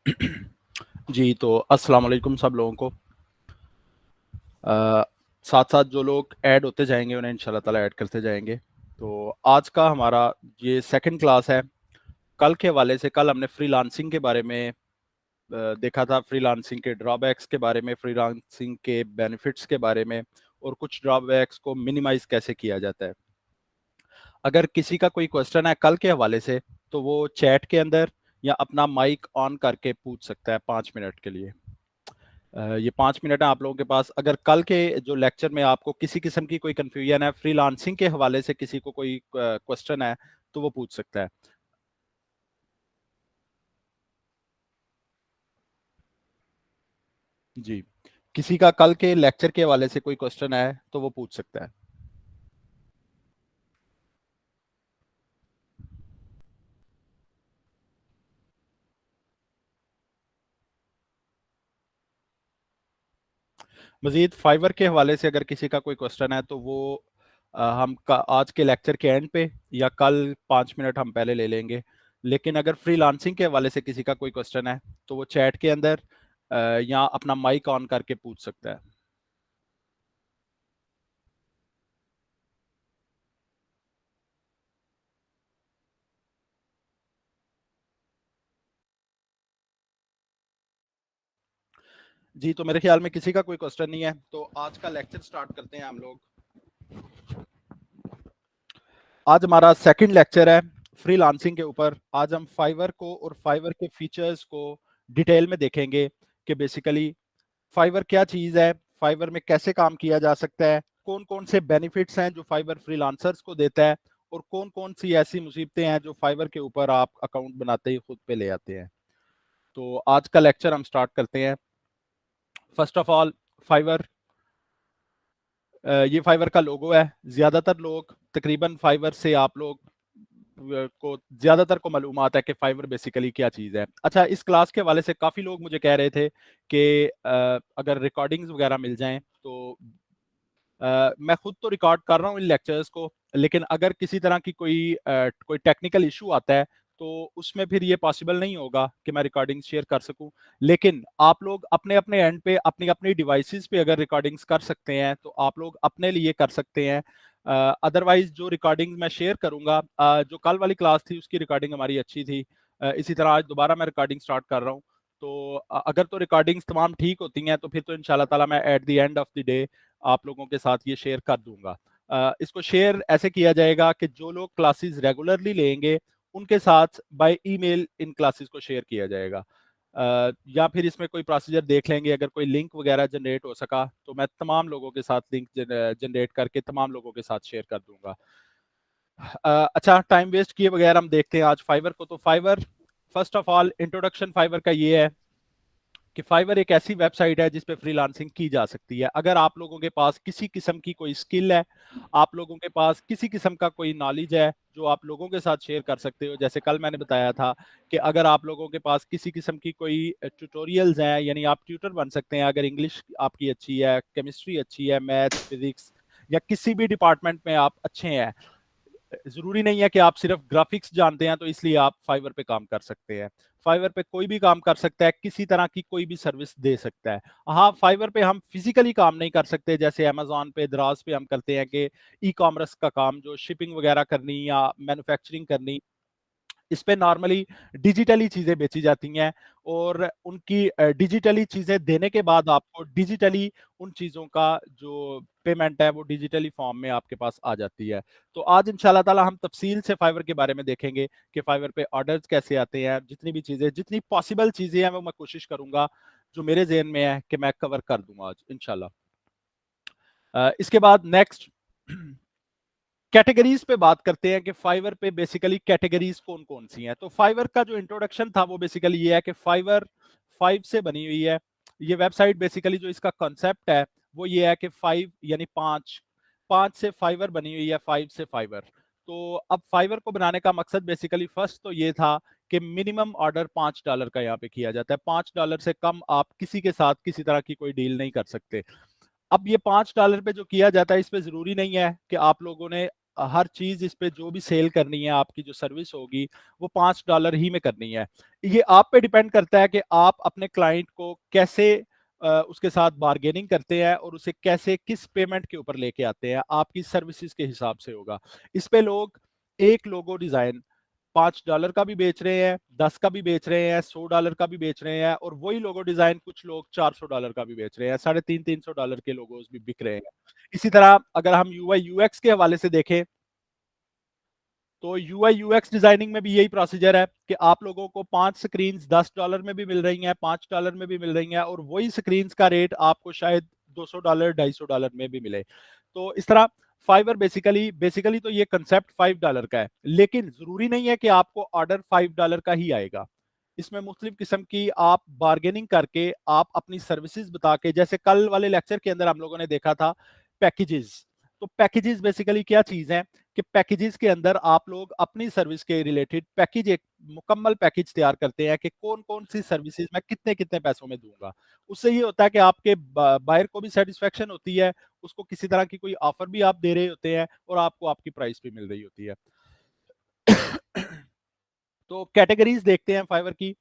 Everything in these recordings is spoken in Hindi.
जी, तो अस्सलाम वालेकुम सब लोगों को। साथ-साथ जो लोग ऐड होते जाएँगे उन्हें इंशाल्लाह ताला ऐड करते जाएँगे। तो आज का हमारा ये सेकंड क्लास है। कल के हवाले से कल हमने फ्रीलांसिंग के बारे में देखा था, फ्रीलांसिंग के ड्रॉबैक्स के बारे में, फ्रीलांसिंग के बेनिफिट्स के बारे में और कुछ ड्रॉबैक्स को मिनिमाइज़ कैसे किया जाता है। अगर किसी का कोई क्वेश्चन है कल के हवाले से, तो वो चैट के अंदर या अपना माइक ऑन करके पूछ सकता है 5 मिनट के लिए। ये 5 मिनट है आप लोगों के पास। अगर कल के जो लेक्चर में आपको किसी किस्म की कोई कन्फ्यूजन है, फ्रीलांसिंग के हवाले से किसी को कोई क्वेश्चन है, तो वो पूछ सकता है। जी। किसी का कल के लेक्चर के हवाले से कोई क्वेश्चन है, तो वो पूछ सकता है। मज़ीद फाइवर के हवाले से अगर किसी का कोई क्वेश्चन है, तो वो हम आज के लेक्चर के एंड पे या कल 5 मिनट हम पहले ले लेंगे। लेकिन अगर फ्रीलांसिंग के हवाले से किसी का कोई क्वेश्चन है, तो वो चैट के अंदर या अपना माइक ऑन करके पूछ सकता है। जी, तो मेरे ख्याल में किसी का कोई क्वेश्चन नहीं है, तो आज का लेक्चर स्टार्ट करते हैं हम लोग। आज हमारा सेकंड लेक्चर है फ्रीलांसिंग के ऊपर। आज हम फाइवर को और फाइवर के फीचर्स को डिटेल में देखेंगे कि बेसिकली फाइवर क्या चीज़ है, फाइवर में कैसे काम किया जा सकता है, कौन-कौन से बेनिफिट्स हैं जो फाइवर फ्रीलांसर्स को देता है और कौन-कौन सी ऐसी मुसीबतें हैं जो फाइवर के ऊपर आप अकाउंट बनाते ही खुद पे ले आते हैं। तो आज का लेक्चर हम स्टार्ट करते हैं। फर्स्ट ऑफ ऑल फाइवर, ये फाइवर का लोगो है। ज़्यादातर लोग तकरीबन फाइवर से आप लोग को ज़्यादातर को मालूमात है कि फाइवर बेसिकली क्या चीज़ है। अच्छा, इस क्लास के हवाले से काफ़ी लोग मुझे कह रहे थे कि अगर रिकॉर्डिंग्स वगैरह मिल जाएँ तो मैं खुद तो रिकॉर्ड कर रहा हूँ इन लेक्चर्स को, लेकिन अगर किसी तरह की कोई टेक्निकल इशू आता है, तो उसमें फिर ये पॉसिबल नहीं होगा कि मैं रिकॉर्डिंग शेयर कर सकूँ। लेकिन आप लोग अपने-अपने एंड पे अपनी-अपनी डिवाइसेज़ पे अगर रिकॉर्डिंग्स कर सकते हैं, तो आप लोग अपने लिए कर सकते हैं। अदरवाइज़ जो रिकॉर्डिंग मैं शेयर करूँगा, जो कल वाली क्लास थी उसकी रिकॉर्डिंग हमारी अच्छी थी। इसी तरह आज दोबारा मैं रिकॉर्डिंग स्टार्ट कर रहा हूँ। तो अगर तो रिकॉर्डिंग्स तमाम ठीक होती हैं, तो फिर तो इंशाल्लाह ताला मैं at the end of the day आप लोगों के साथ ये शेयर कर दूँगा। इसको शेयर ऐसे किया जाएगा कि जो लोग क्लासेस रेगुलरली लेंगे, उनके साथ बाय ईमेल इन क्लासेस को शेयर किया जाएगा। या फिर इसमें कोई प्रोसीजर देख लेंगे, अगर कोई लिंक वगैरह जनरेट हो सका, तो मैं तमाम लोगों के साथ लिंक जनरेट करके तमाम लोगों के साथ शेयर कर दूँगा। अच्छा, टाइम वेस्ट किए बगैर हम देखते हैं आज फाइवर को। तो Fiverr, first of all introduction Fiverr का ये है कि फाइवर एक ऐसी वेबसाइट है जिस पे फ्रीलांसिंग की जा सकती है। अगर आप लोगों के पास किसी किस्म की कोई स्किल है, आप लोगों के पास किसी किस्म का कोई नॉलेज है जो आप लोगों के साथ शेयर कर सकते हो। जैसे कल मैंने बताया था कि अगर आप लोगों के पास किसी किस्म की कोई ट्यूटोरियल्स हैं, यानी आप ट्यूटर बन सकते हैं। अगर इंग्लिश आपकी अच्छी है, केमिस्ट्री अच्छी है, मैथ्स, फिजिक्स या किसी भी डिपार्टमेंट में आप अच्छे हैं, ज़रूरी नहीं है कि आप सिर्फ ग्राफिक्स जानते हैं तो इसलिए आप फाइवर पे काम कर सकते हैं। फाइवर पे कोई भी काम कर सकता है, किसी तरह की कोई भी सर्विस दे सकता है। हाँ, फाइवर पे हम फिज़िकली काम नहीं कर सकते, जैसे अमेज़न पे, दराज़ पे हम करते हैं कि ई-कॉमर्स का काम, जो शिपिंग वगैरह करनी या मैन्युफैक्चरिंग करनी, इस पे नॉर्मली डिजिटली चीज़ें बेची जाती हैं और उनकी डिजिटली चीज़ें देने के बाद आपको डिजिटली उन चीज़ों का जो पेमेंट है वो डिजिटली फॉर्म में आपके पास आ जाती है। तो आज इंशाल्लाह ताला हम तफ़सील से फाइवर के बारे में देखेंगे कि फाइवर पे ऑर्डर्स कैसे आते हैं, जितनी भी चीज़ें, जितनी पॉसिबल चीज़ें हैं वो मैं कोशिश करूँगा जो मेरे ज़हन में है कि मैं कवर कर दूँगा आज इंशाल्लाह। इसके बाद नेक्स्ट कैटेगरीज पे बात करते हैं कि फाइवर पे बेसिकली कैटेगरीज कौन कौन सी हैं। तो फाइवर का जो इंट्रोडक्शन था वो बेसिकली ये है कि फाइवर 5 से बनी हुई है। ये वेबसाइट बेसिकली जो इसका कॉन्सेप्ट है वो ये है कि 5 यानी 5, 5 से फाइवर बनी हुई है, 5 से फाइवर। तो अब फाइवर को बनाने का मकसद बेसिकली फर्स्ट तो ये था कि मिनिमम ऑर्डर $5 का यहाँ पे किया जाता है। $5 से कम आप किसी के साथ किसी तरह की कोई डील नहीं कर सकते। अब ये $5 पे जो किया जाता है, इस पे ज़रूरी नहीं है कि आप लोगों ने हर चीज़ इस पे जो भी सेल करनी है, आपकी जो सर्विस होगी, वो $5 ही में करनी है। ये आप पे डिपेंड करता है कि आप अपने क्लाइंट को कैसे उसके साथ बार्गेनिंग करते हैं और उसे कैसे किस पेमेंट के ऊपर लेके आते हैं, आपकी सर्विसेज़ के हिसाब से होगा। इस पे लोग एक लोगो डिज़ाइन $5 का भी बेच रहे हैं, 10 का भी बेच रहे हैं, $100 का भी बेच रहे हैं और वही लोगो डिज़ाइन कुछ लोग $400 का भी बेच रहे हैं, साढ़े 300-300 के लोगोस भी बिक रहे हैं। इसी तरह अगर हम यूआई यूएक्स के हवाले से देखें, तो यूआई यूएक्स डिजाइनिंग में भी यही प्रोसीजर है कि आप लोगों को 5 स्क्रीन्स $10 में भी मिल रही हैं, $5 में भी मिल रही हैं और वही स्क्रीन्स का रेट आपको शायद $200 $250 में भी मिले। तो इस तरह फाइवर बेसिकली बेसिकली तो ये कंसेप्ट $5 का है, लेकिन जरूरी नहीं है कि आपको ऑर्डर $5 का ही आएगा। इसमें मुख्तलिफ किस्म की आप बार्गेनिंग करके आप अपनी सर्विसेज बता के, जैसे कल वाले लेक्चर के अंदर हम लोगों ने देखा था पैकेजेस। तो पैकेजेस बेसिकली क्या चीज है कि पैकेजेस के अंदर आप लोग अपनी सर्विस के रिलेटेड पैकेज, एक मुकम्मल पैकेज तैयार करते हैं कि कौन कौन सी सर्विसेज मैं कितने कितने पैसों में दूंगा। उससे ये होता है कि आपके बायर को भी सेटिस्फेक्शन होती है, उसको किसी तरह की कोई ऑफर भी आप दे रहे होते हैं और आपको आपकी प्राइस भी मिल रही होती है। तो कैटेगरीज देखते हैं फाइवर की।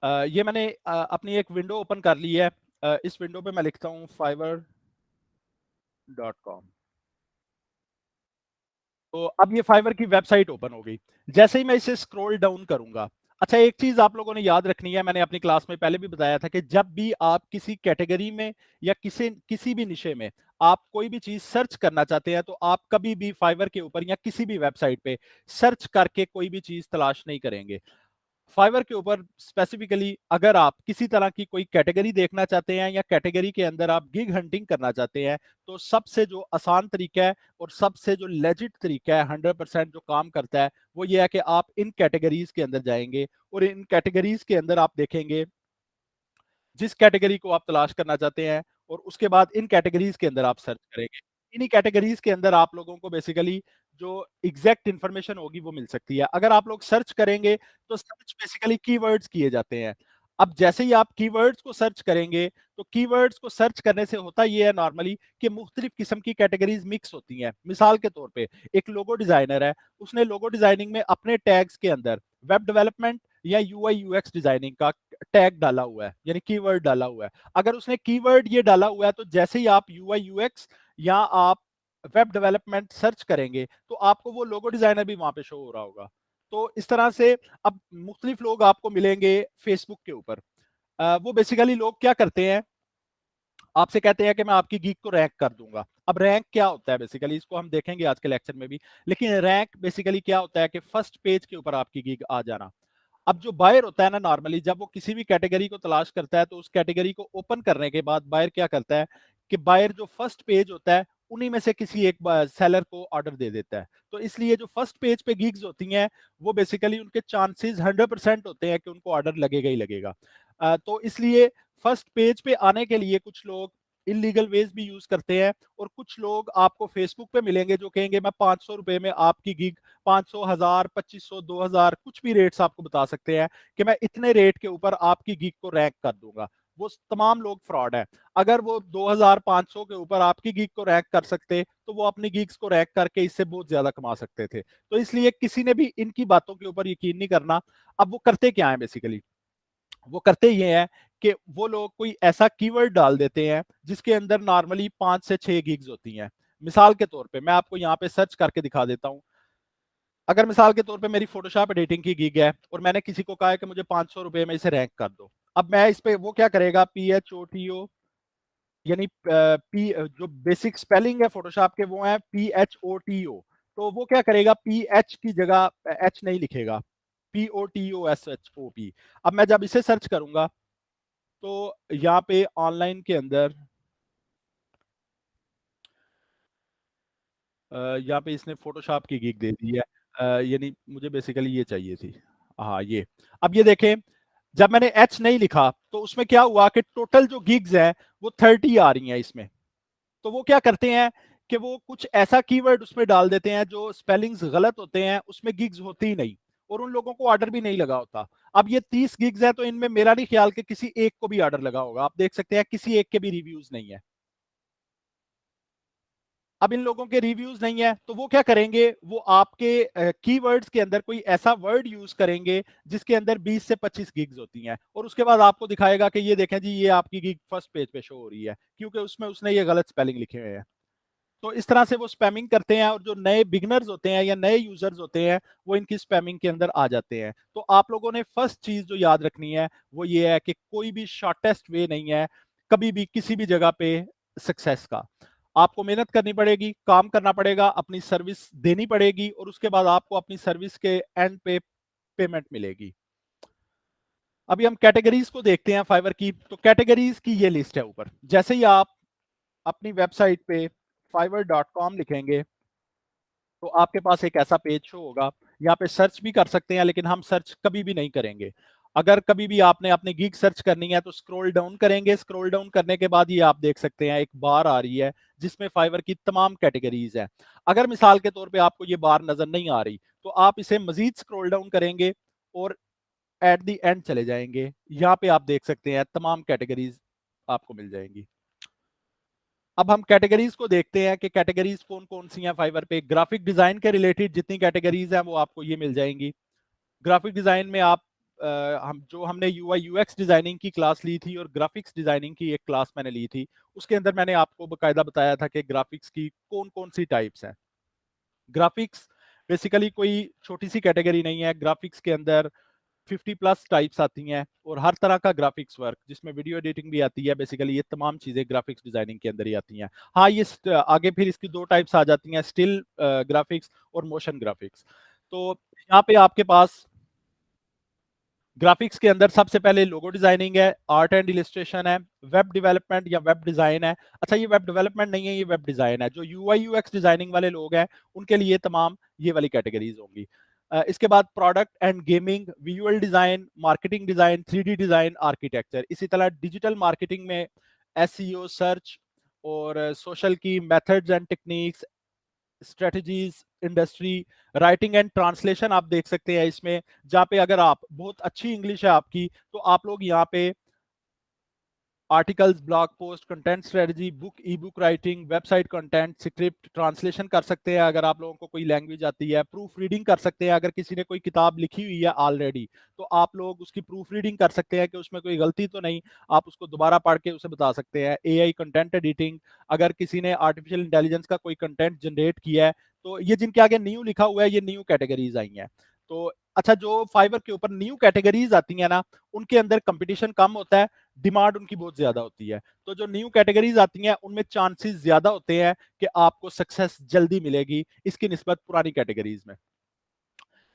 ये मैंने अपनी एक विंडो ओपन कर ली है। इस विंडो पे मैं लिखता हूँ fiverr.com। तो अब ये फाइवर की वेबसाइट ओपन हो गई। जैसे ही मैं इसे स्क्रॉल डाउन करूंगा, अच्छा एक चीज आप लोगों ने याद रखनी है, मैंने अपनी क्लास में पहले भी बताया था कि जब भी आप किसी कैटेगरी में या किसी किसी भी निशे में आप कोई भी चीज सर्च करना चाहते हैं, तो आप कभी भी फाइवर के ऊपर या किसी भी वेबसाइट पे सर्च करके कोई भी चीज तलाश नहीं करेंगे। फाइवर के ऊपर स्पेसिफिकली अगर आप किसी तरह की कोई कैटेगरी देखना चाहते हैं या कैटेगरी के अंदर आप गिग हंटिंग करना चाहते हैं, तो सबसे जो आसान तरीका है और सबसे जो लेजिट तरीका है, 100% जो काम करता है, वो ये है कि आप इन कैटेगरीज के अंदर जाएंगे और इन कैटेगरीज के अंदर आप देखेंगे जिस कैटेगरी को आप तलाश करना चाहते हैं और उसके बाद इन कैटेगरीज के अंदर आप सर्च करेंगे। इन्हीं कैटेगरीज के अंदर आप लोगों को बेसिकली जो एग्जैक्ट इंफॉर्मेशन होगी वो मिल सकती है। अगर आप लोग सर्च करेंगे तो सर्च बेसिकली कीवर्ड्स किए जाते हैं। अब जैसे ही आप कीवर्ड्स को सर्च करेंगे, तो कीवर्ड्स को सर्च करने से होता ये है नॉर्मली कि मुख्तलिफ किस्म की कैटेगरीज मिक्स होती हैं। मिसाल के तौर पे एक लोगो डिजाइनर है, उसने लोगो डिजाइनिंग में अपने टैग्स के अंदर वेब डेवलपमेंट या यूआई यूएक्स डिजाइनिंग का टैग डाला हुआ है, यानी कीवर्ड डाला हुआ है। अगर उसने कीवर्ड ये डाला हुआ है, तो जैसे ही आप यूआई यूएक्स या आप वेब डेवलपमेंट सर्च करेंगे, तो आपको वो लोगो डिजाइनर भी वहां पे शो हो रहा होगा। तो इस तरह से अब मुख्तलिफ लोग आपको मिलेंगे फेसबुक के ऊपर। वो बेसिकली लोग क्या करते हैं, आपसे कहते हैं कि मैं आपकी गीक को रैंक कर दूंगा। अब रैंक क्या होता है बेसिकली, इसको हम देखेंगे आज के लेक्चर में भी। लेकिन रैंक बेसिकली क्या होता है कि फर्स्ट पेज के ऊपर आपकी गीक आ जाना। अब जो बायर होता है ना, नॉर्मली जब वो किसी भी कैटेगरी को तलाश करता है, तो उस कैटेगरी को ओपन करने के बाद बायर क्या करता है कि बायर जो फर्स्ट पेज होता है उन्हीं में से किसी एक सेलर को ऑर्डर दे देता है। तो इसलिए जो फर्स्ट पेज पे गिग्स होती हैं, वो बेसिकली उनके चांसेस 100% होते हैं कि उनको ऑर्डर लगेगा ही लगेगा। तो इसलिए फर्स्ट पेज पे आने के लिए कुछ लोग इलीगल वेज भी यूज करते हैं और कुछ लोग आपको फेसबुक पे मिलेंगे जो कहेंगे मैं ₹500 में आपकी गिग 500, 1000, 2500, 2000 कुछ भी रेट्स आपको बता सकते हैं कि मैं इतने रेट के ऊपर आपकी गिग को रैंक कर दूंगा। वो तमाम लोग फ्रॉड है। अगर वो 2500 के ऊपर आपकी गिग को रैंक कर सकते, तो वो अपनी गिग्स को रैंक करके इससे बहुत ज्यादा कमा सकते थे। तो इसलिए किसी ने भी इनकी बातों के ऊपर यकीन नहीं करना। अब वो करते क्या है बेसिकली, वो करते ये हैं कि वो लोग कोई ऐसा कीवर्ड डाल देते हैं जिसके अंदर नॉर्मली 5 से 6 गिग्स होती हैं। मिसाल के तौर पे मैं आपको यहाँ पे सर्च करके दिखा देता हूँ। अगर मिसाल के तौर पे मेरी फोटोशॉप एडिटिंग की गिग है और मैंने किसी को कहा है कि मुझे ₹500 में इसे रैंक कर दो। अब मैं इस पे वो क्या करेगा, PHOTO, यानी जो बेसिक स्पेलिंग है फोटोशॉप के वो है PHOTO। तो वो क्या करेगा, PH की जगह H नहीं लिखेगा, POTOSHOP। अब मैं जब इसे सर्च करूंगा, तो यहाँ पे ऑनलाइन के अंदर यहाँ पे इसने फोटोशॉप की गिग दे दी है। यानी मुझे बेसिकली ये चाहिए थी। हाँ ये, अब ये देखें, जब मैंने एच नहीं लिखा तो उसमें क्या हुआ कि टोटल जो गिग्स है वो 30 आ रही हैं इसमें। तो वो क्या करते हैं कि वो कुछ ऐसा कीवर्ड उसमें डाल देते हैं जो स्पेलिंग्स गलत होते हैं, उसमें गिग्स होती ही नहीं, और उन लोगों को ऑर्डर भी नहीं लगा होता। अब ये 30 गिग्स है तो इनमें मेरा नहीं ख्याल कि किसी एक को भी ऑर्डर लगा होगा। आप देख सकते हैं किसी एक के भी रिव्यूज नहीं है। अब इन लोगों के रिव्यूज नहीं है तो वो क्या करेंगे, वो आपके कीवर्ड्स के अंदर कोई ऐसा वर्ड यूज करेंगे जिसके अंदर 20 से 25 गिग्स होती हैं, और उसके बाद आपको दिखाएगा कि ये देखें जी, ये आपकी गिग फर्स्ट पेज पे शो हो रही है, क्योंकि उसमें उसने ये गलत स्पेलिंग लिखे हुए हैं। तो इस तरह से वो स्पैमिंग करते हैं, और जो नए बिगनर्स होते हैं या नए यूजर्स होते हैं वो इनकी स्पैमिंग के अंदर आ जाते हैं। तो आप लोगों ने फर्स्ट चीज जो याद रखनी है वो ये है कि कोई भी शॉर्टेस्ट वे नहीं है कभी भी किसी भी जगह पे सक्सेस का। आपको मेहनत करनी पड़ेगी, काम करना पड़ेगा, अपनी सर्विस देनी पड़ेगी, और उसके बाद आपको अपनी सर्विस के एंड पे पेमेंट मिलेगी। अभी हम कैटेगरीज को देखते हैं फाइवर की। तो कैटेगरीज की ये लिस्ट है ऊपर। जैसे ही आप अपनी वेबसाइट पे fiverr.com लिखेंगे तो आपके पास एक ऐसा पेज शो होगा। यहाँ पे सर्च भी कर सकते हैं, लेकिन हम सर्च कभी भी नहीं करेंगे। अगर कभी भी आपने अपनी गिग सर्च करनी है तो स्क्रॉल डाउन करेंगे। स्क्रॉल डाउन करने के बाद ये आप देख सकते हैं एक बार आ रही है जिसमें फाइवर की तमाम कैटेगरीज है। अगर मिसाल के तौर पे आपको ये बार नजर नहीं आ रही तो आप इसे मजीद स्क्रॉल डाउन करेंगे और एट द एंड चले जाएंगे। यहाँ पे आप देख सकते हैं तमाम कैटेगरीज आपको मिल जाएंगी। अब हम कैटेगरीज को देखते हैं कि कैटेगरीज कौन कौन सी हैं फाइवर पे। ग्राफिक डिजाइन के रिलेटेड जितनी कैटेगरीज हैं वो आपको ये मिल जाएंगी। ग्राफिक डिजाइन में आप हमने यूआई यूएक्स डिजाइनिंग की क्लास ली थी और ग्राफिक्स डिजाइनिंग की एक क्लास मैंने ली थी, उसके अंदर मैंने आपको बकायदा बताया था कि ग्राफिक्स की कौन कौन सी टाइप्स हैं। ग्राफिक्स बेसिकली कोई छोटी सी कैटेगरी नहीं है। ग्राफिक्स के अंदर 50 प्लस टाइप्स आती हैं, और हर तरह का ग्राफिक्स वर्क जिसमें वीडियो एडिटिंग भी आती है, बेसिकली ये तमाम चीजें ग्राफिक्स डिजाइनिंग के अंदर ही आती हैं। हाँ, ये आगे फिर इसकी दो टाइप्स आ जाती हैं, स्टिल ग्राफिक्स और मोशन ग्राफिक्स। तो यहाँ पे आपके पास ग्राफिक्स के अंदर सबसे पहले लोगो डिजाइनिंग है, आर्ट एंड इलिस्ट्रेशन है, वेब डेवलपमेंट या वेब डिजाइन है। अच्छा, ये वेब डेवलपमेंट नहीं है, ये वेब डिजाइन है। जो यूआई यूएक्स डिजाइनिंग वाले लोग हैं उनके लिए तमाम ये वाली कैटेगरीज होंगी। इसके बाद product and gaming, visual design, marketing design, 3D design, architecture. इसी तरह डिजिटल मार्केटिंग में एसईओ, सर्च और सोशल की methods and techniques, strategies, industry, writing and translation आप देख सकते हैं इसमें। जहाँ पे अगर आप बहुत अच्छी इंग्लिश है आपकी तो आप लोग यहाँ पे articles, blog post, content strategy, book, ई book writing, website content, script, translation कर सकते हैं अगर आप लोगों को कोई लैंग्वेज आती है। प्रूफ रीडिंग कर सकते हैं, अगर किसी ने कोई किताब लिखी हुई है ऑलरेडी तो आप लोग उसकी प्रूफ रीडिंग कर सकते हैं कि उसमें कोई गलती तो नहीं, आप उसको दोबारा पढ़ के उसे बता सकते हैं। एआई कंटेंट एडिटिंग, अगर किसी ने आर्टिफिशियल इंटेलिजेंस का कोई कंटेंट जनरेट किया है तो ये जिनके आगे न्यू लिखा हुआ है ये न्यू कैटेगरीज आई हैं। तो अच्छा, जो फाइवर के ऊपर न्यू कैटेगरीज आती हैं ना, उनके अंदर कंपटीशन कम होता है, डिमांड उनकी बहुत ज्यादा होती है। तो जो न्यू कैटेगरीज आती हैं उनमें चांसेस ज्यादा होते हैं कि आपको सक्सेस जल्दी मिलेगी इसकी निस्बत पुरानी कैटेगरीज में।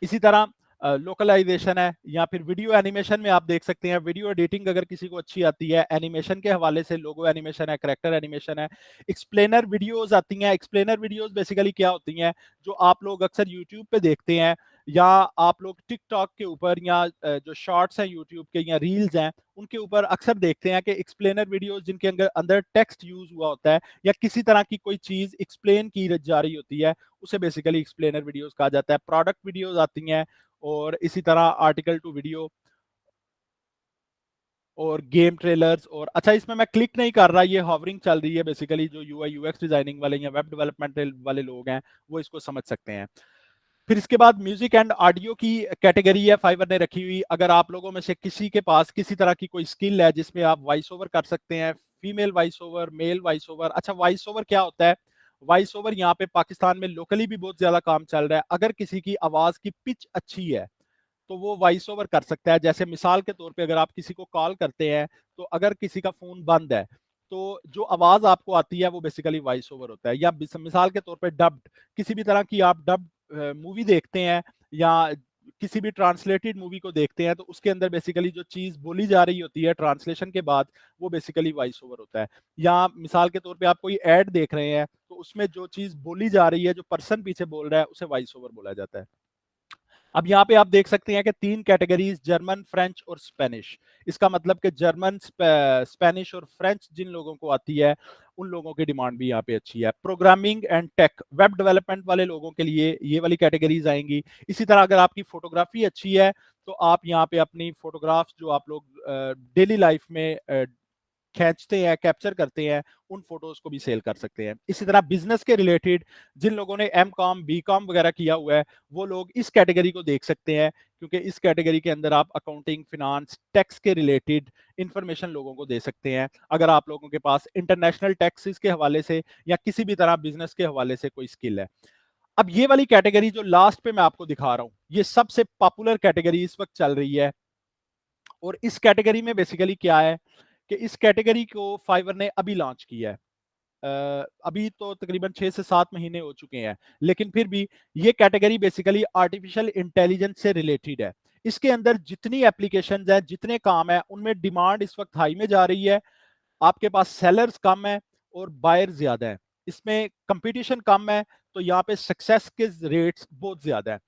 इसी तरह लोकलाइजेशन है, या फिर वीडियो एनिमेशन में आप देख सकते हैं। वीडियो एडिटिंग अगर किसी को अच्छी आती है, एनिमेशन के हवाले से लोगो एनिमेशन है, करैक्टर एनिमेशन है, एक्सप्लेनर वीडियोस आती हैं। एक्सप्लेनर वीडियोस बेसिकली क्या होती हैं, जो आप लोग अक्सर यूट्यूब पे देखते हैं, या आप लोग टिकटॉक के ऊपर, या जो शॉर्ट्स हैं यूट्यूब के या रील्स हैं उनके ऊपर अक्सर देखते हैं कि एक्सप्लेनर वीडियोस जिनके अंदर अंदर टेक्स्ट यूज हुआ होता है या किसी तरह की कोई चीज एक्सप्लेन की जा रही होती है, उसे बेसिकली एक्सप्लेनर वीडियोस कहा जाता है। प्रोडक्ट वीडियोस आती हैं, और इसी तरह आर्टिकल टू वीडियो और गेम ट्रेलर्स। और अच्छा, इसमें मैं क्लिक नहीं कर रहा, ये हॉवरिंग चल रही है। बेसिकली जो यूआई यूएक्स डिजाइनिंग वाले या वेब डेवलपमेंट वाले लोग हैं वो इसको समझ सकते हैं। फिर इसके बाद म्यूजिक एंड ऑडियो की कैटेगरी है फाइवर ने रखी हुई। अगर आप लोगों में से किसी के पास किसी तरह की कोई स्किल है जिसमें आप वॉइस ओवर कर सकते हैं, female voice over, male voice over. अच्छा, वॉइस ओवर क्या होता है? वॉइस ओवर यहाँ पे पाकिस्तान में लोकली भी बहुत ज्यादा काम चल रहा है। अगर किसी की आवाज की पिच अच्छी है तो वो वॉइस ओवर कर सकता है। जैसे मिसाल के तौर पे अगर आप किसी को कॉल करते हैं तो अगर किसी का फोन बंद है तो जो आवाज आपको आती है वो बेसिकली वॉइस ओवर होता है। या मिसाल के तौर पे डब्ड, किसी भी तरह की आप डब्ड मूवी देखते हैं या किसी भी ट्रांसलेटेड मूवी को देखते हैं तो उसके अंदर बेसिकली जो चीज बोली जा रही होती है ट्रांसलेशन के बाद वो बेसिकली वॉइस ओवर होता है। या मिसाल के तौर पे आप कोई एड देख रहे हैं तो उसमें जो चीज बोली जा रही है, जो पर्सन पीछे बोल रहा है, उसे वॉइस ओवर बोला जाता है। अब यहाँ पे आप देख सकते हैं कि 3 कैटेगरीज, जर्मन, फ्रेंच और स्पेनिश। इसका मतलब कि जर्मन, स्पेनिश और फ्रेंच जिन लोगों को आती है, उन लोगों की डिमांड भी यहाँ पे अच्छी है। Programming and tech, web development वाले लोगों के लिए ये वाली कैटेगरीज आएंगी। इसी तरह अगर आपकी फोटोग्राफी अच्छी है तो आप यहाँ पे अपनी फोटोग्राफ्स जो आप लोग डेली लाइफ में खींचते हैं, कैप्चर करते हैं, उन फोटोज को भी सेल कर सकते हैं। इसी तरह बिजनेस के रिलेटेड जिन लोगों ने एम कॉम, बी कॉम वगैरह किया हुआ है, वो लोग इस कैटेगरी को देख सकते हैं, क्योंकि इस कैटेगरी के अंदर आप अकाउंटिंग, फिनांस, टैक्स के रिलेटेड इंफॉर्मेशन लोगों को दे सकते हैं, अगर आप लोगों के पास इंटरनेशनल टैक्सेस के हवाले से या किसी भी तरह बिजनेस के हवाले से कोई स्किल है। अब ये वाली कैटेगरी जो लास्ट पे मैं आपको दिखा रहा हूं, ये सबसे पॉपुलर कैटेगरी इस वक्त चल रही है। और इस कैटेगरी में बेसिकली क्या है कि इस कैटेगरी को फाइवर ने अभी लॉन्च किया है। अभी तो तकरीबन 6 से 7 महीने हो चुके हैं, लेकिन फिर भी ये कैटेगरी बेसिकली आर्टिफिशियल इंटेलिजेंस से रिलेटेड है। इसके अंदर जितनी एप्लीकेशंस हैं, जितने काम हैं, उनमें डिमांड इस वक्त हाई में जा रही है। आपके पास सेलर्स कम है और बायर ज्यादा है। इसमें कंपटीशन कम है, तो यहाँ पे सक्सेस के रेट्स बहुत ज्यादा है।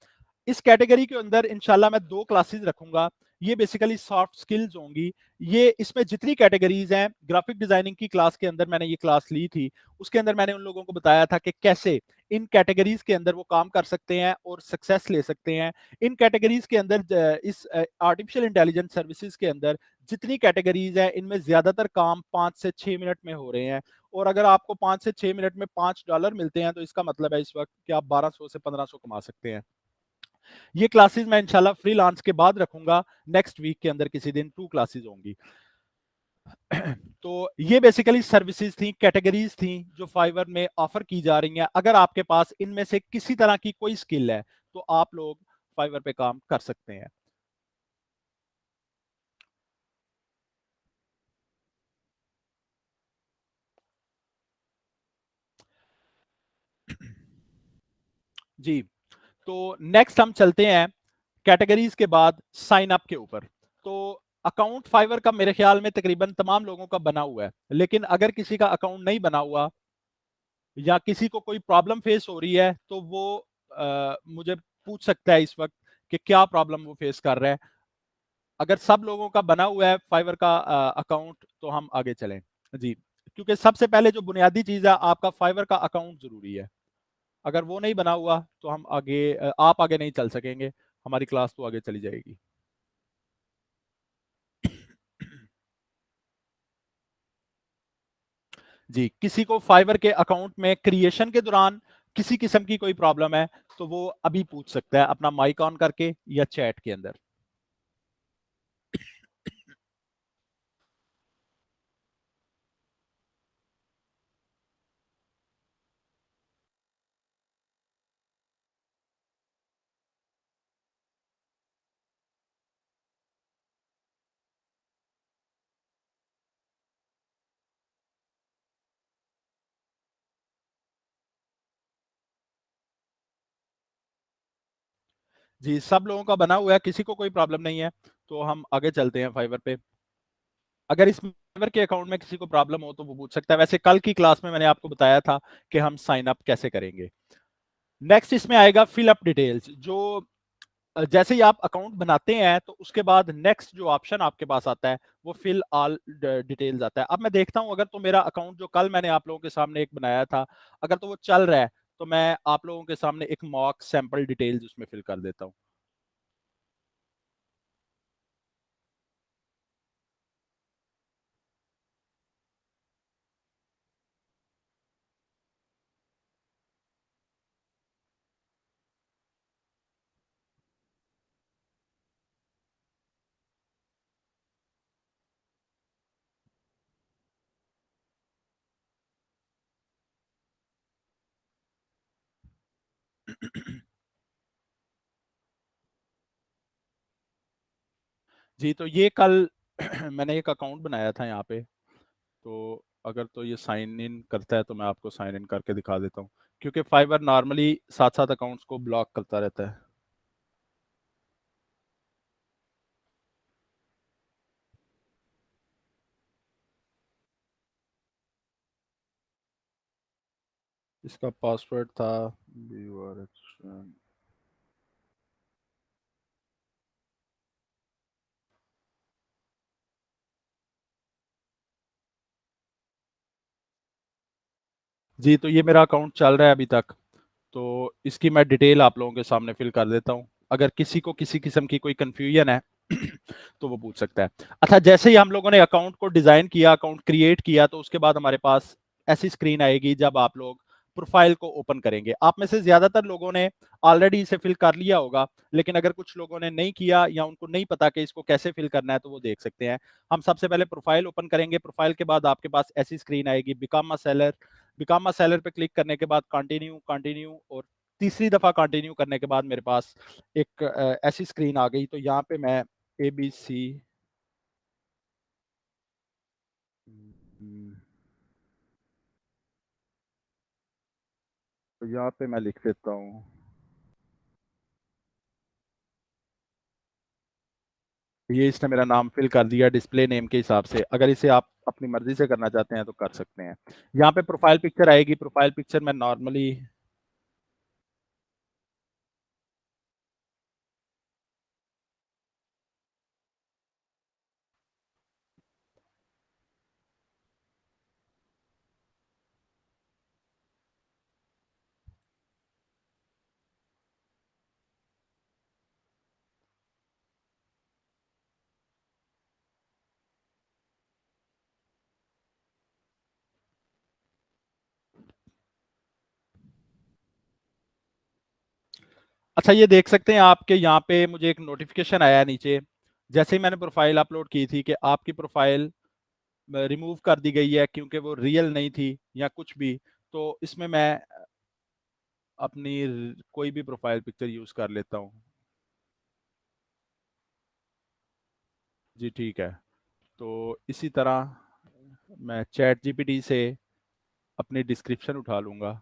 इस कैटेगरी के अंदर इंशाल्लाह मैं 2 क्लासेस रखूंगा। ये बेसिकली सॉफ्ट स्किल्स होंगी। ये इसमें जितनी कैटेगरीज हैं, ग्राफिक डिजाइनिंग की क्लास के अंदर मैंने ये क्लास ली थी, उसके अंदर मैंने उन लोगों को बताया था कि कैसे इन कैटेगरीज के अंदर वो काम कर सकते हैं और सक्सेस ले सकते हैं। इन कैटेगरीज के अंदर इस आर्टिफिशियल इंटेलिजेंस सर्विसेज के अंदर जितनी कैटेगरीज हैं, इनमें ज्यादातर काम 5 से 6 मिनट में हो रहे हैं। और अगर आपको 5 से 6 मिनट में $5 मिलते हैं, तो इसका मतलब है इस वक्त कि आप 1200 से 1500 कमा सकते हैं। ये क्लासेस मैं इंशाल्लाह फ्री लॉन्च के बाद रखूंगा। नेक्स्ट वीक के अंदर किसी दिन 2 क्लासेस होंगी। तो ये बेसिकली सर्विसेज थी, कैटेगरीज थी जो फाइवर में ऑफर की जा रही हैं। अगर आपके पास इनमें से किसी तरह की कोई स्किल है, तो आप लोग फाइवर पे काम कर सकते हैं। जी, तो नेक्स्ट हम चलते हैं कैटेगरीज के बाद साइन अप के ऊपर। तो अकाउंट फाइवर का मेरे ख्याल में तकरीबन तमाम लोगों का बना हुआ है, लेकिन अगर किसी का अकाउंट नहीं बना हुआ या किसी को कोई प्रॉब्लम फेस हो रही है, तो वो मुझे पूछ सकता है इस वक्त कि क्या प्रॉब्लम वो फेस कर रहा है। अगर सब लोगों का बना हुआ है फाइवर का अकाउंट, तो हम आगे चलें। जी, क्योंकि सबसे पहले जो बुनियादी चीज है, आपका फाइवर का अकाउंट जरूरी है। अगर वो नहीं बना हुआ तो हम आगे आप आगे नहीं चल सकेंगे, हमारी क्लास तो आगे चली जाएगी। जी, किसी को फाइवर के अकाउंट में क्रिएशन के दौरान किसी किस्म की कोई प्रॉब्लम है, तो वो अभी पूछ सकता है अपना माइक ऑन करके या चैट के अंदर। जी, सब लोगों का बना हुआ है, किसी को कोई प्रॉब्लम नहीं है, तो हम आगे चलते हैं फाइवर पे। अगर इस फाइवर के अकाउंट में किसी को प्रॉब्लम हो तो वो पूछ सकता है। वैसे कल की क्लास में मैंने आपको बताया था कि हम साइन अप कैसे करेंगे। नेक्स्ट इसमें आएगा फिल अप डिटेल्स। जो जैसे ही आप अकाउंट बनाते हैं, तो उसके बाद नेक्स्ट जो ऑप्शन आपके पास आता है, वो फिल ऑल डिटेल्स आता है। अब मैं देखता हूं, अगर तो मेरा अकाउंट जो कल मैंने आप लोगों के सामने एक बनाया था, अगर तो वो चल रहा है, तो मैं आप लोगों के सामने एक मॉक सैंपल डिटेल्स उसमें फिल कर देता हूं। जी, तो ये कल मैंने एक अकाउंट बनाया था यहाँ पे। तो अगर तो ये साइन इन करता है, तो मैं आपको साइन इन करके दिखा देता हूँ, क्योंकि फाइबर नॉर्मली साथ साथ अकाउंट्स को ब्लॉक करता रहता है। इसका पासवर्ड था BURH। जी, तो ये मेरा अकाउंट चल रहा है अभी तक। तो इसकी मैं डिटेल आप लोगों के सामने फिल कर देता हूँ। अगर किसी को किसी किस्म की कोई कन्फ्यूजन है तो वो पूछ सकता है। अच्छा, जैसे ही हम लोगों ने अकाउंट को डिज़ाइन किया, अकाउंट क्रिएट किया, तो उसके बाद हमारे पास ऐसी स्क्रीन आएगी जब आप लोग प्रोफाइल को ओपन करेंगे। आप में से ज़्यादातर लोगों ने ऑलरेडी इसे फिल कर लिया होगा, लेकिन अगर कुछ लोगों ने नहीं किया या उनको नहीं पता कि इसको कैसे फिल करना है, तो वो देख सकते हैं। हम सबसे पहले प्रोफाइल ओपन करेंगे। प्रोफाइल के बाद आपके पास ऐसी स्क्रीन आएगी, become a seller. Become a seller पे क्लिक करने के बाद कंटिन्यू, कंटिन्यू, और तीसरी दफ़ा कंटिन्यू करने के बाद मेरे पास एक ऐसी स्क्रीन आ गई। तो यहाँ पे मैं ABC, तो यहाँ पे मैं लिख देता हूँ, ये इसने मेरा नाम फिल कर दिया डिस्प्ले नेम के हिसाब से। अगर इसे आप अपनी मर्जी से करना चाहते हैं तो कर सकते हैं। यहाँ पे प्रोफाइल पिक्चर आएगी। प्रोफाइल पिक्चर मैं नॉर्मली, अच्छा ये देख सकते हैं आपके यहाँ पे मुझे एक नोटिफिकेशन आया है नीचे, जैसे ही मैंने प्रोफाइल अपलोड की थी, कि आपकी प्रोफाइल रिमूव कर दी गई है क्योंकि वो रियल नहीं थी या कुछ भी। तो इसमें मैं अपनी कोई भी प्रोफाइल पिक्चर यूज कर लेता हूँ। जी ठीक है। तो इसी तरह मैं चैट जीपीटी से अपनी डिस्क्रिप्शन उठा लूंगा।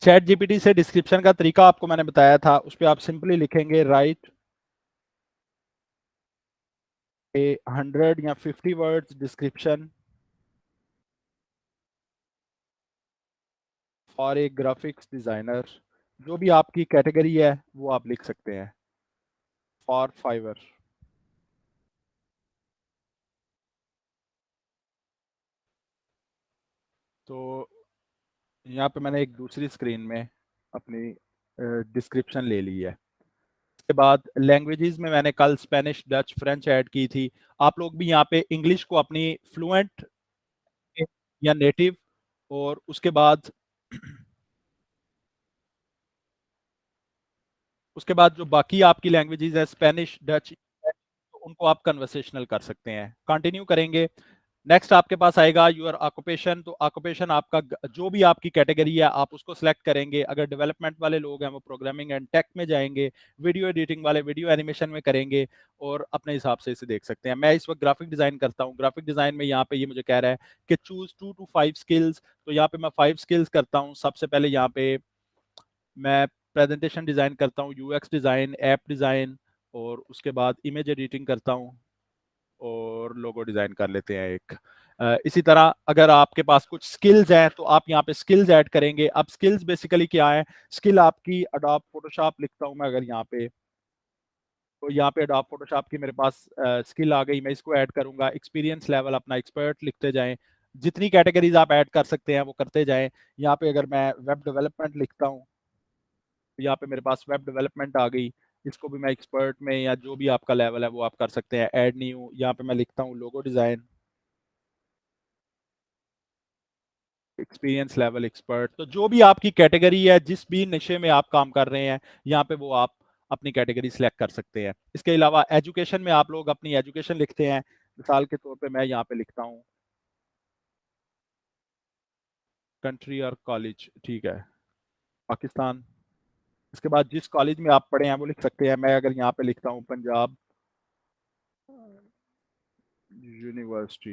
चैट जीपीटी से डिस्क्रिप्शन का तरीका आपको मैंने बताया था। उस पर आप सिंपली लिखेंगे राइट ए 100 या 50 words description for a graphics designer. जो भी आपकी कैटेगरी है वो आप लिख सकते हैं, फॉर फाइवर। तो यहाँ पे मैंने एक दूसरी स्क्रीन में अपनी डिस्क्रिप्शन ले ली है। उसके बाद लैंग्वेजेस में मैंने कल स्पेनिश, डच, फ्रेंच ऐड की थी। आप लोग भी यहाँ पे इंग्लिश को अपनी फ्लुएंट या नेटिव, और उसके बाद जो बाकी आपकी लैंग्वेजेस है, स्पेनिश, डच, तो उनको आप कन्वर्सेशनल कर सकते हैं। कंटिन्यू करेंगे। नेक्स्ट आपके पास आएगा योर ऑक्यूपेशन। तो ऑक्यूपेशन आपका जो भी आपकी कैटेगरी है आप उसको सिलेक्ट करेंगे। अगर डेवलपमेंट वाले लोग हैं वो प्रोग्रामिंग एंड टेक में जाएंगे, वीडियो एडिटिंग वाले वीडियो एनिमेशन में करेंगे, और अपने हिसाब से इसे देख सकते हैं। मैं इस वक्त ग्राफिक डिजाइन करता हूँ। ग्राफिक डिजाइन में यहाँ पे ये मुझे कह रहा है कि चूज 2 to 5 स्किल्स। तो यहाँ पे मैं 5 स्किल्स करता हूँ। सबसे पहले यहाँ पे मैं प्रेजेंटेशन डिजाइन करता हूँ, यूएक्स डिजाइन, ऐप डिजाइन, और उसके बाद इमेज एडिटिंग करता हूँ, और लोगो डिजाइन कर लेते हैं एक। इसी तरह अगर आपके पास कुछ स्किल्स हैं तो आप यहाँ पे स्किल्स ऐड करेंगे। अब स्किल्स बेसिकली क्या है? स्किल आपकी अडोब फोटोशॉप लिखता हूँ मैं अगर यहाँ पे, तो यहाँ पे अडोब फोटोशॉप की मेरे पास स्किल आ गई। मैं इसको ऐड करूंगा। एक्सपीरियंस लेवल अपना एक्सपर्ट लिखते जाएं। जितनी कैटेगरीज आप ऐड कर सकते हैं वो करते जाएं। यहाँ पे अगर मैं वेब डेवलपमेंट लिखता हूँ, तो यहाँ पे मेरे पास वेब डेवलपमेंट आ गई। इसको भी मैं एक्सपर्ट में या जो भी आपका लेवल है वो आप कर सकते हैं। ऐड न्यू, यहाँ पे मैं लिखता हूँ logo design, experience level expert. तो जो भी आपकी कैटेगरी है, जिस भी नशे में आप काम कर रहे हैं, यहाँ पे वो आप अपनी कैटेगरी सिलेक्ट कर सकते हैं। इसके अलावा एजुकेशन में आप लोग अपनी एजुकेशन लिखते हैं। मिसाल के तौर पे मैं यहाँ पे लिखता हूँ कंट्री और कॉलेज, ठीक है, पाकिस्तान। इसके बाद जिस कॉलेज में आप पढ़े हैं वो लिख सकते हैं। मैं अगर यहाँ पे लिखता हूँ पंजाब यूनिवर्सिटी,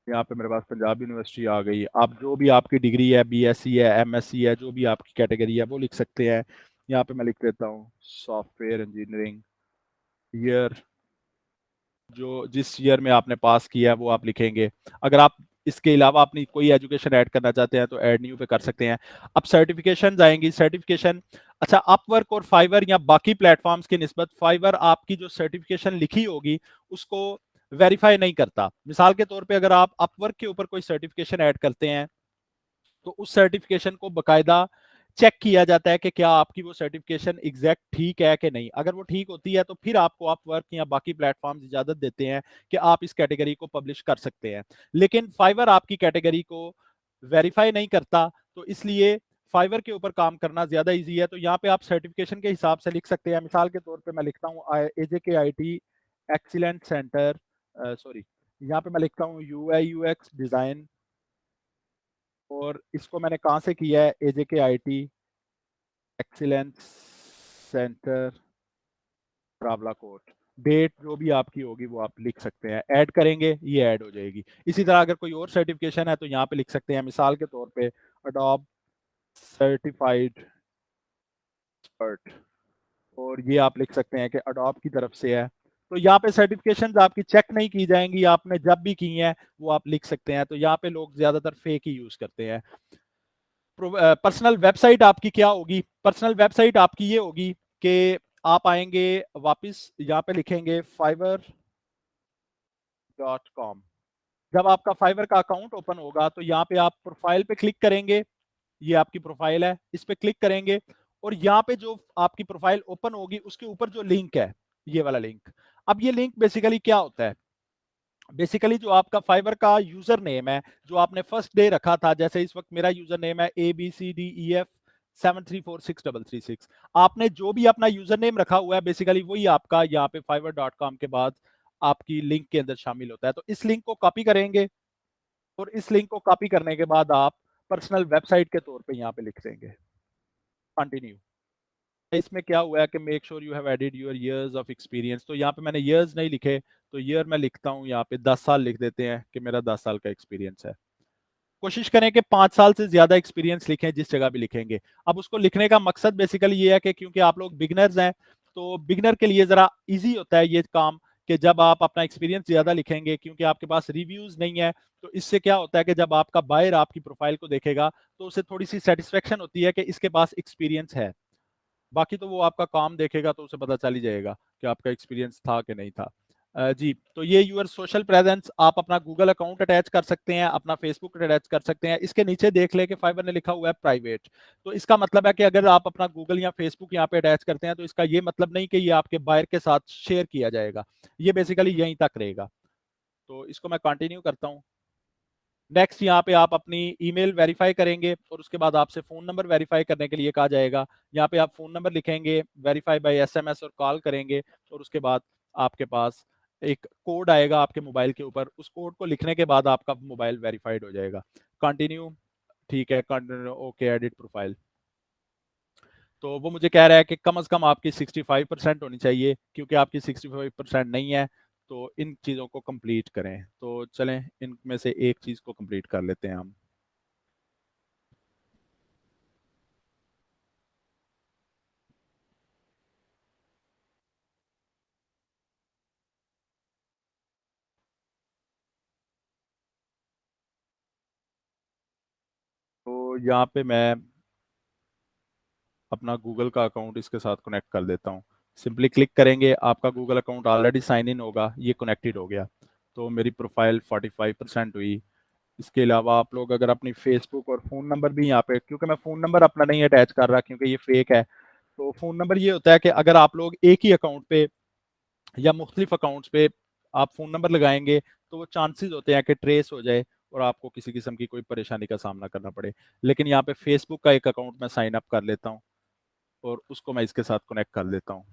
यहाँ पे मेरे पास पंजाब यूनिवर्सिटी आ गई। आप जो भी आपकी डिग्री है, बीएससी है, एमएससी है, जो भी आपकी कैटेगरी है वो लिख सकते हैं। यहाँ पे मैं लिख देता हूँ सॉफ्टवेयर इंजीनियरिंग ईयर। जो जिस ईयर में आपने पास किया है वो आप लिखेंगे। अगर आप इसके अलावा अपनी कोई एजुकेशन ऐड करना चाहते हैं तो ऐड न्यू पे कर सकते हैं। अब सर्टिफिकेशन आएंगी, सर्टिफिकेशन, अच्छा अपवर्क और फाइवर या बाकी प्लेटफॉर्म्स की निस्बत फाइवर आपकी जो सर्टिफिकेशन लिखी होगी उसको वेरीफाई नहीं करता। मिसाल के तौर पे अगर आप अपवर्क के ऊपर कोई सर्टिफिकेशन ऐड करते हैं तो उस सर्टिफिकेशन को बकायदा चेक किया जाता है कि क्या आपकी वो सर्टिफिकेशन एग्जैक्ट ठीक है कि नहीं। अगर वो ठीक होती है तो फिर आपको अपवर्क या बाकी प्लेटफॉर्म्स इजाजत देते हैं कि आप इस कैटेगरी को पब्लिश कर सकते हैं। लेकिन फाइवर आपकी कैटेगरी को वेरीफाई नहीं करता, तो इसलिए फाइवर के ऊपर काम करना ज्यादा इजी है। तो यहाँ पे आप सर्टिफिकेशन के हिसाब से लिख सकते हैं। मिसाल के तौर पे मैं लिखता हूँ AJK IT excellent centre, sorry, यहाँ पे मैं लिखता हूँ यूआई यूएक्स डिजाइन, और इसको मैंने कहाँ से किया है, AJK IT excellence centre Rawalakot. Date जो भी आपकी होगी वो आप लिख सकते हैं, ऐड करेंगे ये ऐड हो जाएगी। इसी तरह अगर कोई और सर्टिफिकेशन है तो यहाँ पे लिख सकते हैं, मिसाल के तौर पे अडोब सर्टिफाइड एक्सपर्ट, और ये आप लिख सकते हैं कि अडोब की तरफ से है। तो यहाँ पे सर्टिफिकेशंस आपकी चेक नहीं की जाएंगी, आपने जब भी की हैं वो आप लिख सकते हैं। तो यहाँ पे लोग ज्यादातर फेक ही यूज करते हैं। पर्सनल वेबसाइट आपकी क्या होगी, पर्सनल वेबसाइट आपकी ये होगी कि आप आएंगे वापस यहाँ पे लिखेंगे fiverr.com। जब आपका फाइवर का अकाउंट ओपन होगा तो यहाँ पे आप प्रोफाइल पे क्लिक करेंगे, ये आपकी प्रोफाइल है, इस पे क्लिक करेंगे और यहाँ पे जो आपकी प्रोफाइल ओपन होगी उसके ऊपर जो लिंक है, ये वाला लिंक। अब ये लिंक बेसिकली क्या होता है, बेसिकली जो आपका फाइवर का यूजर नेम है जो आपने फर्स्ट डे रखा था, जैसे इस वक्त मेरा यूजर नेम है ABCDEF 734633, आपने जो भी अपना यूजर नेम रखा हुआ है बेसिकली वही आपका यहाँ पे fiverr.com के बाद आपकी लिंक के अंदर शामिल होता है। तो इस लिंक को कॉपी करेंगे और इस लिंक को कॉपी करने के बाद आप पर्सनल वेबसाइट के तौर पे यहाँ पे लिख देंगे कंटिन्यू। इसमें क्या हुआ है कि make sure you have added your years of experience, तो यहाँ पे मैंने इयर्स नहीं लिखे, तो ईयर मैं लिखता हूँ यहाँ पे 10 साल लिख देते हैं कि मेरा 10 साल का एक्सपीरियंस है। कोशिश करें कि 5 साल से ज्यादा एक्सपीरियंस लिखें जिस जगह भी लिखेंगे। अब उसको लिखने का मकसद बेसिकली ये है कि क्योंकि आप लोग बिगनर्स हैं तो बिगनर के लिए जरा इजी होता है ये काम कि जब आप अपना एक्सपीरियंस ज्यादा लिखेंगे, क्योंकि आपके पास रिव्यूज नहीं है, तो इससे क्या होता है कि जब आपका बायर आपकी प्रोफाइल को देखेगा तो उसे थोड़ी सी सेटिस्फेक्शन होती है कि इसके पास एक्सपीरियंस है। बाकी तो वो आपका काम देखेगा तो उसे पता चल ही जाएगा कि आपका एक्सपीरियंस था कि नहीं था। जी, तो ये यूर सोशल प्रेजेंस, आप अपना गूगल अकाउंट अटैच कर सकते हैं, अपना फेसबुक अटैच कर सकते हैं। इसके नीचे देख ले कि फाइवर ने लिखा हुआ है प्राइवेट, तो इसका मतलब है कि अगर आप अपना गूगल या फेसबुक यहाँ पे अटैच करते हैं तो इसका ये मतलब नहीं कि ये आपके बायर के साथ शेयर किया जाएगा, ये बेसिकली यहीं तक रहेगा। तो इसको मैं कंटिन्यू करता हूँ। नेक्स्ट यहाँ पे आप अपनी ईमेल वेरीफाई करेंगे और उसके बाद आपसे फ़ोन नंबर वेरीफाई करने के लिए कहा जाएगा। यहाँ पे आप फ़ोन नंबर लिखेंगे, वेरीफाई बाय एसएमएस और कॉल करेंगे, और उसके बाद आपके पास एक कोड आएगा आपके मोबाइल के ऊपर, उस कोड को लिखने के बाद आपका मोबाइल वेरीफाइड हो जाएगा। कंटिन्यू, ठीक है, कंटिन्यू, ओके, एडिट प्रोफाइल। तो वो मुझे कह रहा है कि कम से कम आपकी 65% होनी चाहिए, क्योंकि आपकी 65% नहीं है तो इन चीज़ों को कंप्लीट करें। तो चलें इनमें से एक चीज़ को कंप्लीट कर लेते हैं हम। तो यहाँ पे मैं अपना गूगल का अकाउंट इसके साथ कनेक्ट कर देता हूँ। सिंपली क्लिक करेंगे, आपका Google account already sign in होगा, ये कनेक्टेड हो गया, तो मेरी प्रोफाइल 45% हुई। इसके अलावा आप लोग अगर अपनी फेसबुक और फ़ोन नंबर भी यहाँ पे, क्योंकि मैं फ़ोन नंबर अपना नहीं अटैच कर रहा क्योंकि ये फेक है, तो फ़ोन नंबर ये होता है कि अगर आप लोग एक ही अकाउंट पे या मुख्तलिफ अकाउंट्स पे आप फ़ोन नंबर लगाएंगे तो वो चांसेस होते हैं कि ट्रेस हो जाए और आपको किसी किस्म की कोई परेशानी का सामना करना पड़े। लेकिन यहाँ पे फेसबुक का एक अकाउंट मैं साइन अप कर लेता हूँ और उसको मैं इसके साथ कनेक्ट कर लेता हूँ।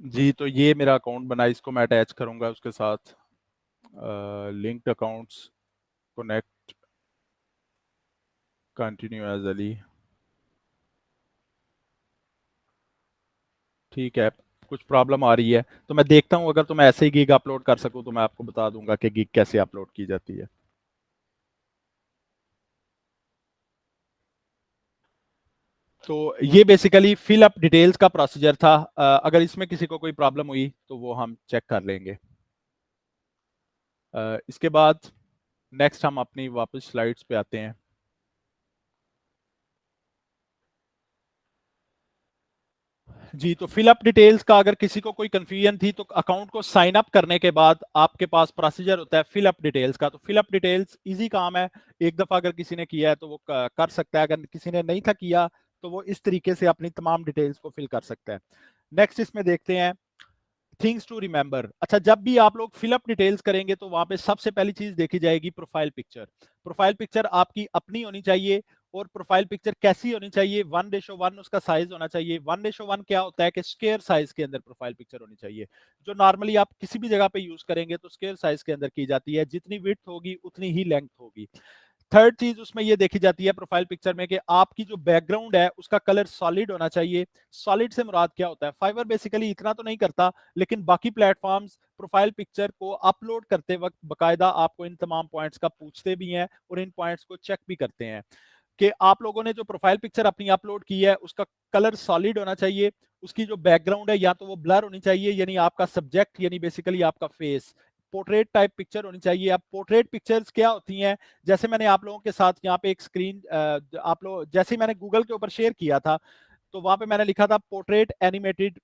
जी, तो ये मेरा अकाउंट बना, इसको मैं अटैच करूंगा उसके साथ। Linked accounts, connect, continue as Ali. ठीक है, कुछ प्रॉब्लम आ रही है तो मैं देखता हूँ, अगर तो मैं ऐसे ही गिग अपलोड कर सकूँ तो मैं आपको बता दूंगा कि गिग कैसे अपलोड की जाती है। तो ये बेसिकली फिल अप डिटेल्स का प्रोसीजर था। अगर इसमें किसी को कोई प्रॉब्लम हुई तो वो हम चेक कर लेंगे। इसके बाद नेक्स्ट हम अपनी वापस स्लाइड्स पे आते हैं। जी, तो फिल अप डिटेल्स का अगर किसी को कोई कंफ्यूजन थी तो अकाउंट को साइन अप करने के बाद आपके पास प्रोसीजर होता है फिल अप डिटेल्स का। तो फिल अप डिटेल्स इजी काम है, एक दफा अगर किसी ने किया है तो वो कर सकता है, अगर किसी ने नहीं था किया तो वो इस तरीके से अपनी तमाम डिटेल्स को फिल कर सकता है। नेक्स्ट इसमें देखते हैं थिंग्स टू रिमेंबर। अच्छा, जब भी आप लोग फिलअप डिटेल्स करेंगे तो वहां पे सबसे पहली चीज देखी जाएगी प्रोफाइल पिक्चर। प्रोफाइल पिक्चर आपकी अपनी होनी चाहिए। और प्रोफाइल पिक्चर कैसी होनी चाहिए? 1:1 उसका साइज होना चाहिए। 1:1 क्या होता है कि स्क्वायर साइज के अंदर प्रोफाइल पिक्चर होनी चाहिए। जो नॉर्मली आप किसी भी जगह पे यूज करेंगे तो स्क्वायर साइज के अंदर की जाती है, जितनी विड्थ होगी उतनी ही लेंथ होगी। थर्ड चीज उसमें ये देखी जाती है प्रोफाइल पिक्चर में कि आपकी जो बैकग्राउंड है उसका कलर सॉलिड होना चाहिए। सॉलिड से मुराद क्या होता है? फाइवर बेसिकली इतना तो नहीं करता, लेकिन बाकी प्लेटफॉर्म्स प्रोफाइल पिक्चर को अपलोड करते वक्त बकायदा आपको इन तमाम पॉइंट्स का पूछते भी हैं और इन पॉइंट्स को चेक भी करते हैं कि आप लोगों ने जो प्रोफाइल पिक्चर अपनी अपलोड की है उसका कलर सॉलिड होना चाहिए। उसकी जो बैकग्राउंड है या तो वो ब्लर होनी चाहिए, यानी आपका सब्जेक्ट यानी बेसिकली आपका फेस। पोर्ट्रेट टाइप पिक्चर होनी चाहिए। अब पोर्ट्रेट पिक्चर्स क्या होती हैं? जैसे मैंने आप लोगों के साथ यहाँ पे एक स्क्रीन आप लोग जैसे ही मैंने गूगल के ऊपर शेयर किया था तो वहां पे मैंने लिखा था पोर्ट्रेट एनिमेटेड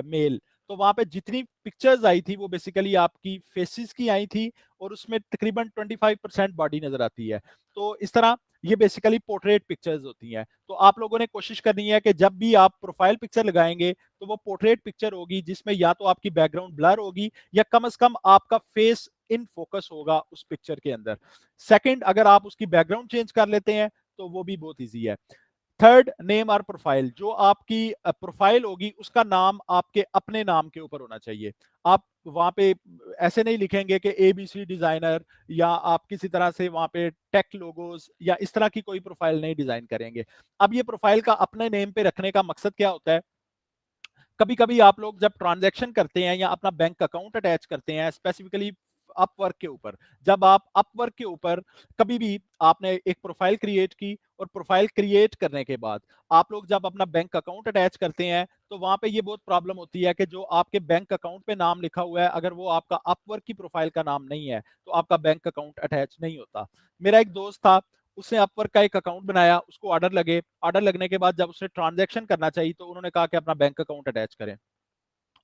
मेल। तो वहां पे जितनी पिक्चर्स आई थी वो बेसिकली आपकी फेसेस की आई थी और उसमें तकरीबन 25% बॉडी नजर आती है। तो इस तरह ये बेसिकली पोर्ट्रेट पिक्चर्स होती हैं। तो आप लोगों ने कोशिश करनी है कि जब भी आप प्रोफाइल पिक्चर लगाएंगे तो वो पोर्ट्रेट पिक्चर होगी जिसमें या तो आपकी बैकग्राउंड ब्लर होगी या कम से कम आपका फेस इन फोकस होगा उस पिक्चर के अंदर। सेकंड, अगर आप उसकी बैकग्राउंड चेंज कर लेते हैं तो वो भी बहुत ईजी है। थर्ड, नेम और प्रोफाइल। जो आपकी प्रोफाइल होगी उसका नाम आपके अपने नाम के ऊपर होना चाहिए। आप वहां पे ऐसे नहीं लिखेंगे कि एबीसी डिजाइनर या आप किसी तरह से वहां पे टेक लोगोस या इस तरह की कोई प्रोफाइल नहीं डिजाइन करेंगे। अब ये प्रोफाइल का अपने नेम पे रखने का मकसद क्या होता है? कभी कभी आप लोग जब ट्रांजैक्शन करते हैं या अपना बैंक अकाउंट अटैच करते हैं स्पेसिफिकली अपवर्क के ऊपर, जब आप अपवर्क के ऊपर कभी भी आपने एक प्रोफाइल क्रिएट की और प्रोफाइल क्रिएट करने के बाद आप लोग जब अपना बैंक अकाउंट अटैच करते हैं तो वहां पे ये बहुत प्रॉब्लम होती है कि जो आपके बैंक अकाउंट पे नाम लिखा हुआ है अगर वो आपका अपवर्क की प्रोफाइल का नाम नहीं है तो आपका बैंक अकाउंट अटैच नहीं होता। मेरा एक दोस्त था, उसने अपवर्क का एक अकाउंट बनाया, उसको ऑर्डर लगे, ऑर्डर लगने के बाद जब उसने ट्रांजैक्शन करना चाहिए तो उन्होंने कहा कि अपना बैंक अकाउंट अटैच करें।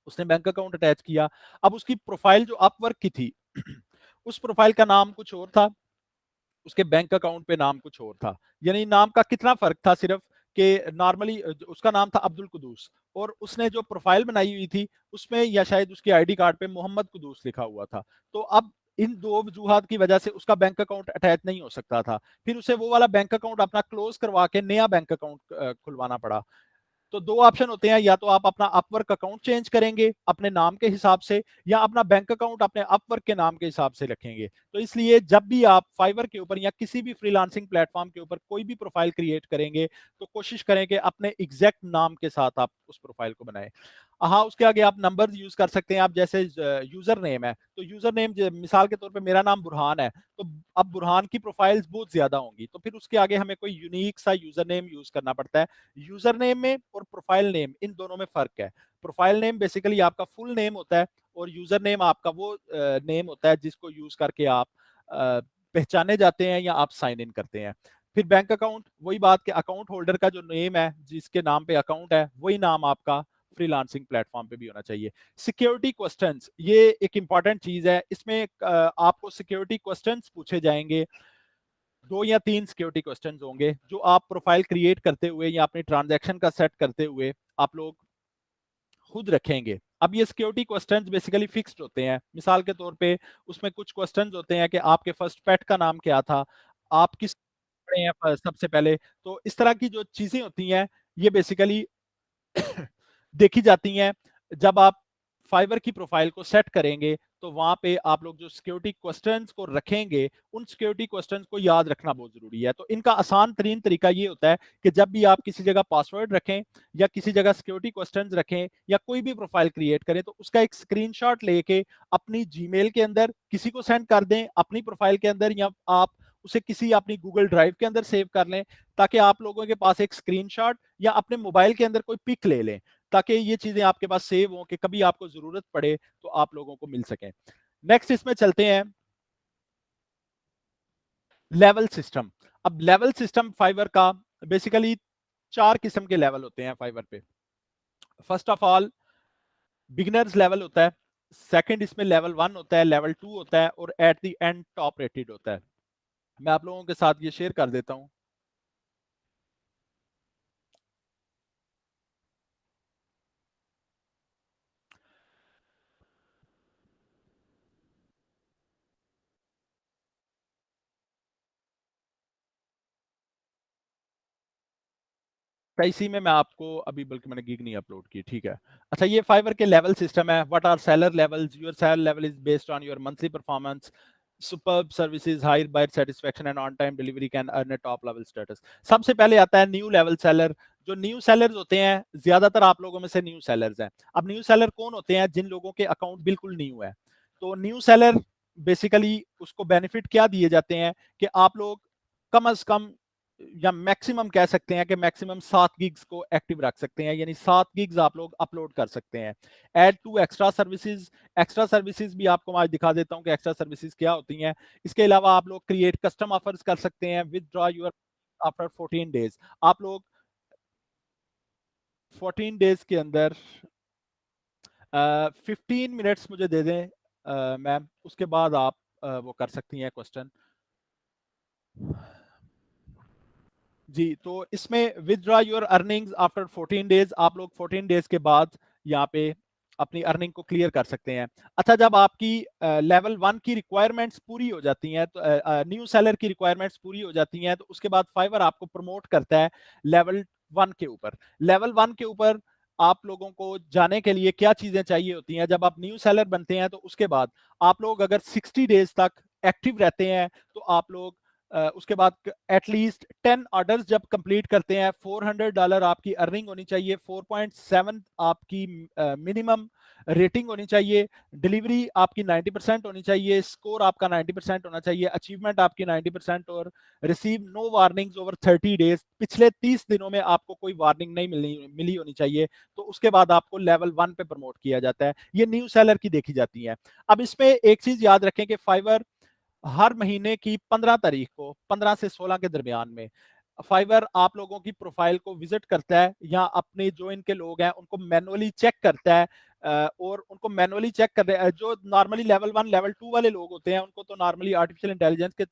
उसने बैंक अकाउंट अटैच किया। अब उसकी प्रोफाइल जो अपवर्क की थी उस प्रोफाइल का नाम कुछ और था, उसके बैंक अकाउंट पे नाम कुछ और था। यानी नाम का कितना फर्क था? सिर्फ कि नॉर्मली उसका नाम था अब्दुल कुदूस और उसने जो प्रोफाइल बनाई हुई थी उसमें या शायद उसके आईडी कार्ड पे मोहम्मद कुदूस लिखा हुआ था। तो अब इन दो वजूहात की वजह से उसका बैंक अकाउंट अटैच नहीं हो सकता था। फिर उसे वो वाला बैंक अकाउंट अपना क्लोज करवा के नया बैंक अकाउंट खुलवाना पड़ा। तो दो ऑप्शन होते हैं, या तो आप अपना अपवर्क अकाउंट चेंज करेंगे अपने नाम के हिसाब से या अपना बैंक अकाउंट अपने अपवर्क के नाम के हिसाब से रखेंगे। तो इसलिए जब भी आप फाइवर के ऊपर या किसी भी फ्रीलांसिंग प्लेटफॉर्म के ऊपर कोई भी प्रोफाइल क्रिएट करेंगे तो कोशिश करें कि अपने एग्जैक्ट नाम के साथ आप उस प्रोफाइल को बनाएं। हाँ, उसके आगे आप नंबर यूज कर सकते हैं। आप जैसे यूजर नेम है तो यूजर नेम मिसाल के तौर पे मेरा नाम बुरहान है, तो अब बुरहान की प्रोफाइल्स बहुत ज्यादा होंगी तो फिर उसके आगे हमें कोई यूनिक सा यूजर नेम यूज करना पड़ता है। यूजर नेम में और प्रोफाइल नेम इन दोनों में फर्क है। प्रोफाइल नेम बेसिकली आपका फुल नेम होता है और यूजर नेम आपका वो नेम होता है जिसको यूज करके आप पहचाने जाते हैं या आप साइन इन करते हैं। फिर बैंक अकाउंट, वही बात कि अकाउंट होल्डर का जो नेम है जिसके नाम पे अकाउंट है वही नाम आपका फ्रीलांसिंग प्लेटफॉर्म पे भी होना चाहिए। सिक्योरिटी क्वेश्चंस, ये एक इंपॉर्टेंट चीज है। इसमें आपको सिक्योरिटी क्वेश्चंस पूछे जाएंगे। दो या तीन सिक्योरिटी क्वेश्चंस होंगे जो आप प्रोफाइल क्रिएट करते हुए या अपनी ट्रांजैक्शन का सेट करते हुए आप लोग खुद रखेंगे। अब ये सिक्योरिटी क्वेश्चंस बेसिकली फिक्स्ड होते हैं। मिसाल के तौर पे उसमें कुछ क्वेश्चंस होते हैं कि आपके फर्स्ट पेट का नाम क्या था, आप किस पढ़े हैं सबसे पहले। तो इस तरह की जो चीजें होती हैं ये बेसिकली देखी जाती हैं जब आप फाइवर की प्रोफाइल को सेट करेंगे तो वहां पे आप लोग जो सिक्योरिटी क्वेश्चंस को रखेंगे उन सिक्योरिटी क्वेश्चंस को याद रखना बहुत जरूरी है। तो इनका आसान तरीन तरीका ये होता है कि जब भी आप किसी जगह पासवर्ड रखें या किसी जगह सिक्योरिटी क्वेश्चंस रखें या कोई भी प्रोफाइल क्रिएट करें तो उसका एक स्क्रीनशॉट लेके अपनी जीमेल के अंदर किसी को सेंड कर दें अपनी प्रोफाइल के अंदर, या आप उसे किसी अपनी गूगल ड्राइव के अंदर सेव कर लें ताकि आप लोगों के पास एक स्क्रीनशॉट या अपने मोबाइल के अंदर कोई पिक ले लें ताकि ये चीजें आपके पास सेव हों कि कभी आपको जरूरत पड़े तो आप लोगों को मिल सके। नेक्स्ट इसमें चलते हैं लेवल सिस्टम। अब लेवल सिस्टम फाइवर का बेसिकली 4 किस्म के लेवल होते हैं फाइवर पे। First of all beginners level होता है, सेकंड इसमें लेवल 1 होता है, लेवल 2 होता है और at the end top rated होता है। मैं आप लोगों के साथ ये शेयर कर देता हूं। तो इसी में मैं आपको अभी, बल्कि मैंने गिग नहीं अपलोड की, ठीक है। अच्छा, ये फाइवर के लेवल सिस्टम है। What are seller levels? Your seller level is based on your monthly performance, superb services, high buyer satisfaction and on time delivery can earn a top level status. सबसे पहले आता है न्यू लेवल सेलर। जो न्यू सेलर्स होते हैं, ज्यादातर आप लोगों में से न्यू सेलर्स हैं। अब न्यू सेलर कौन होते हैं? जिन लोगों के अकाउंट बिल्कुल न्यू है। तो न्यू सेलर बेसिकली उसको बेनिफिट क्या दिए जाते हैं कि आप लोग कम अज कम या मैक्सिमम कह सकते हैं कि मैक्सिमम 7 गिग्स को एक्टिव रख सकते हैं, यानी 7 गिग्स आप लोग अपलोड कर सकते हैं। Add to extra services. Extra services भी आपको आज दिखा देता हूं कि एक्स्ट्रा सर्विसेज क्या होती हैं। इसके अलावा आप लोग क्रिएट कस्टम ऑफर्स कर सकते हैं, विदड्रॉ योर आफ्टर 14 डेज। आप लोग 14 डेज के अंदर 15 मिनट्स मुझे दे दें मैम, उसके बाद आप वो कर सकती हैं क्वेश्चन। जी, तो इसमें withdraw your earnings after 14 days. आप लोग 14 डेज के बाद यहाँ पे अपनी अर्निंग को क्लियर कर सकते हैं। अच्छा, जब आपकी लेवल 1 की रिक्वायरमेंट्स पूरी हो जाती हैं, तो न्यू सेलर की रिक्वायरमेंट्स पूरी हो जाती हैं, तो उसके बाद फाइवर आपको प्रमोट करता है लेवल 1 के ऊपर। लेवल 1 के ऊपर आप लोगों को जाने के लिए क्या चीजें चाहिए होती हैं? जब आप न्यू सेलर बनते हैं तो उसके बाद आप लोग अगर 60 डेज तक एक्टिव रहते हैं तो आप लोग उसके बाद एटलीस्ट 10 ऑर्डर्स जब कंप्लीट करते हैं, $400 आपकी अर्निंग होनी चाहिए, 4.7 आपकी मिनिमम रेटिंग होनी चाहिए, डिलीवरी आपकी 90% होनी चाहिए, स्कोर आपका 90% होना चाहिए, अचीवमेंट आपकी 90% और receive no warnings over 30 days. पिछले 30 दिनों में आपको कोई वार्निंग नहीं मिली होनी चाहिए, तो उसके बाद आपको लेवल 1 पे प्रमोट किया जाता है। ये न्यू सेलर की देखी जाती है। अब इसमें एक चीज याद रखें कि फाइवर हर महीने की 15 तारीख को 15 से 16 के दरमियान में फाइवर आप लोगों की प्रोफाइल को विजिट करता है या अपने जो इनके लोग हैं उनको मैनुअली चेक करता है। और उनको मैनुअली चेक कर रहे हैं जो नॉर्मली लेवल 1 लेवल 2 वाले लोग होते हैं, उनको तो नॉर्मली आर्टिफिशियल इंटेलिजेंस के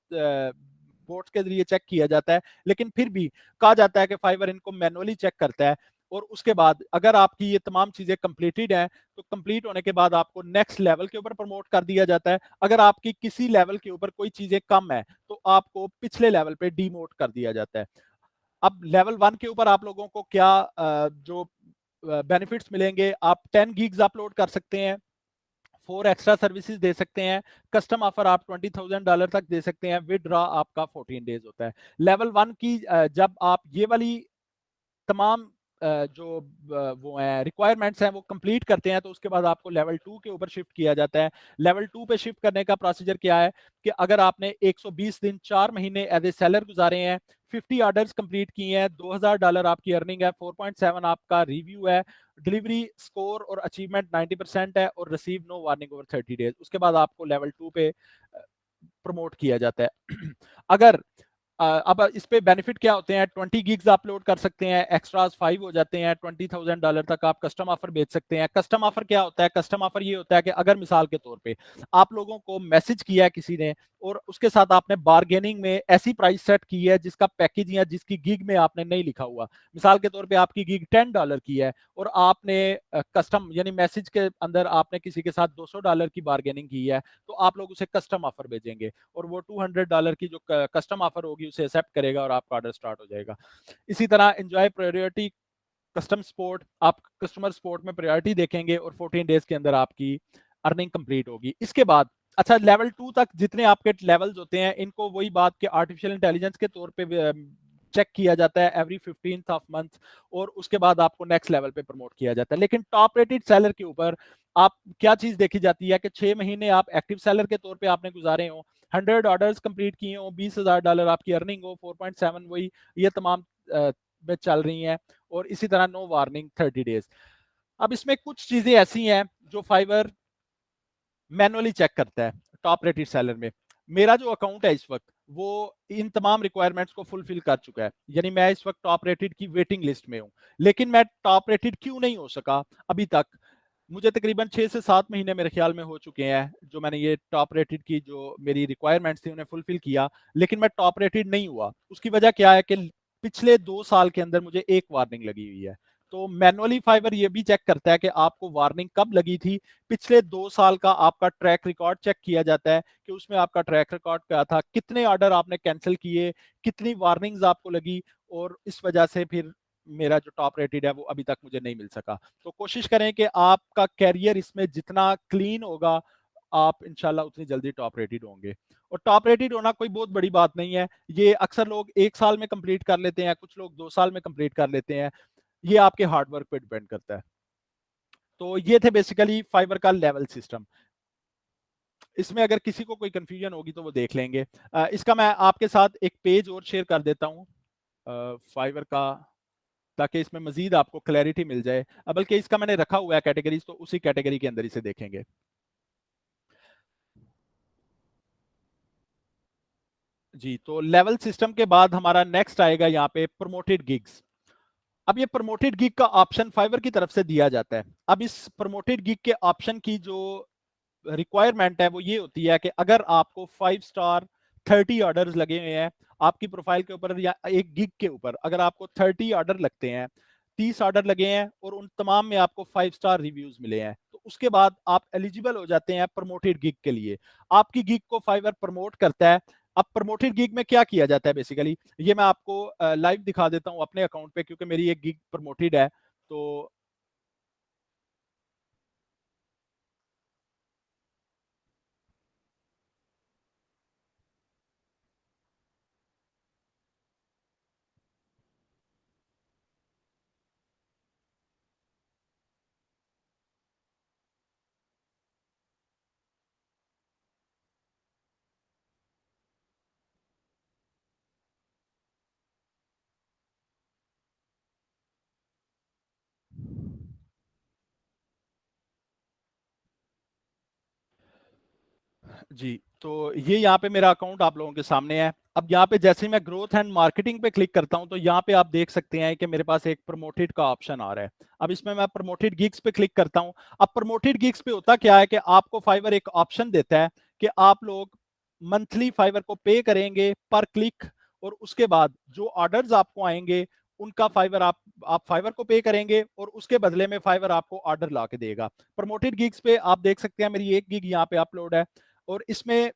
बोट्स के जरिए चेक किया जाता है, लेकिन फिर भी कहा जाता है कि फाइवर इनको मैनुअली चेक करता है। और उसके बाद अगर आपकी ये तमाम चीजें कंप्लीटेड हैं तो कंप्लीट होने के बाद आपको नेक्स्ट लेवल के ऊपर प्रमोट कर दिया जाता है। अगर आपकी किसी लेवल के ऊपर कोई चीजें कम है तो आपको पिछले लेवल पे डीमोट कर दिया जाता है। अब लेवल 1 के ऊपर आप लोगों को क्या जो बेनिफिट्स मिलेंगे? आप 10 गिग्स अपलोड कर सकते हैं, 4 एक्स्ट्रा सर्विसेज दे सकते हैं, कस्टम ऑफर आप $20,000 तक दे सकते हैं, विदड्रॉ आपका 14 डेज होता है। लेवल 1 की जब आप ये वाली तमाम जो वो है रिक्वायरमेंट्स हैं वो कंप्लीट करते हैं तो उसके बाद आपको लेवल 2 के ऊपर शिफ्ट किया जाता है। लेवल 2 पे शिफ्ट करने का प्रोसीजर क्या है कि अगर आपने 120 दिन 4 महीने एज ए सेलर गुजारे हैं, 50 ऑर्डर्स कंप्लीट किए हैं, $2,000 आपकी अर्निंग है, 4.7 आपका रिव्यू है, डिलीवरी स्कोर और अचीवमेंट 90% है और receive no warning over 30 days, उसके बाद आपको लेवल 2 पे प्रमोट किया जाता है। अगर अब इस पे बेनिफिट क्या होते हैं? 20 गिग्स अपलोड कर सकते हैं, एक्स्ट्रास 5 हो जाते हैं, $20,000 तक आप कस्टम ऑफर बेच सकते हैं। कस्टम ऑफर क्या होता है? कस्टम ऑफर ये होता है कि अगर मिसाल के तौर पे आप लोगों को मैसेज किया है किसी ने और उसके साथ आपने बार्गेनिंग में ऐसी प्राइस सेट की है जिसका पैकेज या जिसकी गिग में आपने नहीं लिखा हुआ, मिसाल के तौर पे आपकी गिग $10 की है और आपने कस्टम यानी मैसेज के अंदर आपने किसी के साथ $200 की बार्गेनिंग की है, तो आप लोग उसे कस्टम ऑफर भेजेंगे और वो $200 की जो कस्टम ऑफर होगी उसे एक्सेप्ट करेगा और आपका ऑर्डर स्टार्ट हो जाएगा। इसी तरह एंजॉय प्रायोरिटी कस्टम सपोर्ट, आप कस्टमर सपोर्ट में प्रायोरिटी देखेंगे और 14 डेज के अंदर आपकी अर्निंग कंप्लीट होगी। इसके बाद अच्छा लेवल 2 तक जितने आपके लेवल्स होते हैं, इनको वही बात के आर्टिफिशियल इंटेलिजेंस के तौर पे चेक किया जाता है एवरी 15th ऑफ मंथ, और उसके बाद आपको नेक्स्ट लेवल पे प्रमोट किया जाता है। लेकिन टॉप रेटेड सेलर के ऊपर आप क्या चीज देखी जाती है कि 6 महीने आप एक्टिव सेलर के तौर पे आपने गुजारे हो, 100 ऑर्डर्स कंप्लीट किए हो, $20,000 आपकी अर्निंग हो, 4.7 वही ये तमाम में चल रही हैं, और इसी तरह नो वार्निंग 30 डेज। अब इसमें कुछ चीजें ऐसी हैं जो फाइवर मैनुअली चेक करता है टॉप रेटेड सेलर में। मेरा जो अकाउंट है इस वक्त वो इन तमाम रिक्वायरमेंट्स को फुलफिल कर चुका है, यानी मैं इस वक्त टॉप रेटेड की वेटिंग लिस्ट में हूं। लेकिन मैं टॉप रेटेड क्यों नहीं हो सका अभी तक? मुझे तकरीबन 6 से 7 महीने मेरे ख्याल में हो चुके हैं जो मैंने ये टॉप रेटेड की जो मेरी रिक्वायरमेंट्स थी उन्हें फुलफिल किया, लेकिन मैं टॉप रेटेड नहीं हुआ। उसकी वजह क्या है कि पिछले 2 साल के अंदर मुझे एक वार्निंग लगी हुई है। तो मैनुअली फाइवर ये भी चेक करता है कि आपको वार्निंग कब लगी थी, पिछले 2 साल का आपका ट्रैक रिकॉर्ड चेक किया जाता है कि उसमें आपका ट्रैक रिकॉर्ड क्या था, कितने ऑर्डर आपने कैंसिल किए, कितनी वार्निंग्स आपको लगी, और इस वजह से फिर मेरा जो टॉप रेटेड है वो अभी तक मुझे नहीं मिल सका। तो कोशिश करें कि आपका कैरियर इसमें जितना क्लीन होगा, आप इंशाल्लाह उतनी जल्दी टॉप रेटेड होंगे। और टॉप रेटेड होना कोई बहुत बड़ी बात नहीं है, ये अक्सर लोग 1 साल में कंप्लीट कर लेते हैं, कुछ लोग 2 साल में कंप्लीट कर लेते हैं, ये आपके हार्ड वर्क पे डिपेंड करता है। तो ये थे बेसिकली फाइवर का लेवल सिस्टम। इसमें अगर किसी को कोई कंफ्यूजन होगी तो वो देख लेंगे। इसका मैं आपके साथ एक पेज और शेयर कर देता हूँ फाइवर का, ताकि इसमें मजीद आपको क्लैरिटी मिल जाए। बल्कि इसका मैंने रखा हुआ है कैटेगरीज, तो उसी कैटेगरी के अंदर इसे देखेंगे। जी, तो लेवल सिस्टम के बाद हमारा नेक्स्ट आएगा यहाँ पे प्रमोटेड गिग्स। अब ये प्रमोटेड गिग का ऑप्शन फाइवर की तरफ से दिया जाता है। अब इस प्रमोटेड गिग के ऑप्शन की जो रिक्वायरमेंट है वो ये होती है कि अगर आपको 5 स्टार 30 ऑर्डर्स लगे हुए हैं आपकी प्रोफाइल के ऊपर या एक गिग के ऊपर, अगर आपको 30 ऑर्डर लगते हैं, 30 ऑर्डर लगे हैं और उन तमाम में आपको 5 स्टार रिव्यूज मिले हैं, तो उसके बाद आप एलिजिबल हो जाते हैं प्रमोटेड गिग के लिए। आपकी गिग को फाइवर प्रमोट करता है। अब प्रमोटेड गिग में क्या किया जाता है बेसिकली, ये मैं आपको लाइव दिखा देता हूं अपने अकाउंट पे, क्योंकि मेरी एक गिग प्रमोटेड है। तो जी, तो ये यहाँ पे मेरा अकाउंट आप लोगों के सामने है। अब यहाँ पे जैसे ही मैं ग्रोथ एंड मार्केटिंग पे क्लिक करता हूँ तो यहाँ पे आप देख सकते हैं कि मेरे पास एक प्रमोटेड का ऑप्शन आ रहा है। अब इसमें मैं प्रमोटेड गिग्स पे क्लिक करता हूँ। अब प्रमोटेड गिग्स पे होता क्या है कि आपको फाइवर एक ऑप्शन देता है कि आप लोग मंथली फाइवर को पे करेंगे पर क्लिक, और उसके बाद जो ऑर्डर्स आपको आएंगे उनका फाइवर आप फाइवर को पे करेंगे और उसके बदले में फाइवर आपको ऑर्डर ला के देगा। प्रमोटेड गिग्स पे आप देख सकते हैं मेरी एक गिग यहाँ पे अपलोड है, और इसमें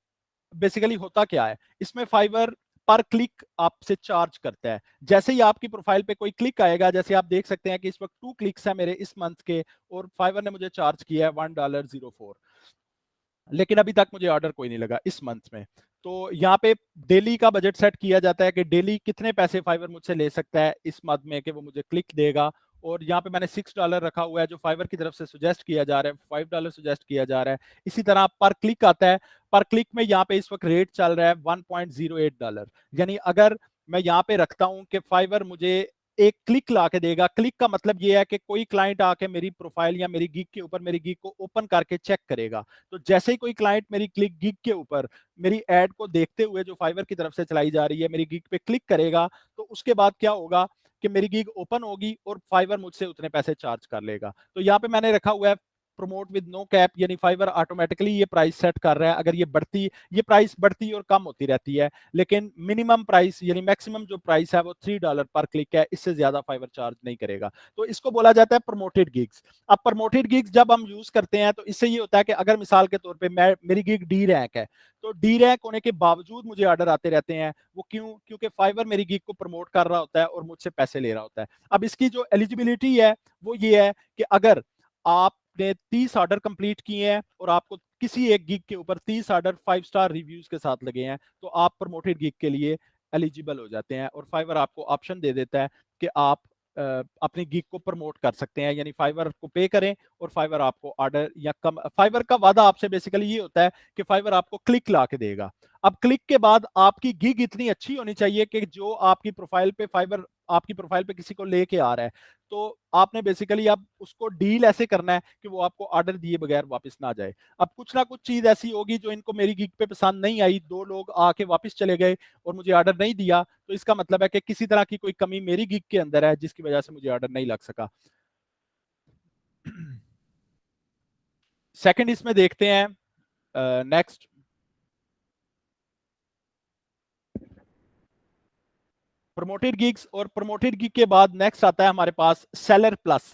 बेसिकली होता क्या है, इसमें फाइवर पर क्लिक आपसे चार्ज करता है। जैसे ही आपकी प्रोफाइल पे कोई क्लिक आएगा, जैसे आप देख सकते हैं कि इस वक्त 2 क्लिक्स है मेरे इस मंथ के, और फाइवर ने मुझे चार्ज किया है $1.04, लेकिन अभी तक मुझे ऑर्डर कोई नहीं लगा इस मंथ में। तो यहाँ पे डेली का बजट सेट किया जाता है कि डेली कितने पैसे फाइवर मुझसे ले सकता है इस मंथ में कि वो मुझे क्लिक देगा, और यहाँ पे मैंने $6 रखा हुआ है जो फाइवर की तरफ से सुजेस्ट किया जा रहा है, $5 सुजेस्ट किया जा रहा है। इसी तरह पर क्लिक आता है, पर क्लिक में यहाँ पे इस वक्त रेट चल रहा है $1.08। यानी अगर मैं यहाँ पे रखता हूँ कि फाइवर मुझे एक क्लिक ला के देगा, क्लिक का मतलब ये है कि कोई क्लाइंट आके मेरी प्रोफाइल या मेरी गिग के ऊपर मेरी गिग को ओपन करके चेक करेगा। तो जैसे ही कोई क्लाइंट मेरी क्लिक गिग के ऊपर मेरी एड को देखते हुए जो फाइवर की तरफ से चलाई जा रही है मेरी गिग पे क्लिक करेगा, तो उसके बाद क्या होगा कि मेरी गिग ओपन होगी और फाइवर मुझसे उतने पैसे चार्ज कर लेगा। तो यहाँ पे मैंने रखा हुआ है प्रमोट विद नो कैप, यानी फाइवर ऑटोमेटिकली ये प्राइस सेट कर रहा है। अगर ये प्राइस बढ़ती और कम होती रहती है, लेकिन मिनिमम प्राइस यानी मैक्सिमम जो प्राइस है वो $3 पर क्लिक है, इससे ज्यादा फाइवर चार्ज नहीं करेगा। तो इसको बोला जाता है प्रमोटेड गिग्स। अब प्रमोटेड गिग्स जब हम यूज करते हैं तो इससे ये होता है कि अगर मिसाल के तौर पे मेरी गिग डी रैंक है, तो डी रैंक होने के बावजूद मुझे ऑर्डर आते रहते हैं। वो क्यों? क्योंकि फाइवर मेरी गिग को प्रमोट कर रहा होता है और मुझसे पैसे ले रहा होता है। अब इसकी जो एलिजिबिलिटी है वो ये है कि अगर आपने 30 ऑर्डर कंप्लीट किए हैं और आपको किसी एक गिग के ऊपर 30 ऑर्डर 5 स्टार रिव्यूज के साथ लगे हैं, तो आप प्रमोटेड गिग के लिए एलिजिबल हो जाते हैं और फाइवर आपको ऑप्शन दे देता है कि आप अपनी गिग को प्रमोट कर सकते हैं। यानी फाइवर को पे करें और फाइवर आपको ऑर्डर या कम, फाइवर का वादा आपसे बेसिकली ये होता है कि फाइवर आपको क्लिक ला के देगा। अब क्लिक के बाद आपकी गिग इतनी अच्छी होनी चाहिए कि जो आपकी प्रोफाइल पे फाइवर आपकी प्रोफाइल पे किसी को लेके आ रहा है, तो आपने बेसिकली अब उसको डील ऐसे करना है कि वो आपको ऑर्डर दिए बगैर वापस ना जाए। अब कुछ ना कुछ चीज ऐसी होगी जो इनको मेरी गिग पे पसंद नहीं आई, 2 लोग आके वापस चले गए और मुझे ऑर्डर नहीं दिया, तो इसका मतलब है कि किसी तरह की कोई कमी मेरी गिग के अंदर है जिसकी वजह से मुझे ऑर्डर नहीं लग सका। सेकंड इसमें देखते हैं, नेक्स्ट प्रमोटेड गिग्स। और प्रमोटेड गिग के बाद नेक्स्ट आता है हमारे पास सेलर प्लस।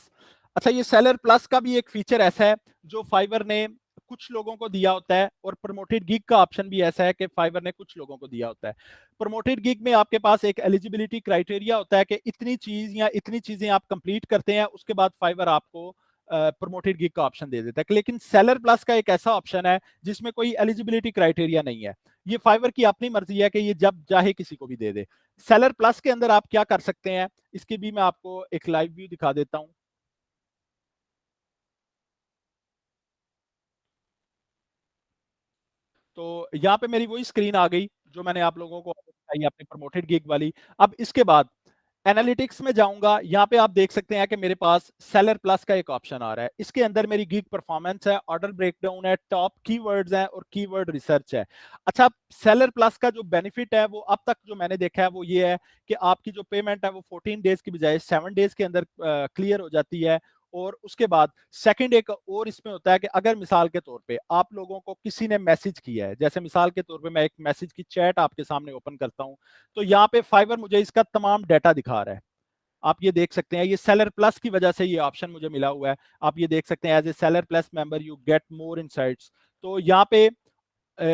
अच्छा, ये सेलर प्लस का भी एक फीचर ऐसा है जो फाइवर ने कुछ लोगों को दिया होता है, और प्रमोटेड गिग का ऑप्शन भी ऐसा है कि फाइवर ने कुछ लोगों को दिया होता है। प्रमोटेड गिग में आपके पास एक एलिजिबिलिटी क्राइटेरिया होता है कि इतनी चीज या इतनी चीजें आप कंप्लीट करते हैं, उसके बाद फाइवर आपको प्रमोटेड गिग का ऑप्शन दे देता है। लेकिन सेलर प्लस का एक ऐसा ऑप्शन है जिसमें कोई एलिजिबिलिटी क्राइटेरिया नहीं है। ये फाइवर की अपनी मर्जी है कि ये जब चाहे किसी को भी दे दे। सेलर प्लस के अंदर आप क्या कर सकते हैं, इसकी भी मैं आपको एक लाइव व्यू दिखा देता हूं। तो यहाँ पे मेरी वही स्क्रीन आ गई जो मैंने आप लोगों को दिखाई अपनी प्रमोटेड गिग वाली। अब इसके बाद एनालिटिक्स में जाऊंगा, यहाँ पे आप देख सकते हैं कि मेरे पास सेलर प्लस का एक ऑप्शन आ रहा है। इसके अंदर मेरी गिग परफॉर्मेंस है, ऑर्डर ब्रेकडाउन है, टॉप कीवर्ड्स हैं और कीवर्ड रिसर्च है। अच्छा, सेलर प्लस का जो बेनिफिट है वो अब तक जो मैंने देखा है वो ये है कि आपकी जो पेमेंट है वो 14 डेज की बजाय 7 डेज के अंदर क्लियर हो जाती है। और उसके बाद सेकंड एक और इसमें होता है कि अगर मिसाल के तौर पे आप लोगों को किसी ने मैसेज किया है, जैसे मिसाल के तौर पे मैं एक मैसेज की चैट आपके सामने ओपन करता हूं, तो यहाँ पे फाइवर मुझे इसका तमाम डाटा दिखा रहा है। आप ये देख सकते हैं, ये सेलर प्लस की वजह से ये ऑप्शन मुझे मिला हुआ है। आप ये देख सकते हैं, as a seller plus member you get more insights. तो यहाँ पे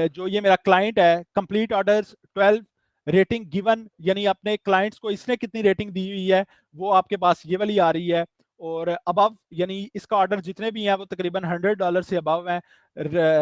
जो ये मेरा क्लाइंट है, कंप्लीट ऑर्डर्स 12, रेटिंग गिवन, यानी अपने क्लाइंट्स को इसने कितनी रेटिंग दी हुई है वो आपके पास ये वाली आ रही है। और अबव यानी इसका ऑर्डर जितने भी हैं वो तकरीबन $100 से अबव हैं।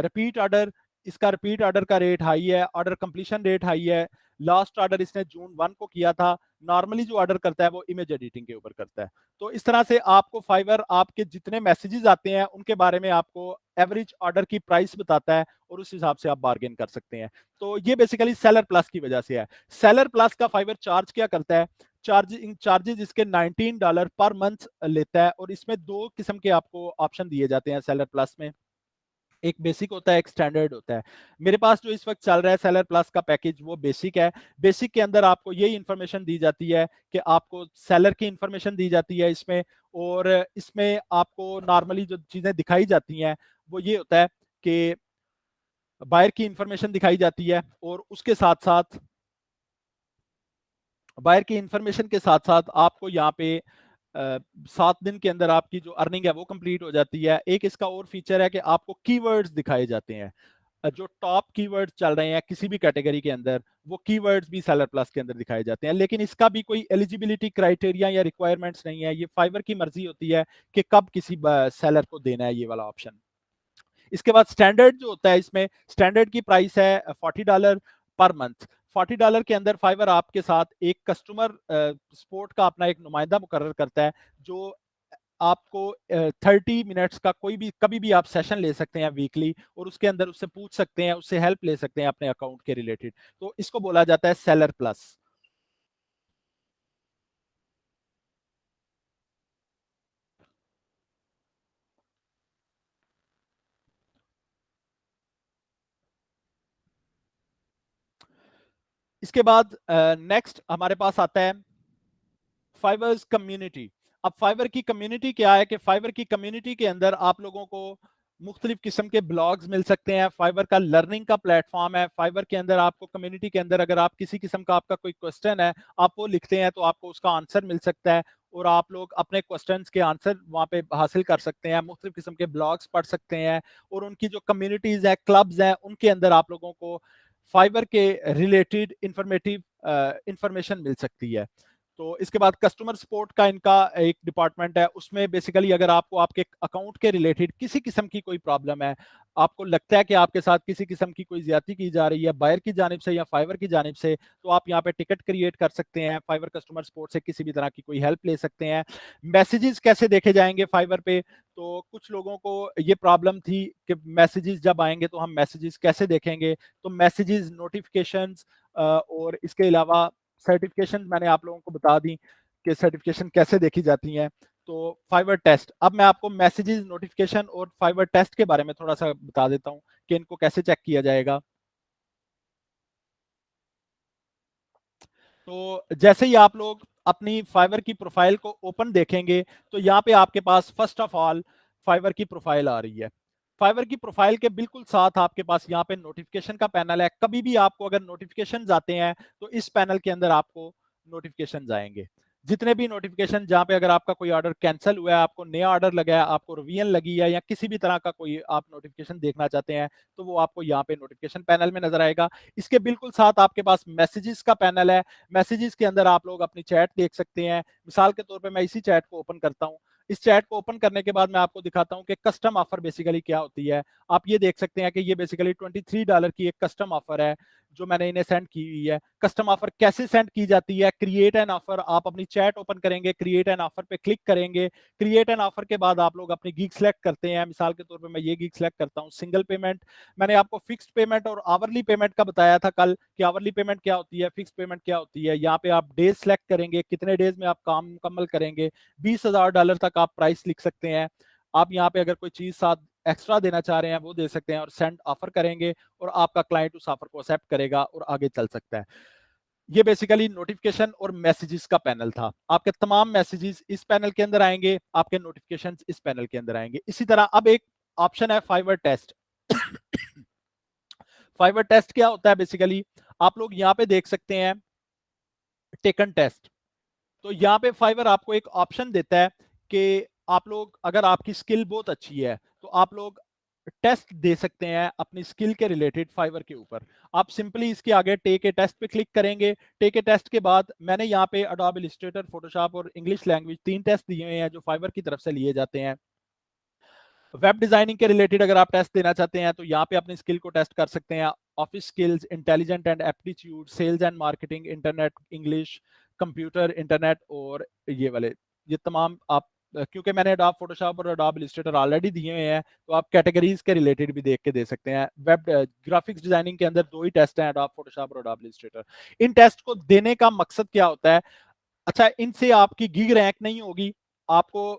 रिपीट ऑर्डर, इसका रिपीट ऑर्डर का रेट हाई है, ऑर्डर कंप्लीशन रेट हाई है। लास्ट ऑर्डर इसने जून 1 को किया था। नॉर्मली जो ऑर्डर करता है वो इमेज एडिटिंग के ऊपर करता है। तो इस तरह से आपको फाइवर आपके जितने मैसेजेस आते हैं उनके बारे में आपको एवरेज ऑर्डर की प्राइस बताता है और उस हिसाब से आप बार्गेन कर सकते हैं। तो ये बेसिकली सेलर प्लस की वजह से है। सेलर प्लस का फाइवर चार्ज क्या करता है? चार्जेस इसके $19 पर मंथ लेता है। और इसमें दो किस्म के आपको ऑप्शन दिए जाते हैं सेलर प्लस में, एक बेसिक होता है, एक स्टैंडर्ड होता है। मेरे पास जो इस वक्त चल रहा है सेलर प्लस का पैकेज वो बेसिक है। बेसिक के अंदर आपको यही इंफॉर्मेशन दी जाती है कि आपको सेलर की इंफॉर्मेशन दी जाती है इसमें, और इसमें आपको नॉर्मली जो चीजें दिखाई जाती हैं वो ये होता है कि बायर की इंफॉर्मेशन दिखाई जाती है, और उसके साथ साथ बायर की इंफॉर्मेशन के साथ साथ आपको यहाँ पे 7 दिन के अंदर आपकी जो अर्निंग है वो कंप्लीट हो जाती है। एक इसका और फीचर है कि आपको कीवर्ड्स दिखाए जाते हैं, जो टॉप कीवर्ड्स चल रहे हैं किसी भी कैटेगरी के अंदर, वो कीवर्ड्स भी सेलर प्लस के अंदर दिखाए जाते हैं। लेकिन इसका भी कोई एलिजिबिलिटी क्राइटेरिया या रिक्वायरमेंट्स नहीं है, ये फाइवर की मर्जी होती है कि कब किसी सेलर को देना है ये वाला ऑप्शन। इसके बाद स्टैंडर्ड जो होता है, इसमें स्टैंडर्ड की प्राइस है $40 पर मंथ। $40 के अंदर फाइवर आपके साथ एक कस्टमर सपोर्ट का अपना एक नुमाइंदा मुकर्रर करता है, जो आपको 30 मिनट्स का कोई भी कभी भी आप सेशन ले सकते हैं वीकली, और उसके अंदर उससे पूछ सकते हैं, उससे हेल्प ले सकते हैं अपने अकाउंट के रिलेटेड। तो इसको बोला जाता है सेलर प्लस। इसके बाद नेक्स्ट हमारे पास आता है फाइवर्स कम्युनिटी। अब फाइवर की कम्युनिटी क्या है कि फाइवर की कम्युनिटी के अंदर आप लोगों को मुख्तलिफ किस्म के ब्लॉग्स मिल सकते हैं। फाइवर का लर्निंग का प्लेटफॉर्म है। फाइवर के अंदर आपको कम्युनिटी के अंदर अगर आप किसी किस्म का आपका कोई क्वेश्चन है, आप वो लिखते हैं तो आपको उसका आंसर मिल सकता है और आप लोग अपने क्वेश्चंस के आंसर वहाँ पे हासिल कर सकते हैं। मुख्तलिफ किस्म के ब्लॉग्स पढ़ सकते हैं और उनकी जो कम्युनिटीज़ हैं, क्लब्स हैं, उनके अंदर आप लोगों को फाइबर के रिलेटेड इंफॉर्मेटिव इंफॉर्मेशन मिल सकती है। तो इसके बाद कस्टमर सपोर्ट का इनका एक डिपार्टमेंट है, उसमें बेसिकली अगर आपको आपके अकाउंट के रिलेटेड किसी किस्म की कोई प्रॉब्लम है, आपको लगता है कि आपके साथ किसी किस्म की कोई ज्यादती की जा रही है बायर की जानिब से या फाइवर की जानिब से, तो आप यहाँ पे टिकट क्रिएट कर सकते हैं। फाइवर कस्टमर सपोर्ट से किसी भी तरह की कोई हेल्प ले सकते हैं। मैसेजेस कैसे देखे जाएंगे फाइवर पे, तो कुछ लोगों को ये प्रॉब्लम थी कि मैसेजेस जब आएंगे तो हम मैसेजेस कैसे देखेंगे। तो मैसेजेस, नोटिफिकेशंस और इसके अलावा सर्टिफिकेशन मैंने आप लोगों को बता दी कि सर्टिफिकेशन कैसे देखी जाती हैं। तो फाइवर टेस्ट, अब मैं आपको मैसेजेस, नोटिफिकेशन और फाइवर टेस्ट के बारे में थोड़ा सा बता देता हूँ कि इनको कैसे चेक किया जाएगा। तो जैसे ही आप लोग अपनी फाइवर की प्रोफाइल को ओपन देखेंगे तो यहाँ पे आपके पास फर्स्ट ऑफ ऑल फाइवर की प्रोफाइल आ रही है। फाइवर की प्रोफाइल के बिल्कुल साथ आपके पास यहाँ पे नोटिफिकेशन का पैनल है। कभी भी आपको अगर नोटिफिकेशन आते हैं तो इस पैनल के अंदर आपको नोटिफिकेशन आएंगे। जितने भी नोटिफिकेशन जहाँ पे अगर आपका कोई ऑर्डर कैंसिल हुआ है, आपको नया ऑर्डर लगा है, आपको रिवीजन लगी है या किसी भी तरह का कोई आप नोटिफिकेशन देखना चाहते हैं, तो वो आपको यहाँ पे नोटिफिकेशन पैनल में नजर आएगा। इसके बिल्कुल साथ आपके पास मैसेजेस का पैनल है। मैसेजेस के अंदर आप लोग अपनी चैट देख सकते हैं। मिसाल के तौर पे मैं इसी चैट को ओपन करता हूँ। इस चैट को ओपन करने के बाद मैं आपको दिखाता हूँ कि कस्टम ऑफर बेसिकली क्या होती है। आप ये देख सकते हैं कि ये बेसिकली $23 की एक कस्टम ऑफर है जो मैंने इन्हें सेंड की हुई है। कस्टम ऑफर कैसे सेंड की जाती है? क्रिएट एन ऑफर, आप अपनी चैट ओपन करेंगे, क्रिएट एन ऑफर पे क्लिक करेंगे। क्रिएट एन ऑफर के बाद आप लोग अपनी गीग सेलेक्ट करते हैं। मिसाल के तौर पे मैं ये गीग सेलेक्ट करता हूँ, सिंगल पेमेंट। मैंने आपको फिक्स्ड पेमेंट और आवरली पेमेंट का बताया था कल कि आवरली पेमेंट क्या होती है, फिक्स्ड पेमेंट क्या होती है। यहाँ पे आप डेज सेलेक्ट करेंगे, कितने डेज में आप काम मुकम्मल करेंगे। $20,000 तक आप प्राइस लिख सकते हैं। आप यहाँ पे अगर कोई चीज साथ एक्स्ट्रा देना चाह रहे हैं वो दे सकते हैं और सेंड ऑफर करेंगे और आपका क्लाइंट उस ऑफर को एक्सेप्ट करेगा और आगे चल सकता है। ये बेसिकली नोटिफिकेशन और मैसेजेस का पैनल था। आपके तमाम मैसेजेस इस पैनल के अंदर आएंगे, आपके नोटिफिकेशंस इस पैनल के अंदर आएंगे। इसी तरह अब एक ऑप्शन है फाइवर टेस्ट। फाइवर टेस्ट क्या होता है बेसिकली, आप लोग यहाँ पे देख सकते हैं टेकन टेस्ट। तो यहाँ पे फाइवर आपको एक ऑप्शन देता है कि आप लोग अगर आपकी स्किल बहुत अच्छी है तो आप लोग टेस्ट दे सकते हैं अपनी स्किल के रिलेटेड फाइवर के ऊपर। आप सिंपली इसके आगे टेक ए टेस्ट पे क्लिक करेंगे। टेक ए टेस्ट के बाद मैंने यहाँ पे अडोबे इलस्ट्रेटर, फोटोशॉप और इंग्लिश लैंग्वेज 3 टेस्ट दिए हुए हैं जो फाइवर की तरफ से लिए जाते हैं। वेब डिजाइनिंग के रिलेटेड अगर आप टेस्ट देना चाहते हैं तो यहाँ पे अपनी स्किल को टेस्ट कर सकते हैं। Office skills, intelligent and aptitude, sales and marketing, internet, English, computer, internet और ये वाले, ये तमाम आप क्योंकि मैंने अडोब फोटोशॉप और अडोब इलस्ट्रेटर ऑलरेडी दिए हुए हैं तो आप कैटेगरीज के रिलेटेड भी देख के दे सकते हैं। वेब ग्राफिक्स डिजाइनिंग के अंदर 2 ही टेस्ट हैं, अडोब फोटोशॉप और अडोब इलस्ट्रेटर। इन टेस्ट को देने का मकसद क्या होता है? अच्छा, इनसे आपकी गिग रैंक नहीं होगी। आपको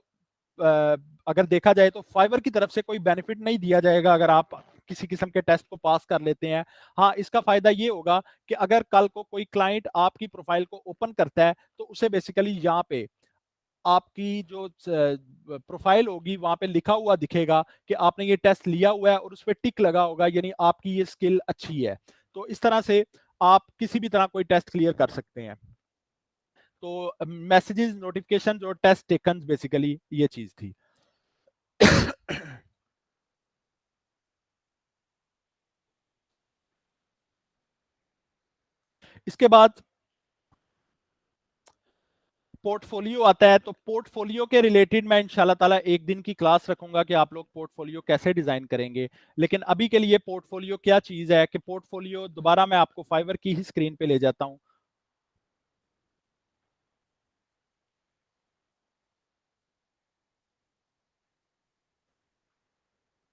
अगर देखा जाए तो फाइवर की तरफ से कोई बेनिफिट नहीं दिया जाएगा अगर आप किसी किस्म के टेस्ट को पास कर लेते हैं। हाँ, इसका फायदा ये होगा कि अगर कल को कोई क्लाइंट आपकी प्रोफाइल को ओपन करता है तो उसे बेसिकली यहाँ पे आपकी जो प्रोफाइल होगी वहां पे लिखा हुआ दिखेगा कि आपने ये टेस्ट लिया हुआ है और उस पर टिक लगा होगा, यानी आपकी ये स्किल अच्छी है। तो इस तरह से आप किसी भी तरह कोई टेस्ट क्लियर कर सकते हैं। तो मैसेजेस, नोटिफिकेशन और टेस्ट टेकन बेसिकली ये चीज थी। इसके बाद पोर्टफोलियो आता है। तो पोर्टफोलियो के रिलेटेड मैं इंशाल्लाह ताला एक दिन की क्लास रखूंगा कि आप लोग पोर्टफोलियो कैसे डिजाइन करेंगे। लेकिन अभी के लिए पोर्टफोलियो क्या चीज है कि पोर्टफोलियो, दोबारा मैं आपको फाइवर की ही स्क्रीन पे ले जाता हूं।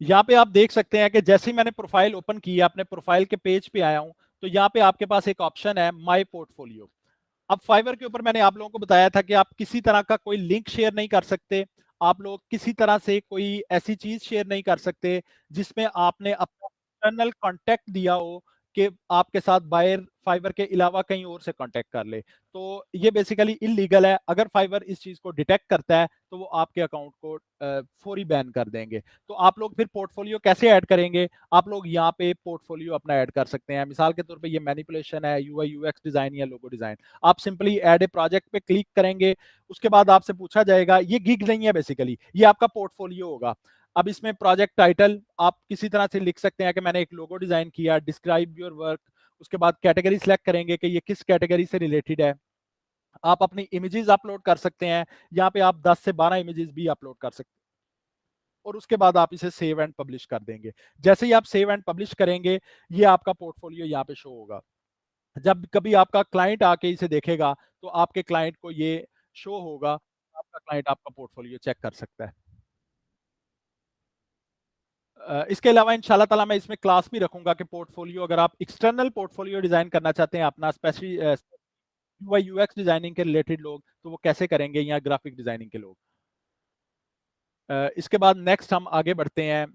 यहाँ पे आप देख सकते हैं कि जैसे ही मैंने प्रोफाइल ओपन की है, अपने प्रोफाइल के पेज पे आया हूं, तो यहाँ पे आपके पास एक ऑप्शन है माई पोर्टफोलियो। अब फाइवर के ऊपर मैंने आप लोगों को बताया था कि आप किसी तरह का कोई लिंक शेयर नहीं कर सकते। आप लोग किसी तरह से कोई ऐसी चीज शेयर नहीं कर सकते जिसमें आपने अपना पर्सनल कांटेक्ट दिया हो कि आपके साथ बायर फाइवर के अलावा कहीं और से कांटेक्ट कर ले। तो ये बेसिकली इलीगल है। अगर फाइवर इस चीज को डिटेक्ट करता है तो वो आपके अकाउंट को फौरी बैन कर देंगे। तो आप लोग फिर पोर्टफोलियो कैसे ऐड करेंगे? आप लोग यहाँ पे पोर्टफोलियो अपना ऐड कर सकते हैं। मिसाल के तौर पे ये मैनिपुलेशन है, यूआई यूएक्स डिजाइन या लोगो डिजाइन। आप सिंपली ऐड ए प्रोजेक्ट पे क्लिक करेंगे, उसके बाद आपसे पूछा जाएगा, ये गिग नहीं है बेसिकली, ये आपका पोर्टफोलियो होगा। अब इसमें प्रोजेक्ट टाइटल आप किसी तरह से लिख सकते हैं कि मैंने एक लोगो डिजाइन किया, डिस्क्राइब योर वर्क। उसके बाद कैटेगरी सिलेक्ट करेंगे कि ये किस कैटेगरी से रिलेटेड है। आप अपनी इमेजेस अपलोड कर सकते हैं, यहाँ पे आप 10 से 12 इमेजेस भी अपलोड कर सकते हैं। और उसके बाद आप इसे सेव एंड पब्लिश कर देंगे। जैसे ही आप सेव एंड पब्लिश करेंगे, ये आपका पोर्टफोलियो यहाँ पे शो होगा। जब कभी आपका क्लाइंट आके इसे देखेगा तो आपके क्लाइंट को ये शो होगा, आपका क्लाइंट आपका पोर्टफोलियो चेक कर सकता है। इसके अलावा इंशाल्लाह ताला मैं इसमें क्लास भी रखूंगा कि पोर्टफोलियो, अगर आप एक्सटर्नल पोर्टफोलियो डिजाइन करना चाहते हैं अपना, स्पेशली यूआई यूएक्स डिजाइनिंग के रिलेटेड लोग, तो वो कैसे करेंगे, या ग्राफिक डिजाइनिंग के लोग। इसके बाद नेक्स्ट हम आगे बढ़ते हैं।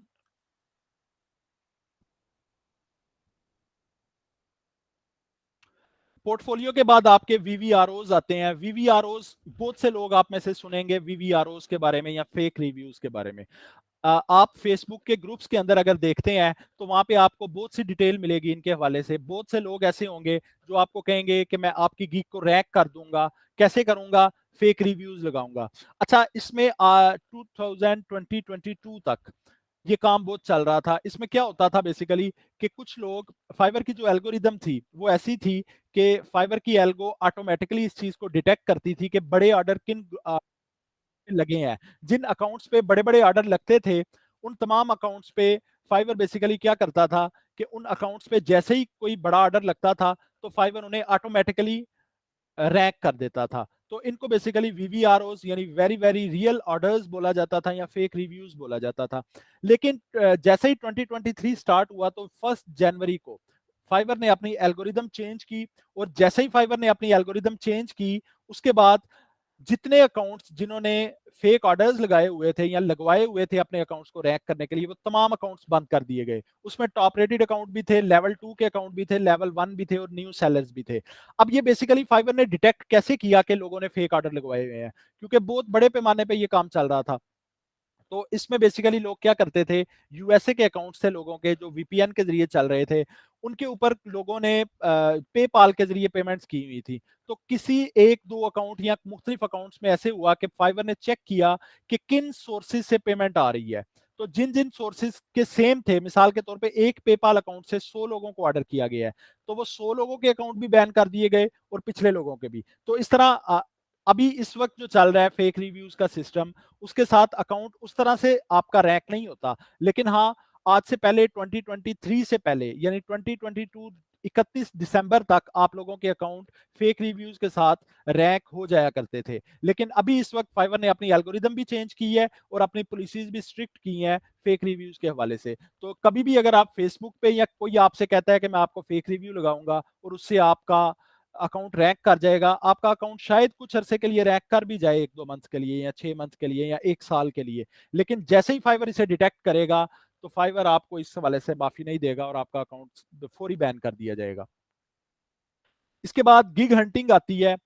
पोर्टफोलियो के बाद आपके वीवीआरओज आते हैं। वीवीआरओज बहुत से लोग आप में से सुनेंगे वीवीआरओज के बारे में या फेक रिव्यूज के बारे में। आप फेसबुक के ग्रुप्स के अंदर अगर देखते हैं तो वहां पे आपको बहुत सी डिटेल मिलेगी इनके हवाले से। बहुत से लोग ऐसे होंगे जो आपको कहेंगे कि मैं आपकी गीक को रैंक कर दूंगा। कैसे करूंगा? फेक रिव्यूज लगाऊंगा। अच्छा, इसमें 2022 तक ये काम बहुत चल रहा था। इसमें क्या होता था बेसिकली कि कुछ लोग, फाइवर की जो एल्गोरिदम थी वो ऐसी थी कि फाइवर की एल्गो ऑटोमेटिकली इस चीज को डिटेक्ट करती थी कि बड़े ऑर्डर किन लगे हैं। जिन अकाउंट्स पे बड़े बड़े ऑर्डर लगते थे, उन तमाम अकाउंट्स पे फाइवर बेसिकली क्या करता था कि उन अकाउंट्स पे जैसे ही कोई बड़ा ऑर्डर लगता था तो फाइवर उन्हें ऑटोमेटिकली रैंक कर देता था। तो इनको बेसिकली वीवीआरओज यानी वेरी वेरी रियल ऑर्डर्स बोला जाता था या फेक रिव्यूज बोला जाता था। लेकिन जैसे ही 2023 स्टार्ट हुआ तो 1 जनवरी को फाइवर ने अपनी एल्गोरिदम चेंज की। और जैसे ही फाइवर ने अपनी एल्गोरिदम चेंज की, उसके बाद जितने अकाउंट्स जिन्होंने फेक ऑर्डर्स लगाए हुए थे या लगवाए हुए थे अपने अकाउंट्स को रैंक करने के लिए, वो तमाम अकाउंट्स बंद कर दिए गए। उसमें टॉप रेटेड अकाउंट भी थे, लेवल 2 के अकाउंट भी थे, लेवल 1 भी थे और न्यू सेलर्स भी थे। अब ये बेसिकली फाइवर ने डिटेक्ट कैसे किया कि लोगों ने फेक ऑर्डर लगवाए हुए हैं? क्योंकि बहुत बड़े पैमाने पे ये काम चल रहा था। तो इसमें बेसिकली लोग क्या करते थे, यूएसए के अकाउंट्स थे लोगों के जो वीपीएन के जरिए चल रहे थे, उनके ऊपर लोगों ने पेपाल के जरिए पेमेंट्स की हुई थी। तो किसी एक दो अकाउंट या मुख्तलिफ अकाउंट्स में ऐसे हुआ कि फाइवर ने चेक किया कि किन सोर्सेज से पेमेंट आ रही है। तो जिन जिन सोर्सेज के सेम थे, मिसाल के तौर पे एक पेपाल अकाउंट से 100 लोगों को ऑर्डर किया गया है, तो वो 100 लोगों के अकाउंट भी बैन कर दिए गए और पिछले लोगों के भी। तो इस तरह अभी इस वक्त जो चल रहा है फेक रिव्यूज का सिस्टम, उसके साथ अकाउंट उस तरह से आपका रैंक नहीं होता। लेकिन हाँ, आज से पहले 2023 से पहले यानी 2022 31 दिसंबर तक आप लोगों के अकाउंट फेक रिव्यूज के साथ रैंक हो जाया करते थे। लेकिन अभी इस वक्त फाइवर ने अपनी एल्गोरिदम भी चेंज की है और अपनी पॉलिसीज भी स्ट्रिक्ट की हैं फेक रिव्यूज के हवाले से। तो कभी भी अगर आप फेसबुक पे या कोई आपसे कहता है कि मैं आपको फेक रिव्यू लगाऊंगा और उससे आपका अकाउंट रैंक कर जाएगा, आपका अकाउंट शायद कुछ अरसे के लिए रैंक कर भी जाए, 1-2 मंथ के लिए या 6 मंथ के लिए या 1 साल के लिए। लेकिन जैसे ही फाइवर इसे डिटेक्ट करेगा तो फाइवर आपको इस हवाले से माफी नहीं देगा और आपका अकाउंट फौरी बैन कर दिया जाएगा। इसके बाद गिग हंटिंग आती है।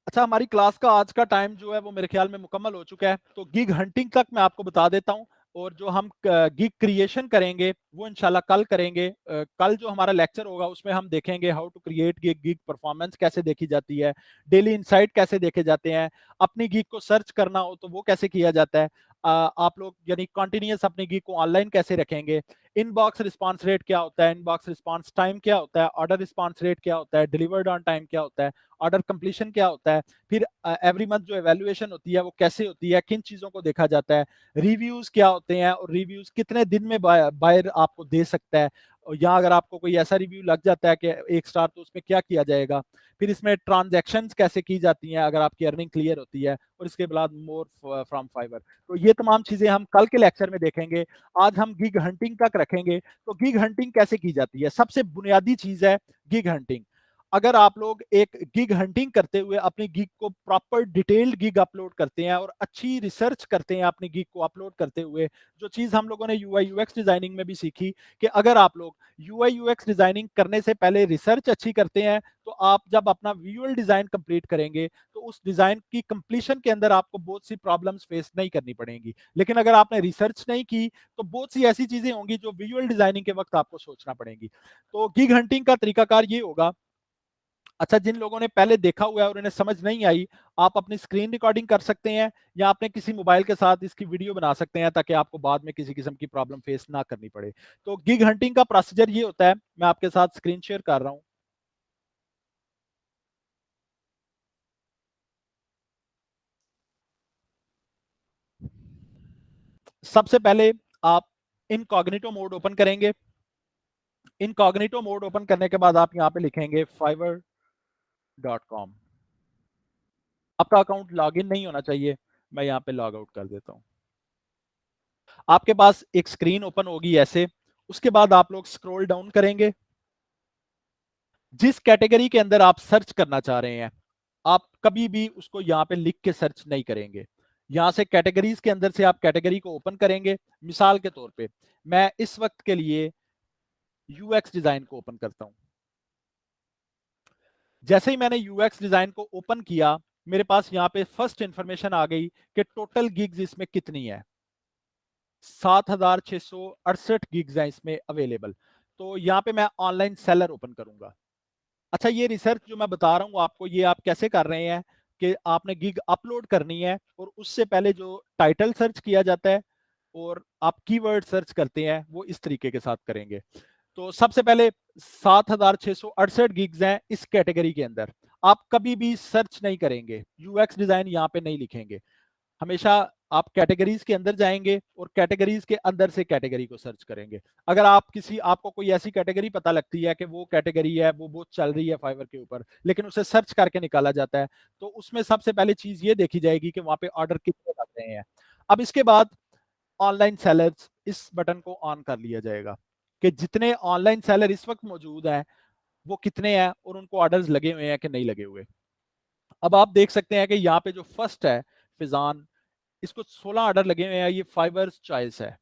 अच्छा, हमारी क्लास का आज का टाइम जो है वो मेरे ख्याल में मुकम्मल हो चुका है, तो गिग हंटिंग तक मैं आपको बता देता हूँ। और जो हम गिग क्रिएशन करेंगे वो इंशाल्लाह कल करेंगे। कल जो हमारा लेक्चर होगा उसमें हम देखेंगे how to create gig, gig performance कैसे देखी जाती है, डेली इनसाइट कैसे देखे जाते हैं, अपनी गिग को सर्च करना हो तो वो कैसे किया जाता है, आप लोग यानी कॉन्टिन्यूस अपनी गिग को ऑनलाइन कैसे रखेंगे, इनबॉक्स रिस्पांस रेट क्या होता है, इनबॉक्स रिस्पांस टाइम क्या होता है, ऑर्डर रिस्पांस रेट क्या होता है, डिलीवर्ड ऑन टाइम क्या होता है, ऑर्डर कंप्लीशन क्या होता है, फिर एवरी मंथ जो एवेल्युएशन होती है वो कैसे होती है, किन चीजों को देखा जाता है, रिव्यूज क्या होते हैं और रिव्यूज कितने दिन में बायर आपको दे सकता है, या अगर आपको कोई ऐसा रिव्यू लग जाता है कि 1 स्टार, तो उसमें क्या किया जाएगा, फिर इसमें ट्रांजैक्शंस कैसे की जाती हैं अगर आपकी अर्निंग क्लियर होती है, और इसके बाद मोर फ्रॉम फाइवर। तो ये तमाम चीजें हम कल के लेक्चर में देखेंगे। आज हम गिग हंटिंग तक रखेंगे। तो गिग हंटिंग कैसे की जाती है? सबसे बुनियादी चीज है गिग हंटिंग। अगर आप लोग एक गिग हंटिंग करते हुए अपनी गिग को प्रॉपर डिटेल्ड गिग अपलोड करते हैं और अच्छी रिसर्च करते हैं अपनी गिग को अपलोड करते हुए, जो चीज़ हम लोगों ने यूआई यूएक्स डिजाइनिंग में भी सीखी कि अगर आप लोग यूआई यूएक्स डिजाइनिंग करने से पहले रिसर्च अच्छी करते हैं, तो आप जब अपना विजुअल डिजाइन कंप्लीट करेंगे, तो उस डिजाइन की कंप्लीशन के अंदर आपको बहुत सी प्रॉब्लम्स फेस नहीं करनी पड़ेंगी। लेकिन अगर आपने रिसर्च नहीं की, तो बहुत सी ऐसी चीजें होंगी जो विजुअल डिजाइनिंग के वक्त आपको सोचना पड़ेंगी। तो गिग हंटिंग का तरीकाकार ये होगा। अच्छा, जिन लोगों ने पहले देखा हुआ है और इन्हें समझ नहीं आई, आप अपनी स्क्रीन रिकॉर्डिंग कर सकते हैं या अपने किसी मोबाइल के साथ इसकी वीडियो बना सकते हैं, ताकि आपको बाद में किसी किस्म की प्रॉब्लम फेस ना करनी पड़े। तो गिग हंटिंग का प्रोसीजर ये होता है, मैं आपके साथ स्क्रीन शेयर कर रहा हूं। सबसे पहले आप इनकॉग्निटो मोड ओपन करेंगे। इनकॉग्निटो मोड ओपन करने के बाद आप यहां पे लिखेंगे fiverr.com। आपका अकाउंट लॉगिन नहीं होना चाहिए, मैं यहां पे लॉग आउट कर देता हूं। आपके पास एक स्क्रीन ओपन होगी ऐसे। उसके बाद आप लोग स्क्रॉल डाउन करेंगे। जिस कैटेगरी के अंदर आप सर्च करना चाह रहे हैं, आप कभी भी उसको यहां पे लिख के सर्च नहीं करेंगे। यहां से कैटेगरीज के अंदर से आप कैटेगरी को ओपन करेंगे। मिसाल के तौर पे मैं इस वक्त के लिए यूएक्स डिजाइन को ओपन करता हूं। जैसे ही मैंने यूएक्स डिजाइन को ओपन किया, मेरे पास यहां पे फर्स्ट इंफॉर्मेशन आ गई कि टोटल गिग्स इसमें कितनी है। 7,668 गिग्स हैं इसमें अवेलेबल। तो यहाँ पे मैं ऑनलाइन सेलर ओपन करूंगा। अच्छा, ये रिसर्च जो मैं बता रहा हूँ आपको, ये आप कैसे कर रहे हैं कि आपने गिग अपलोड करनी है और उससे पहले जो टाइटल सर्च किया जाता है और आप कीवर्ड सर्च करते हैं, वो इस तरीके के साथ करेंगे। तो सबसे पहले 7,668 गिग्स हैं इस कैटेगरी के अंदर। आप कभी भी सर्च नहीं करेंगे, यूएक्स डिजाइन यहाँ पे नहीं लिखेंगे। हमेशा आप कैटेगरीज के अंदर जाएंगे और कैटेगरीज के अंदर से कैटेगरी को सर्च करेंगे। अगर आपको कोई ऐसी कैटेगरी पता लगती है कि वो कैटेगरी है, वो बहुत चल रही है फाइवर के ऊपर, लेकिन उसे सर्च करके निकाला जाता है, तो उसमें सबसे पहले चीज ये देखी जाएगी कि वहां पे ऑर्डर कितने लग रहे हैं। अब इसके बाद ऑनलाइन सेलर्स, इस बटन को ऑन कर लिया जाएगा कि जितने ऑनलाइन सेलर इस वक्त मौजूद हैं, वो कितने हैं और उनको ऑर्डर्स लगे हुए हैं कि नहीं लगे हुए। अब आप देख सकते हैं कि यहाँ पे जो फर्स्ट है फिजान, इसको 16 ऑर्डर लगे हुए हैं। ये फाइवर चॉइस है।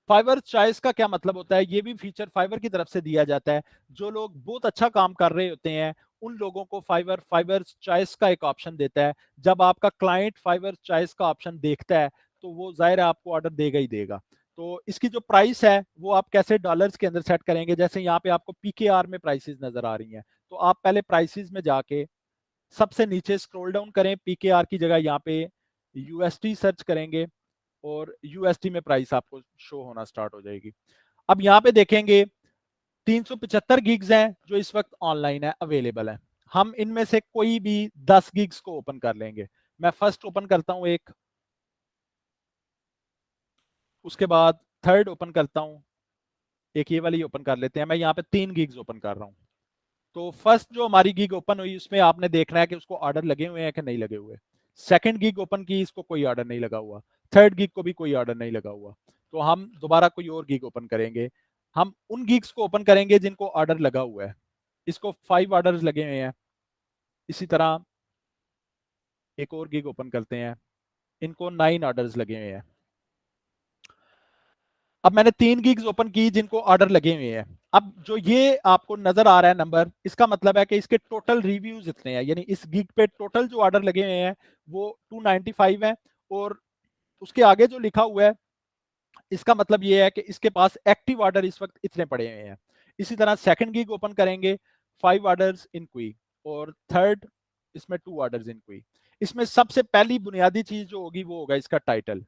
फाइवर चॉइस का क्या मतलब होता है? ये भी फीचर फाइवर की तरफ से दिया जाता है। जो लोग बहुत अच्छा काम कर रहे होते हैं, उन लोगों को फाइवर फाइवर चॉइस का एक ऑप्शन देता है। जब आपका क्लाइंट फाइवर चॉइस का ऑप्शन देखता है, तो वो जाहिर है आपको ऑर्डर देगा ही देगा। तो इसकी जो प्राइस है, वो आप कैसे डॉलर्स के अंदर सेट करेंगे? जैसे यहाँ पे आपको पीकेआर में प्राइसेस नजर आ रही हैं, तो आप पहले प्राइसेस में जाके सबसे नीचे स्क्रॉल डाउन करें, पीकेआर की जगह यहाँ पे यूएसटी सर्च करेंगे और यूएसडी में प्राइस आपको शो होना स्टार्ट हो जाएगी। अब यहाँ पे देखेंगे 375 गिग्स हैं जो इस वक्त ऑनलाइन है, अवेलेबल है। हम इनमें से कोई भी 10 गिग्स को ओपन कर लेंगे। मैं फर्स्ट ओपन करता हूं एक, उसके बाद थर्ड ओपन करता हूं एक, ये वाली ओपन कर लेते हैं। मैं यहाँ पे 3 गिग्स ओपन कर रहा हूँ। तो फर्स्ट जो हमारी गिग ओपन हुई, उसमें आपने देखना है कि उसको ऑर्डर लगे हुए हैं कि नहीं लगे हुए। सेकंड गिग ओपन की, इसको कोई ऑर्डर नहीं लगा हुआ। थर्ड गिग को भी कोई ऑर्डर नहीं लगा हुआ। तो हम दोबारा कोई और गिग ओपन करेंगे। हम उन गिग्स को ओपन करेंगे जिनको ऑर्डर लगा हुआ है। इसको 5 ऑर्डर्स लगे हुए हैं। इसी तरह एक और गिग ओपन करते हैं, इनको 9 ऑर्डर्स लगे हुए हैं। अब मैंने 3 गिग्स ओपन की जिनको ऑर्डर लगे हुए हैं। अब जो ये आपको नजर आ रहा है नंबर, इसका मतलब है कि इसके टोटल रिव्यूज इतने हैं, यानी इस गिग पे टोटल जो ऑर्डर लगे हुए हैं वो 295 है। और उसके आगे जो लिखा हुआ है, इसका मतलब ये है कि इसके पास एक्टिव ऑर्डर इस वक्त इतने पड़े हुए हैं। इसी तरह सेकंड गिग ओपन करेंगे, 5 ऑर्डर्स इन क्वी, और थर्ड इसमें 2 ऑर्डर्स इन क्वी। इसमें सबसे पहली बुनियादी चीज जो होगी वो होगा इसका टाइटल।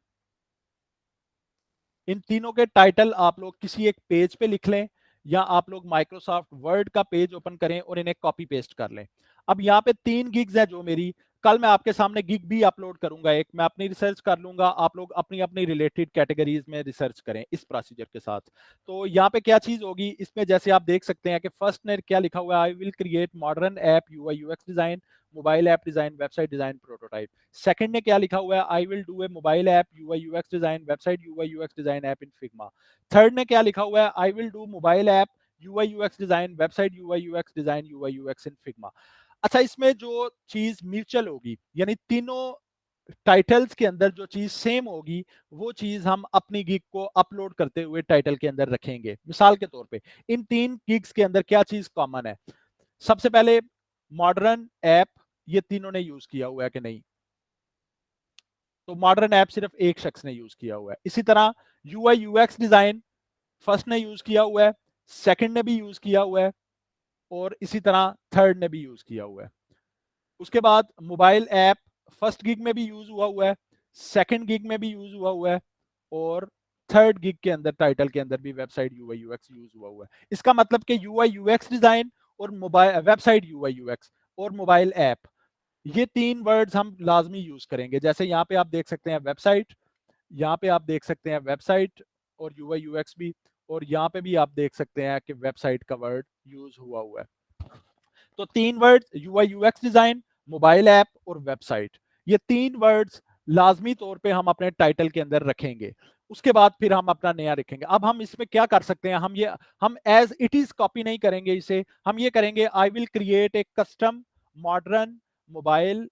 इन तीनों के टाइटल आप लोग किसी एक पेज पे लिख लें, या आप लोग माइक्रोसॉफ्ट वर्ड का पेज ओपन करें और इन्हें कॉपी पेस्ट कर लें। अब यहाँ पे 3 गिग्स हैं जो मेरी, कल मैं आपके सामने गिग भी अपलोड करूंगा एक, मैं अपनी रिसर्च कर लूंगा, आप लोग अपनी अपनी रिलेटेड कैटेगरीज में रिसर्च करें इस प्रोसीजर के साथ। तो यहाँ पे क्या चीज होगी इसमें, जैसे आप देख सकते हैं कि फर्स्ट ने क्या लिखा हुआ है, I will create modern app UI UX design, mobile app design, website design, prototype. Second ने क्या लिखा हुआ है, I will do a mobile app UI UX design, website UI UX design app in Figma. Third ने क्या लिखा हुआ है, I will do mobile app UI UX design, website UI UX design, UI UX in Figma. अच्छा, इसमें जो चीज म्यूचुअल होगी, यानी तीनों टाइटल्स के अंदर जो चीज सेम होगी, वो चीज हम अपनी गिग को अपलोड करते हुए टाइटल के अंदर रखेंगे। मिसाल के तौर पे इन 3 गिग्स के अंदर क्या चीज कॉमन है? सबसे पहले मॉडर्न ऐप, ये तीनों ने यूज किया हुआ है कि नहीं? तो मॉडर्न ऐप सिर्फ एक शख्स ने यूज किया हुआ है। इसी तरह यूआई यूएक्स डिजाइन फर्स्ट ने यूज किया हुआ है, सेकंड ने भी यूज किया हुआ है, और इसी तरह थर्ड ने भी यूज किया हुआ है। उसके बाद मोबाइल ऐप फर्स्ट गिग में भी यूज हुआ है, सेकंड गिग में भी यूज हुआ है, और थर्ड गिग के अंदर टाइटल के अंदर भी वेबसाइट यूआई यूएक्स यूज हुआ है। इसका मतलब कि यूआई यूएक्स डिजाइन और मोबाइल वेबसाइट यूआई यूएक्स और मोबाइल ऐप, ये 3 वर्ड्स हम लाजमी यूज करेंगे। जैसे यहाँ पे आप देख सकते हैं वेबसाइट, यहाँ पे आप देख सकते हैं वेबसाइट और यूआई यूएक्स भी, और यहाँ पे भी आप देख सकते हैं कि वेबसाइट का वर्ड यूज हुआ है। तो 3 words UI UX design, mobile app और वेबसाइट, ये 3 वर्ड्स लाजमी तौर पे हम अपने टाइटल के अंदर रखेंगे। उसके बाद फिर हम अपना नया रखेंगे। अब हम इसमें क्या कर सकते हैं, हम एज इट इज कॉपी नहीं करेंगे इसे, हम ये करेंगे I will create a custom modern mobile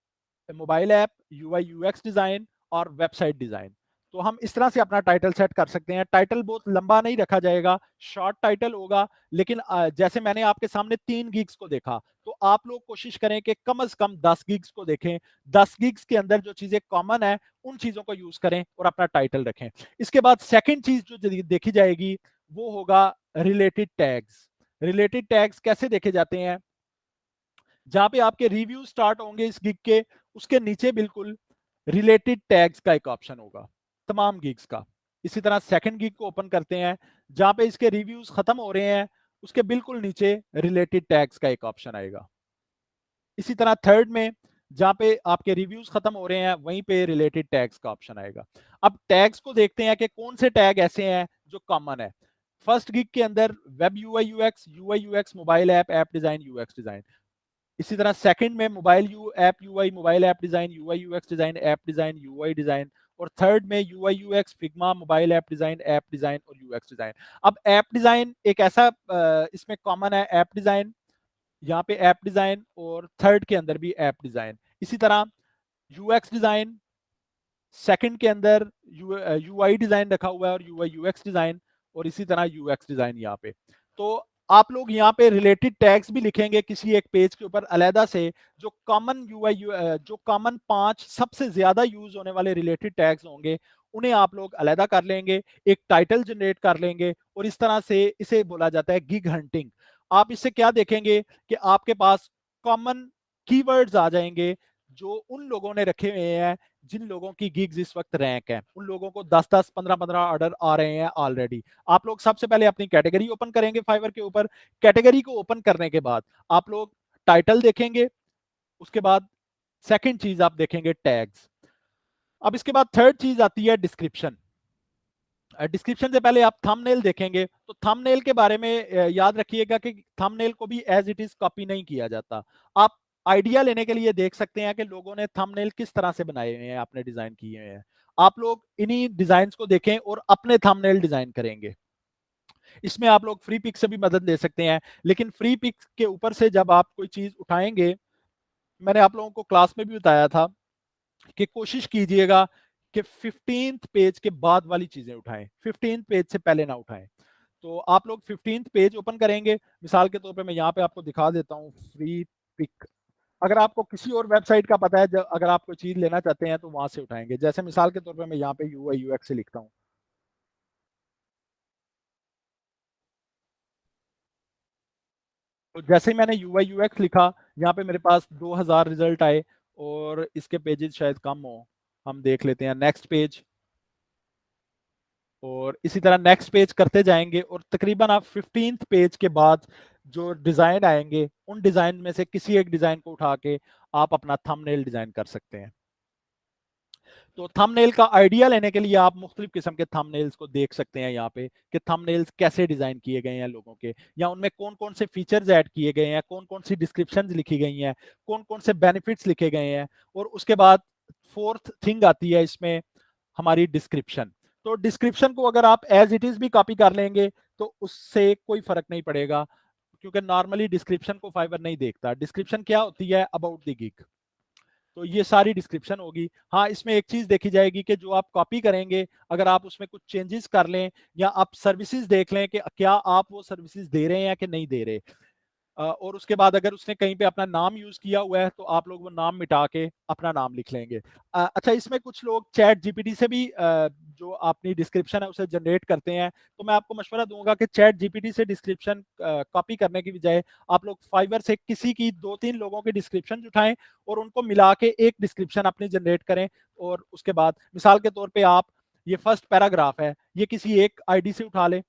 mobile app, UI UX design और वेबसाइट डिजाइन। तो हम इस तरह से अपना टाइटल सेट कर सकते हैं। टाइटल बहुत लंबा नहीं रखा जाएगा, शॉर्ट टाइटल होगा, लेकिन जैसे मैंने आपके सामने 3 गिग्स को देखा, तो आप लोग कोशिश करें कि कम से कम 10 गिग्स को देखें। 10 गिग्स के अंदर जो चीजें कॉमन है, उन चीजों को यूज करें और अपना टाइटल रखें। इसके बाद सेकेंड चीज जो देखी जाएगी, वो होगा रिलेटेड टैग्स। रिलेटेड टैग्स कैसे देखे जाते हैं? जहां पे आपके रिव्यू स्टार्ट होंगे इस गिग के, उसके नीचे बिल्कुल रिलेटेड टैग्स का एक ऑप्शन होगा तमाम गिग्स का। इसी तरह सेकंड गिग को ओपन करते हैं, जहां पे इसके रिव्यूज खत्म हो रहे हैं, उसके बिल्कुल नीचे रिलेटेड टैग्स का एक ऑप्शन आएगा। इसी तरह थर्ड में जहां पे आपके रिव्यूज खत्म हो रहे हैं, वहीं पे रिलेटेड टैग्स का ऑप्शन आएगा। अब टैग्स को देखते हैं कि कौन से टैग ऐसे हैं जो कॉमन है। फर्स्ट गिग के अंदर web UI UX mobile app, app design, UX design. इसी तरह सेकंड में mobile app UI, mobile app design, UI UX design, app design, UI design. और थर्ड में UI UX, Figma, mobile app design, app design और यूएक्स डिजाइन। अब ऐप डिजाइन एक ऐसा इसमें कॉमन है, ऐप डिजाइन, यहाँ पे ऐप डिजाइन, और थर्ड के अंदर भी ऐप डिजाइन। इसी तरह यूएक्स डिजाइन सेकंड के अंदर यूआई डिजाइन रखा हुआ है और यूआई यूएक्स डिजाइन, और इसी तरह यूएक्स डिजाइन यहाँ पे। तो आप लोग यहाँ पे रिलेटेड टैग्स भी लिखेंगे किसी एक पेज के ऊपर अलहदा से, जो कॉमन जो कॉमन 5 सबसे ज्यादा यूज होने वाले रिलेटेड टैग्स होंगे, उन्हें आप लोग अलहदा कर लेंगे, एक टाइटल जनरेट कर लेंगे, और इस तरह से इसे बोला जाता है गिग हंटिंग। आप इससे क्या देखेंगे कि आपके पास कॉमन कीवर्ड्स आ जाएंगे, जो उन लोगों ने रखे हुए हैं जिन लोगों की गिग्स इस वक्त रैंक है। उन लोगों को 10-10, 15-15 ऑर्डर आ रहे हैं ऑलरेडी। आप लोग सबसे पहले अपनी कैटेगरी ओपन करेंगे फाइवर के ऊपर। कैटेगरी को ओपन करने के बाद आप लोग टाइटल देखेंगे, उसके बाद सेकंड चीज आप देखेंगे टैग्स। अब इसके बाद थर्ड चीज आती है डिस्क्रिप्शन। डिस्क्रिप्शन से पहले आप थंबनेल देखेंगे, तो थंबनेल के बारे में याद रखिएगा कि थंबनेल को भी एज इट इज कॉपी नहीं किया जाता। आप आइडिया लेने के लिए देख सकते हैं कि लोगों ने थंबनेल किस तरह से बनाए हुए हैं, आपने डिजाइन किए हुए हैं। आप लोग इन्हीं डिजाइन को देखें और अपने थंबनेल डिजाइन करेंगे। इसमें आप लोग फ्री पिक से भी मदद ले सकते हैं, लेकिन फ्री पिक के ऊपर से जब आप कोई चीज उठाएंगे, मैंने आप लोगों को क्लास में भी बताया था कि कोशिश कीजिएगा कि 15th पेज के बाद वाली चीजें उठाएं, 15th पेज से पहले ना उठाएं। तो आप लोग 15th पेज ओपन करेंगे। मिसाल के तौर पे मैं यहाँ पे आपको दिखा देता हूँ फ्री पिक। अगर आपको किसी और वेबसाइट का पता है, अगर आप कोई चीज लेना चाहते हैं तो वहां से उठाएंगे। जैसे मिसाल के तौर पे मैं यहाँ पे यूआई यूएक्स से लिखता हूँ, तो जैसे ही मैंने यूआई यूएक्स लिखा, यहाँ पे मेरे पास 2000 रिजल्ट आए, और इसके पेजेस शायद कम हो। हम देख लेते हैं नेक्स्ट पेज, और इसी तरह नेक्स्ट पेज करते जाएंगे, और तकरीबन आप 15th पेज के बाद जो डिजाइन आएंगे, उन डिजाइन में से किसी एक डिजाइन को उठा के आप अपना थंबनेल डिजाइन कर सकते हैं। तो थंबनेल का आइडिया लेने के लिए आप मुख्तलिफ किस्म के थंबनेल्स को देख सकते हैं यहाँ पे, कि थंबनेल्स कैसे डिजाइन किए गए हैं लोगों के, या उनमें कौन कौन से फीचर्स ऐड किए गए हैं, कौन कौन सी डिस्क्रिप्शन लिखी गई हैं, कौन कौन से बेनिफिट्स लिखे गए हैं। और उसके बाद फोर्थ थिंग आती है इसमें, हमारी डिस्क्रिप्शन। तो डिस्क्रिप्शन को अगर आप एज इट इज भी कॉपी कर लेंगे तो उससे कोई फर्क नहीं पड़ेगा, क्योंकि नॉर्मली डिस्क्रिप्शन को फाइवर नहीं देखता। डिस्क्रिप्शन क्या होती है? About the gig. तो ये सारी डिस्क्रिप्शन होगी। हाँ, इसमें एक चीज देखी जाएगी कि जो आप कॉपी करेंगे, अगर आप उसमें कुछ चेंजेस कर लें या आप सर्विसेज देख लें कि क्या आप वो सर्विसेज दे रहे हैं या कि नहीं दे रहे, और उसके बाद अगर उसने कहीं पे अपना नाम यूज किया हुआ है तो आप लोग वो नाम मिटा के अपना नाम लिख लेंगे। अच्छा, इसमें कुछ लोग चैट जीपीटी से भी जो अपनी डिस्क्रिप्शन है उसे जनरेट करते हैं, तो मैं आपको मशवरा दूंगा कि चैट जीपीटी से डिस्क्रिप्शन कॉपी करने की बजाय आप लोग फाइवर से किसी की 2-3 लोगों की डिस्क्रिप्शन उठाएं और उनको मिला के एक डिस्क्रिप्शन अपनी जनरेट करें। और उसके बाद मिसाल के तौर पे आप, ये फर्स्ट पैराग्राफ है, ये किसी एक आईडी से उठा लें,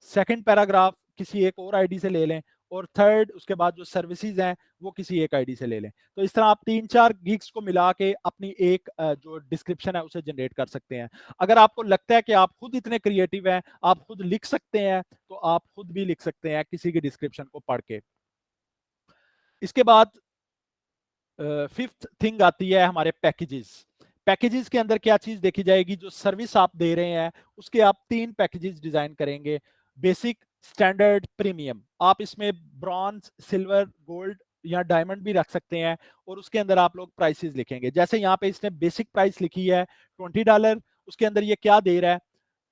सेकंड पैराग्राफ किसी एक और आईडी से ले लें, और थर्ड उसके बाद जो सर्विसेज हैं वो किसी एक आईडी से ले लें। तो इस तरह आप 3-4 गिग्स को मिला के अपनी एक जो डिस्क्रिप्शन है उसे जनरेट कर सकते हैं। अगर आपको लगता है कि आप खुद इतने क्रिएटिव हैं, आप खुद लिख सकते हैं, तो आप खुद भी लिख सकते हैं किसी की डिस्क्रिप्शन को पढ़ के। इसके बाद फिफ्थ थिंग आती है हमारे पैकेजेस। पैकेजेस के अंदर क्या चीज देखी जाएगी? जो सर्विस आप दे रहे हैं उसके आप 3 पैकेजेस डिजाइन करेंगे: बेसिक, स्टैंडर्ड, प्रीमियम। आप इसमें ब्रॉन्ज, सिल्वर, गोल्ड या डायमंड भी रख सकते हैं, और उसके अंदर आप लोग प्राइसेस लिखेंगे। जैसे यहाँ पे इसने बेसिक प्राइस लिखी है $20, उसके अंदर ये क्या दे रहा है?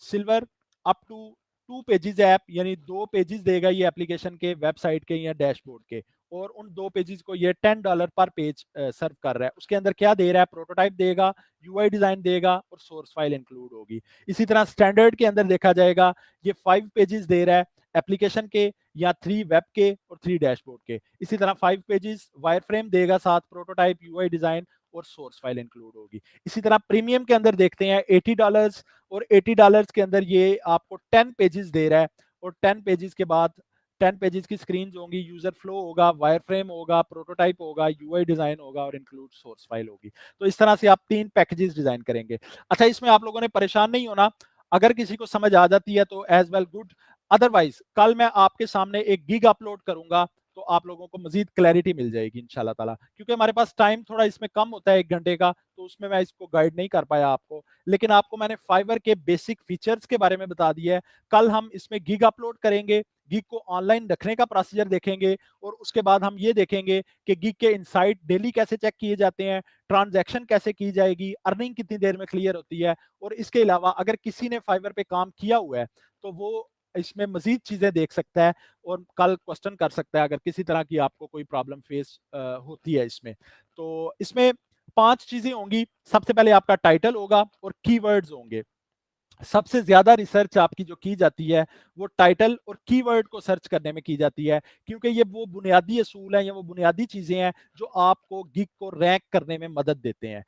Silver up to 2 pages app, यानी 2 पेजेस देगा ये एप्लीकेशन के, वेबसाइट के या डैशबोर्ड के, और उन 2 पेजेस को ये $10 पर पेज सर्व कर रहा है। उसके अंदर क्या दे रहा है? प्रोटोटाइप देगा, यूआई डिजाइन देगा, और सोर्स फाइल इंक्लूड होगी। इसी तरह स्टैंडर्ड के अंदर देखा जाएगा, ये 5 पेजेस दे रहा है एप्लीकेशन के, या 3 वेब के और 3 डैशबोर्ड के। इसी तरह 5 पेजेस वायरफ्रेम देगा, साथ प्रोटोटाइप, यूआई डिजाइन और सोर्स फाइल इंक्लूड होगी। इसी तरह प्रीमियम के अंदर देखते हैं $80, और $80 के अंदर ये आपको 10 पेजेस दे रहा है, और 10 पेजेस के बाद 10 पेजेस की स्क्रीन होंगी, यूजर फ्लो होगा, वायरफ्रेम होगा, प्रोटोटाइप होगा, यूआई डिजाइन होगा और इंक्लूड सोर्स फाइल होगी। तो इस तरह से आप 3 पैकेजेस डिजाइन करेंगे। अच्छा, इसमें आप लोगों ने परेशान नहीं होना, अगर किसी को समझ आ जाती है तो एज वेल गुड, अदरवाइज कल मैं आपके सामने एक गिग अपलोड करूंगा तो आप लोगों को मजीद क्लैरिटी मिल जाएगी इंशाल्लाह ताला। क्योंकि हमारे पास टाइम थोड़ा इसमें कम होता है 1 घंटे का, तो उसमें मैं इसको गाइड नहीं कर पाया आपको, लेकिन आपको मैंने फाइवर के बेसिक फीचर्स के बारे में बता दिया है। कल हम इसमें गिग अपलोड करेंगे, गिग को ऑनलाइन रखने का प्रोसीजर देखेंगे, और उसके बाद हम ये देखेंगे कि गिग के इनसाइट डेली कैसे चेक किए जाते हैं, ट्रांजैक्शन कैसे की जाएगी, अर्निंग कितनी देर में क्लियर होती है, और इसके अलावा अगर किसी ने फाइवर पे काम किया हुआ है तो वो इसमें मजीद चीजें देख सकता है और कल क्वेश्चन कर सकता है अगर किसी तरह की आपको कोई प्रॉब्लम फेस होती है इसमें। तो इसमें 5 चीजें होंगी। सबसे पहले आपका टाइटल होगा और कीवर्ड्स होंगे। सबसे ज्यादा रिसर्च आपकी जो की जाती है वो टाइटल और कीवर्ड को सर्च करने में की जाती है, क्योंकि ये वो बुनियादी असूल हैं या वो बुनियादी चीजें हैं जो आपको गिग को रैंक करने में मदद देते हैं।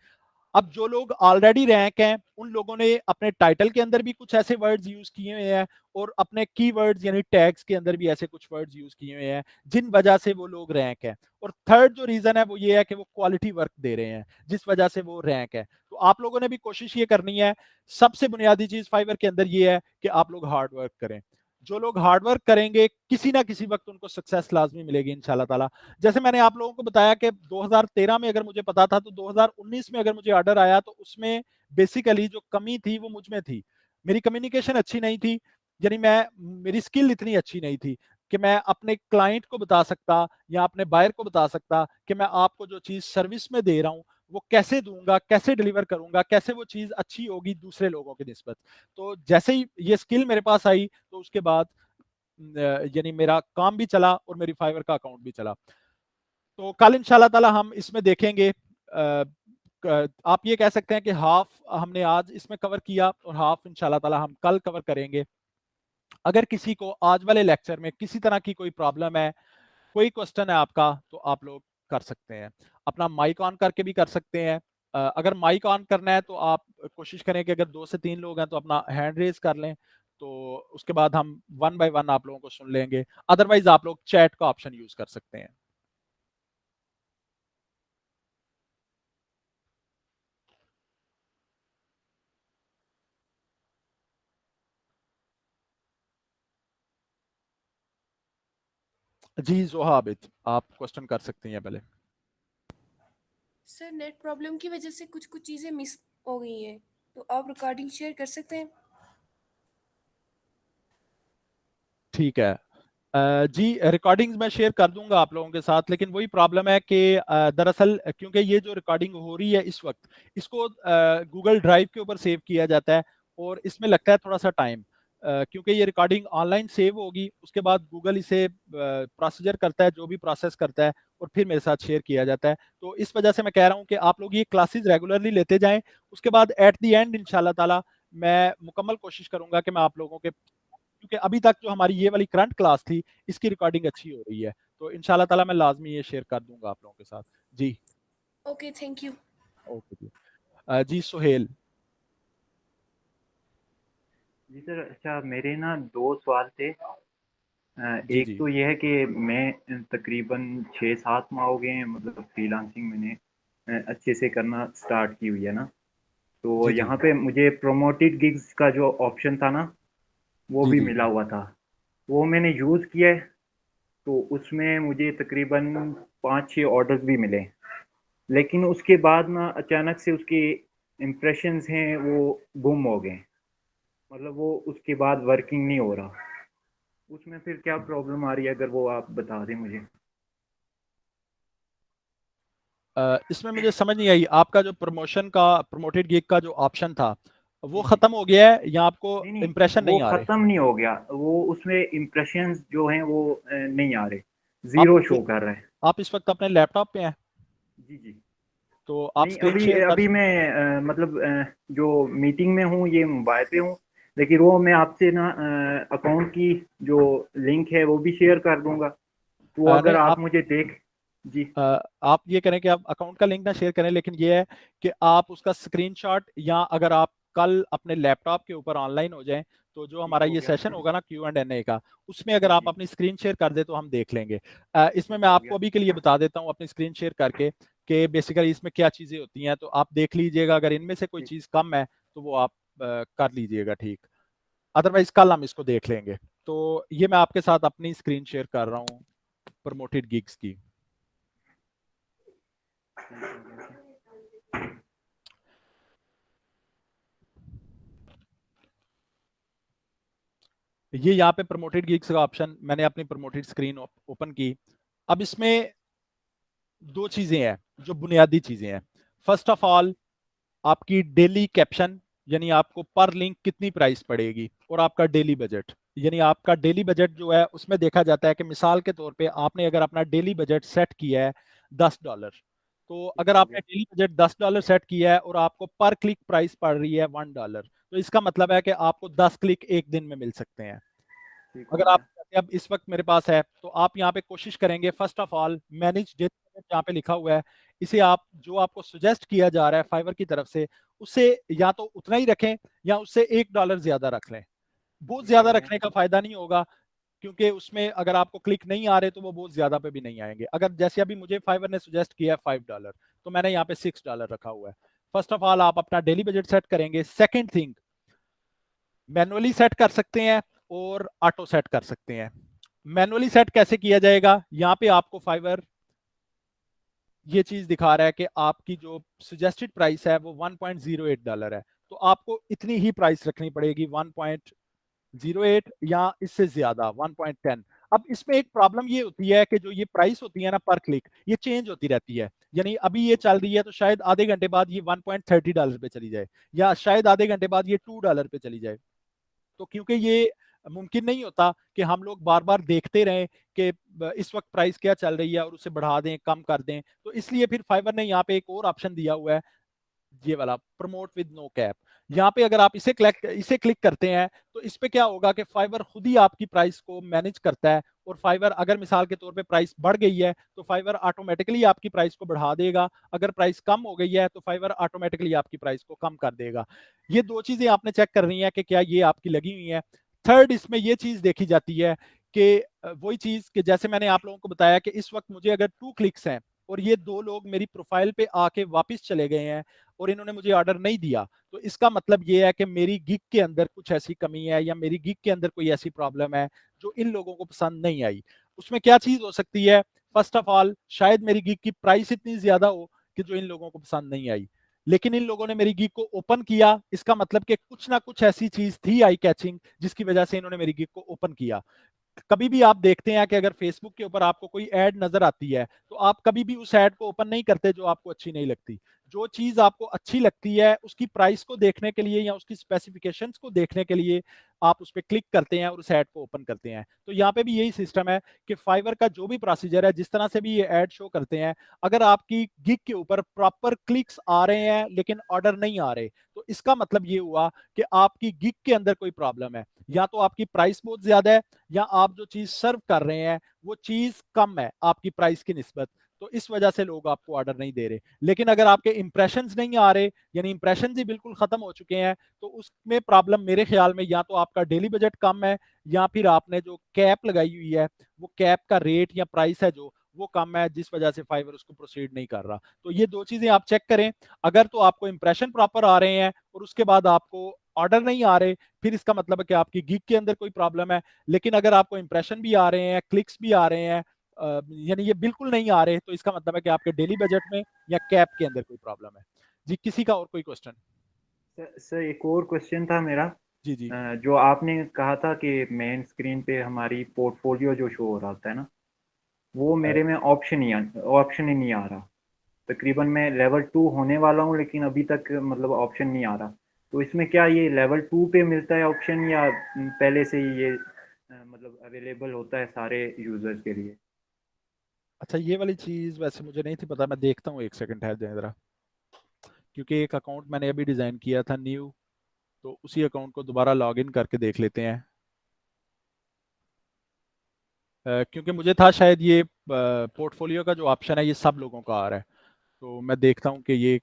अब जो लोग ऑलरेडी रैंक हैं उन लोगों ने अपने टाइटल के अंदर भी कुछ ऐसे वर्ड्स यूज किए हुए हैं, और अपने कीवर्ड्स यानी टैग्स के अंदर भी ऐसे कुछ वर्ड्स यूज किए हुए हैं जिन वजह से वो लोग रैंक हैं। और थर्ड जो रीजन है वो ये है कि वो क्वालिटी वर्क दे रहे हैं जिस वजह से वो रैंक है। तो आप लोगों ने भी कोशिश ये करनी है, सबसे बुनियादी चीज फाइवर के अंदर ये है कि आप लोग हार्ड वर्क करें। जो लोग हार्ड वर्क करेंगे किसी ना किसी वक्त उनको सक्सेस लाजमी मिलेगी इंशाल्लाह ताला। जैसे मैंने आप लोगों को बताया कि 2013 में अगर मुझे पता था तो 2019 में अगर मुझे ऑर्डर आया तो उसमें बेसिकली जो कमी थी वो मुझ में थी। मेरी कम्युनिकेशन अच्छी नहीं थी, यानी मैं, मेरी स्किल इतनी अच्छी नहीं थी कि मैं अपने क्लाइंट को बता सकता या अपने बायर को बता सकता कि मैं आपको जो चीज़ सर्विस में दे रहा हूँ वो कैसे दूंगा, कैसे डिलीवर करूंगा, कैसे वो चीज़ अच्छी होगी दूसरे लोगों की निस्बत। तो जैसे ही ये स्किल मेरे पास आई तो उसके बाद यानी मेरा काम भी चला और मेरी फाइवर का अकाउंट भी चला। तो कल इंशाल्लाह ताला हम इसमें देखेंगे, आप ये कह सकते हैं कि हाफ हमने आज इसमें कवर किया और हाफ इंशाल्लाह ताला हम कल कवर करेंगे। अगर किसी को आज वाले लेक्चर में किसी तरह की कोई प्रॉब्लम है, कोई क्वेश्चन है आपका, तो आप लोग कर सकते हैं। अपना माइक ऑन करके भी कर सकते हैं। अगर माइक ऑन करना है तो आप कोशिश करें कि अगर 2 से 3 लोग हैं तो अपना हैंड रेज कर लें, तो उसके बाद हम वन बाय वन आप लोगों को सुन लेंगे। अदरवाइज आप लोग चैट का ऑप्शन यूज कर सकते हैं। जी जोहा आबिद, आप क्वेश्चन कर सकती हैं पहले। सर नेट प्रॉब्लम की वजह से कुछ कुछ चीज़ें मिस हो गई हैं, तो आप रिकॉर्डिंग शेयर कर सकते हैं। ठीक है। जी, रिकॉर्डिंग्स मैं शेयर कर दूंगा आप लोगों के साथ, लेकिन वही प्रॉब्लम है कि दरअसल क्योंकि ये जो रिकॉर्डिंग हो रही है इस वक्त, इसको गूगल ड्राइव के ऊपर सेव किया जाता है और इसमें लगता है थोड़ा सा टाइम, क्योंकि ये रिकॉर्डिंग ऑनलाइन सेव होगी, उसके बाद गूगल इसे प्रोसीजर करता है, जो भी प्रोसेस करता है, और फिर मेरे साथ शेयर किया जाता है। तो इस वजह से मैं कह रहा हूँ कि आप लोग ये क्लासेस रेगुलरली लेते जाएं, उसके बाद एट द एंड इंशाल्लाह ताला मैं मुकम्मल कोशिश करूंगा कि मैं आप लोगों के, क्योंकि अभी तक जो हमारी ये वाली करंट क्लास थी इसकी रिकॉर्डिंग अच्छी हो रही है, तो इंशाल्लाह ताला मैं लाजमी ये शेयर कर दूंगा आप लोगों के साथ। जी ओके, थैंक यू। ओके जी। जी सुहेल। जी सर, अच्छा मेरे ना 2 सवाल थे। जी एक जी तो ये है कि मैं तकरीबन 6-7 माह हो गए हैं, मतलब फ्रीलांसिंग मैंने अच्छे से करना स्टार्ट की हुई है ना। तो जी जी यहाँ पे मुझे प्रोमोटेड गिग्स का जो ऑप्शन था ना, वो जी भी जी। मिला हुआ था। वो मैंने यूज़ किया है, तो उसमें मुझे तकरीबन 5-6 ऑर्डर्स भी मिले। लेकिन उसके बाद ना अचानक से उसके इम्प्रेशंस हैं वो गुम हो गए। मतलब वो उसके बाद वर्किंग नहीं हो रहा। उसमें फिर क्या प्रॉब्लम आ रही है, अगर वो आप बता दें मुझे। इसमें मुझे समझ नहीं आई, आपका जो प्रमोशन का, प्रमोटेड गिग का जो ऑप्शन था वो जी जी। खत्म हो गया है या आपको नहीं नहीं, इंप्रेशन वो नहीं आ रहे? ख़त्म नहीं हो गया। वो उसमें इम्प्रेशंस जो हैं वो नहीं आ रहे, आप ज़ीरो शो कर रहे हैं। आप इस वक्त अपने लैपटॉप पे हैं, जी जी। तो आप नहीं, स्क्रीन अभी शेयर कर। अभी मैं मतलब जो मीटिंग में हूँ ये मोबाइल पे हूँ। लेकिन वो मैं आपसे ना अकाउंट की जो लिंक है वो भी शेयर कर दूंगा। वो नहीं, अगर आप मुझे देख। जी। आप ये करें कि आप अकाउंट का लिंक ना शेयर करें, लेकिन ये है कि आप उसका स्क्रीनशॉट, या अगर आप कल अपने लैपटॉप के ऊपर ऑनलाइन हो जाएं, तो जो ठीक हमारा हो ये गया। सेशन होगा ना Q&A का, उसमें अगर जी आप जी। अपनी स्क्रीन शेयर कर दे तो हम देख लेंगे। इसमें मैं ठीक हो आपको गया। अभी के लिए बता देता हूँ अपनी स्क्रीन शेयर करके कि बेसिकली इसमें क्या चीज़ें होती हैं, तो आप देख लीजिएगा, अगर इनमें से कोई ठीक। चीज़ कम है तो वो आप कर लीजिएगा, ठीक। अदरवाइज कल हम इसको देख लेंगे। तो ये मैं आपके साथ अपनी स्क्रीन शेयर कर रहा हूँ प्रमोटेड गिग्स की। ठीक हो गया। ये यहाँ पे प्रमोटेड गिग्स का ऑप्शन, मैंने अपनी प्रमोटेड स्क्रीन ओपन की। अब इसमें दो चीजें हैं जो बुनियादी चीजें हैं। फर्स्ट ऑफ ऑल, आपकी डेली कैप्शन, यानी आपको पर लिंक कितनी प्राइस पड़ेगी, और आपका डेली बजट, यानी आपका डेली बजट जो है उसमें देखा जाता है कि मिसाल के तौर पे आपने अगर अपना डेली बजट सेट किया है $10, तो ठीक अगर हो आपने गया। डेली बजट $10 सेट किया है और आपको पर क्लिक प्राइस पड़ रही है $1, तो इसका मतलब है कि आपको 10 क्लिक एक दिन में मिल सकते हैं। ठीक हो अगर आप गया। अब इस वक्त मेरे पास है, तो आप यहाँ पे कोशिश करेंगे, first of all manage daily budget यहाँ पे लिखा हुआ है, इसे आप, जो आपको सुजेस्ट किया जा रहा है फाइवर की तरफ से, उससे या तो उतना ही रखें या उससे $1 ज्यादा रख लें। बहुत ठीक ज्यादा हो गया। रखने का फायदा नहीं होगा, क्योंकि उसमें अगर आपको क्लिक नहीं आ रहे तो वो बहुत ज्यादा पे भी नहीं आएंगे। अगर जैसे अभी मुझे फाइवर ने सुजेस्ट किया है $5, तो मैंने यहाँ पे $6 रखा हुआ है। फर्स्ट ऑफ ऑल आप अपना डेली बजट सेट करेंगे। सेकेंड थिंग, मैनुअली सेट कर सकते हैं और ऑटो सेट कर सकते हैं। मैनुअली सेट कैसे किया जाएगा, यहाँ पे आपको फाइवर ये चीज दिखा रहा है कि आपकी जो सजेस्टेड प्राइस है वो $1.08 है, तो आपको इतनी ही प्राइस रखनी पड़ेगी, 1.08 या इससे ज्यादा 1.10। अब इसमें एक प्रॉब्लम ये होती है कि जो ये प्राइस होती है ना पर क्लिक, ये चेंज होती रहती है। यानी अभी ये चल रही है तो शायद आधे घंटे बाद ये $1.30 पे चली जाए, या शायद आधे घंटे बाद ये $2 पे चली जाए। तो क्योंकि ये मुमकिन नहीं होता कि हम लोग बार बार देखते रहें कि इस वक्त प्राइस क्या चल रही है और उसे बढ़ा दें, कम कर दें, तो इसलिए फिर फाइवर ने यहाँ पे एक और ऑप्शन दिया हुआ है, ये वाला प्रमोट विद नो कैप। यहाँ पे अगर आप इसे क्लिक करते हैं तो इस पे क्या होगा कि फाइवर खुद ही आपकी प्राइस को मैनेज करता है, और फाइवर अगर मिसाल के तौर पे प्राइस बढ़ गई है तो फाइवर ऑटोमेटिकली आपकी प्राइस को बढ़ा देगा, अगर प्राइस कम हो गई है तो फाइवर ऑटोमेटिकली आपकी प्राइस को कम कर देगा। ये दो चीजें आपने चेक करनी है कि क्या ये आपकी लगी हुई है। थर्ड, इसमें ये चीज देखी जाती है कि वही चीज कि जैसे मैंने आप लोगों को बताया कि इस वक्त मुझे अगर 2 क्लिक्स हैं और ये 2 लोग मेरी प्रोफाइल पे आके वापस चले गए हैं और इन्होंने मुझे ऑर्डर नहीं दिया, तो इसका मतलब ये है कि मेरी गिग के अंदर कुछ ऐसी कमी है या मेरी गिग के अंदर कोई ऐसी प्रॉब्लम है जो इन लोगों को पसंद नहीं आई। उसमें क्या चीज हो सकती है? फर्स्ट ऑफ ऑल, शायद मेरी गिग की प्राइस इतनी ज्यादा हो कि जो इन लोगों को पसंद नहीं आई, लेकिन इन लोगों ने मेरी गिग को ओपन किया, इसका मतलब कि कुछ ना कुछ ऐसी चीज थी आई कैचिंग जिसकी वजह से इन्होंने मेरी गिग को ओपन किया। कभी भी आप देखते हैं कि अगर फेसबुक के ऊपर आपको कोई ऐड नजर आती है तो आप कभी भी उस ऐड को ओपन नहीं करते जो आपको अच्छी नहीं लगती। जो चीज आपको अच्छी लगती है उसकी प्राइस को देखने के लिए या उसकी स्पेसिफिकेशंस को देखने के लिए आप उस पर क्लिक करते हैं और उस ऐड को ओपन करते हैं। तो यहाँ पे भी यही सिस्टम है कि फाइवर का जो भी प्रोसीजर है, जिस तरह से भी ये ऐड शो करते हैं, अगर आपकी गिग के ऊपर प्रॉपर क्लिक्स आ रहे हैं लेकिन ऑर्डर नहीं आ रहे, तो इसका मतलब ये हुआ कि आपकी गिग के अंदर कोई प्रॉब्लम है। या तो आपकी प्राइस बहुत ज्यादा है या आप जो चीज सर्व कर रहे हैं वो चीज कम है आपकी प्राइस की निस्बत, तो इस वजह से लोग आपको ऑर्डर नहीं दे रहे। लेकिन अगर आपके इंप्रेशंस नहीं आ रहे, यानी इंप्रेशंस ही बिल्कुल खत्म हो चुके हैं, तो उसमें प्रॉब्लम मेरे ख्याल में या तो आपका डेली बजट कम है या फिर आपने जो कैप लगाई हुई है वो कैप का रेट या प्राइस है जो वो कम है, जिस वजह से फाइवर उसको प्रोसीड नहीं कर रहा। तो ये दो चीजें आप चेक करें। अगर तो आपको इंप्रेशन प्रॉपर आ रहे हैं और उसके बाद आपको ऑर्डर नहीं आ रहे, फिर इसका मतलब है कि आपकी गिग के अंदर कोई प्रॉब्लम है। लेकिन अगर आपको इंप्रेशन भी आ रहे हैं, क्लिक्स भी आ रहे हैं, यानी ये बिल्कुल नहीं आ रहे, तो इसका मतलब है कि आपके डेली बजट में या कैप के अंदर कोई प्रॉब्लम है। जी, किसी का और कोई क्वेश्चन? सर एक और क्वेश्चन था मेरा। जी जी। जो आपने कहा था कि मेन स्क्रीन पे हमारी पोर्टफोलियो जो शो हो रहा होता है ना, वो मेरे में ऑप्शन ही नहीं आ रहा। तकरीबन मैं लेवल 2 होने वाला हूँ लेकिन अभी तक मतलब ऑप्शन नहीं आ रहा। तो इसमें क्या ये लेवल 2 पे मिलता है ऑप्शन, या पहले से ही ये मतलब अवेलेबल होता है सारे यूजर्स के लिए? अच्छा, ये वाली चीज वैसे मुझे नहीं थी पता, मैं देखता हूँ, एक सेकंड ठहर जाए जरा, क्योंकि एक अकाउंट मैंने अभी डिजाइन किया था न्यू, तो उसी अकाउंट को दोबारा लॉग इन करके देख लेते हैं। क्योंकि मुझे था शायद ये पोर्टफोलियो का जो ऑप्शन है ये सब लोगों का आ रहा है, तो मैं देखता हूँ कि ये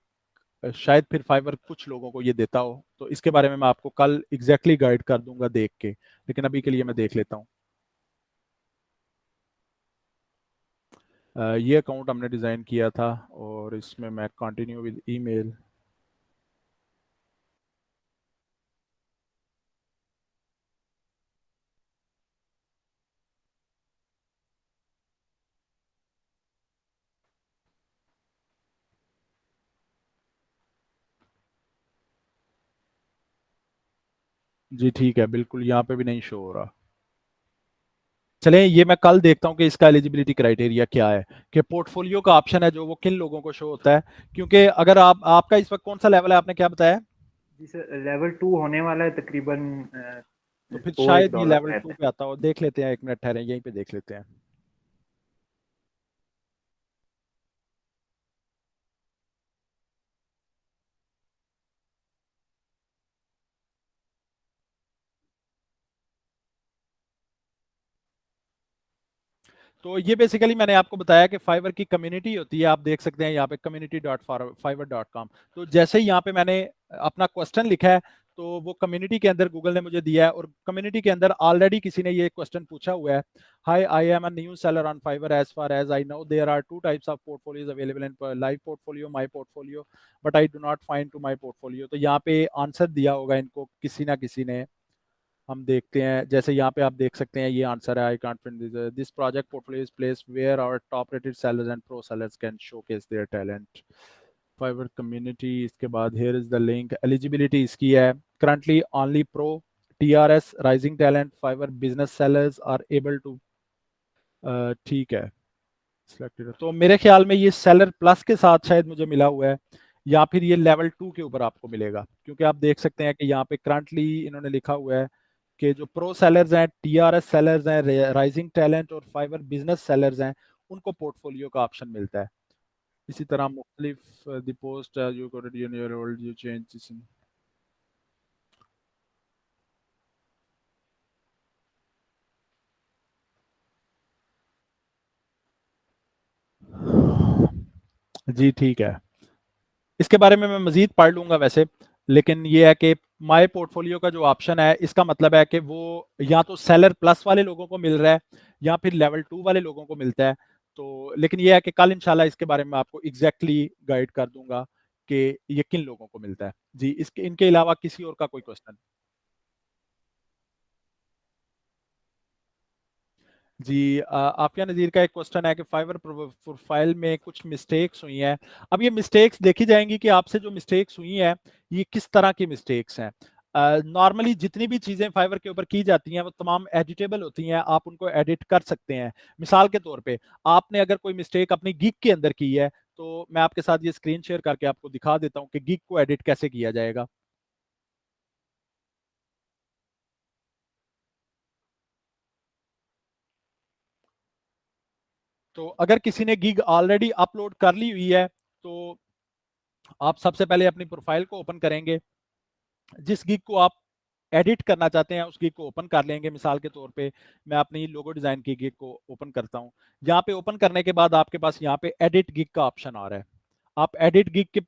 शायद फिर फाइवर कुछ लोगों को ये देता हो, तो इसके बारे में मैं आपको कल एग्जैक्टली गाइड कर दूंगा देख के, लेकिन अभी के लिए मैं देख लेता हूँ। ये अकाउंट हमने डिज़ाइन किया था और इसमें मैं कंटिन्यू विद ईमेल। जी ठीक है, बिल्कुल यहाँ पे भी नहीं शो हो रहा। चलें, ये मैं कल देखता हूँ कि इसका एलिजिबिलिटी क्राइटेरिया क्या है, कि पोर्टफोलियो का ऑप्शन है जो वो किन लोगों को शो होता है। क्योंकि अगर आपका इस वक्त कौन सा लेवल है, आपने क्या बताया? जी सर, लेवल 2 होने वाला है तकरीबन। तो फिर तो एक शायद ये डॉलर लेवल रहता 2 है। पे आता हो, देख लेते हैं, एक मिनट ठहरें, यहीं पे देख लेते हैं। तो ये बेसिकली मैंने आपको बताया कि फाइवर की कम्युनिटी होती है, आप देख सकते हैं यहाँ पे community.fiverr.com। तो जैसे ही यहाँ पे मैंने अपना क्वेश्चन लिखा है तो वो कम्युनिटी के अंदर गूगल ने मुझे दिया है, और कम्युनिटी के अंदर ऑलरेडी किसी ने ये क्वेश्चन पूछा हुआ है। Hi, I am a new seller on Fiverr, as far as I know there are two types of portfolios available in live portfolio, my portfolio, but I do not find to my portfolio. तो यहाँ पे आंसर दिया होगा इनको किसी ना किसी ने। हम देखते हैं, जैसे यहाँ पे आप देख सकते हैं ये आंसर है, I can't find this project portfolio is place where our top rated sellers and pro sellers can showcase their talent. Fiverr community, इसके बाद here is the link, eligibility इसकी है currently only pro, TRS, rising talent, Fiverr business sellers are able to. ठीक है, सिलेक्टेड। तो मेरे ख्याल में ये सेलर प्लस के साथ शायद मुझे मिला हुआ है, या फिर ये लेवल 2 के ऊपर आपको मिलेगा, क्योंकि आप देख सकते हैं कि यहाँ पे करंटली इन्होंने लिखा हुआ है कि जो प्रो सेलर्स हैं, टीआरएस सेलर्स हैं, राइजिंग टैलेंट और फाइवर बिजनेस सेलर्स हैं, उनको पोर्टफोलियो का ऑप्शन मिलता है। इसी तरह मुख्तलिफ the post you code in your old you change. जी ठीक है, इसके बारे में मैं मजीद पढ़ लूंगा वैसे, लेकिन ये है कि माई पोर्टफोलियो का जो ऑप्शन है इसका मतलब है कि वो या तो सेलर प्लस वाले लोगों को मिल रहा है या फिर लेवल 2 वाले लोगों को मिलता है। तो लेकिन ये है कि कल इंशाल्लाह इसके बारे में आपको एग्जैक्टली गाइड कर दूंगा कि ये किन लोगों को मिलता है। जी, इसके इनके अलावा किसी और का कोई क्वेश्चन? जी, आफिया नज़ीर का एक क्वेश्चन है कि फाइवर प्रोफाइल में कुछ मिस्टेक्स हुई हैं। अब ये मिस्टेक्स देखी जाएंगी कि आपसे जो मिस्टेक्स हुई हैं ये किस तरह की मिस्टेक्स हैं। नॉर्मली जितनी भी चीज़ें फाइवर के ऊपर की जाती हैं वो तमाम एडिटेबल होती हैं, आप उनको एडिट कर सकते हैं। मिसाल के तौर पे आपने अगर कोई मिस्टेक अपनी गिग के अंदर की है, तो मैं आपके साथ ये स्क्रीन शेयर करके आपको दिखा देता हूँ कि गिग को एडिट कैसे किया जाएगा। तो अगर किसी ने गिग ऑलरेडी अपलोड कर ली हुई है, तो आप सबसे पहले अपनी प्रोफाइल को ओपन करेंगे। जिस गिग को आप एडिट करना चाहते हैं उस गिग को ओपन कर लेंगे। मिसाल के तौर पे मैं अपनी लोगो डिजाइन की गिग को ओपन करता हूं। यहाँ पे ओपन करने के बाद आपके पास यहाँ पे एडिट गिग का ऑप्शन आ रहा है। आप एडिट गिग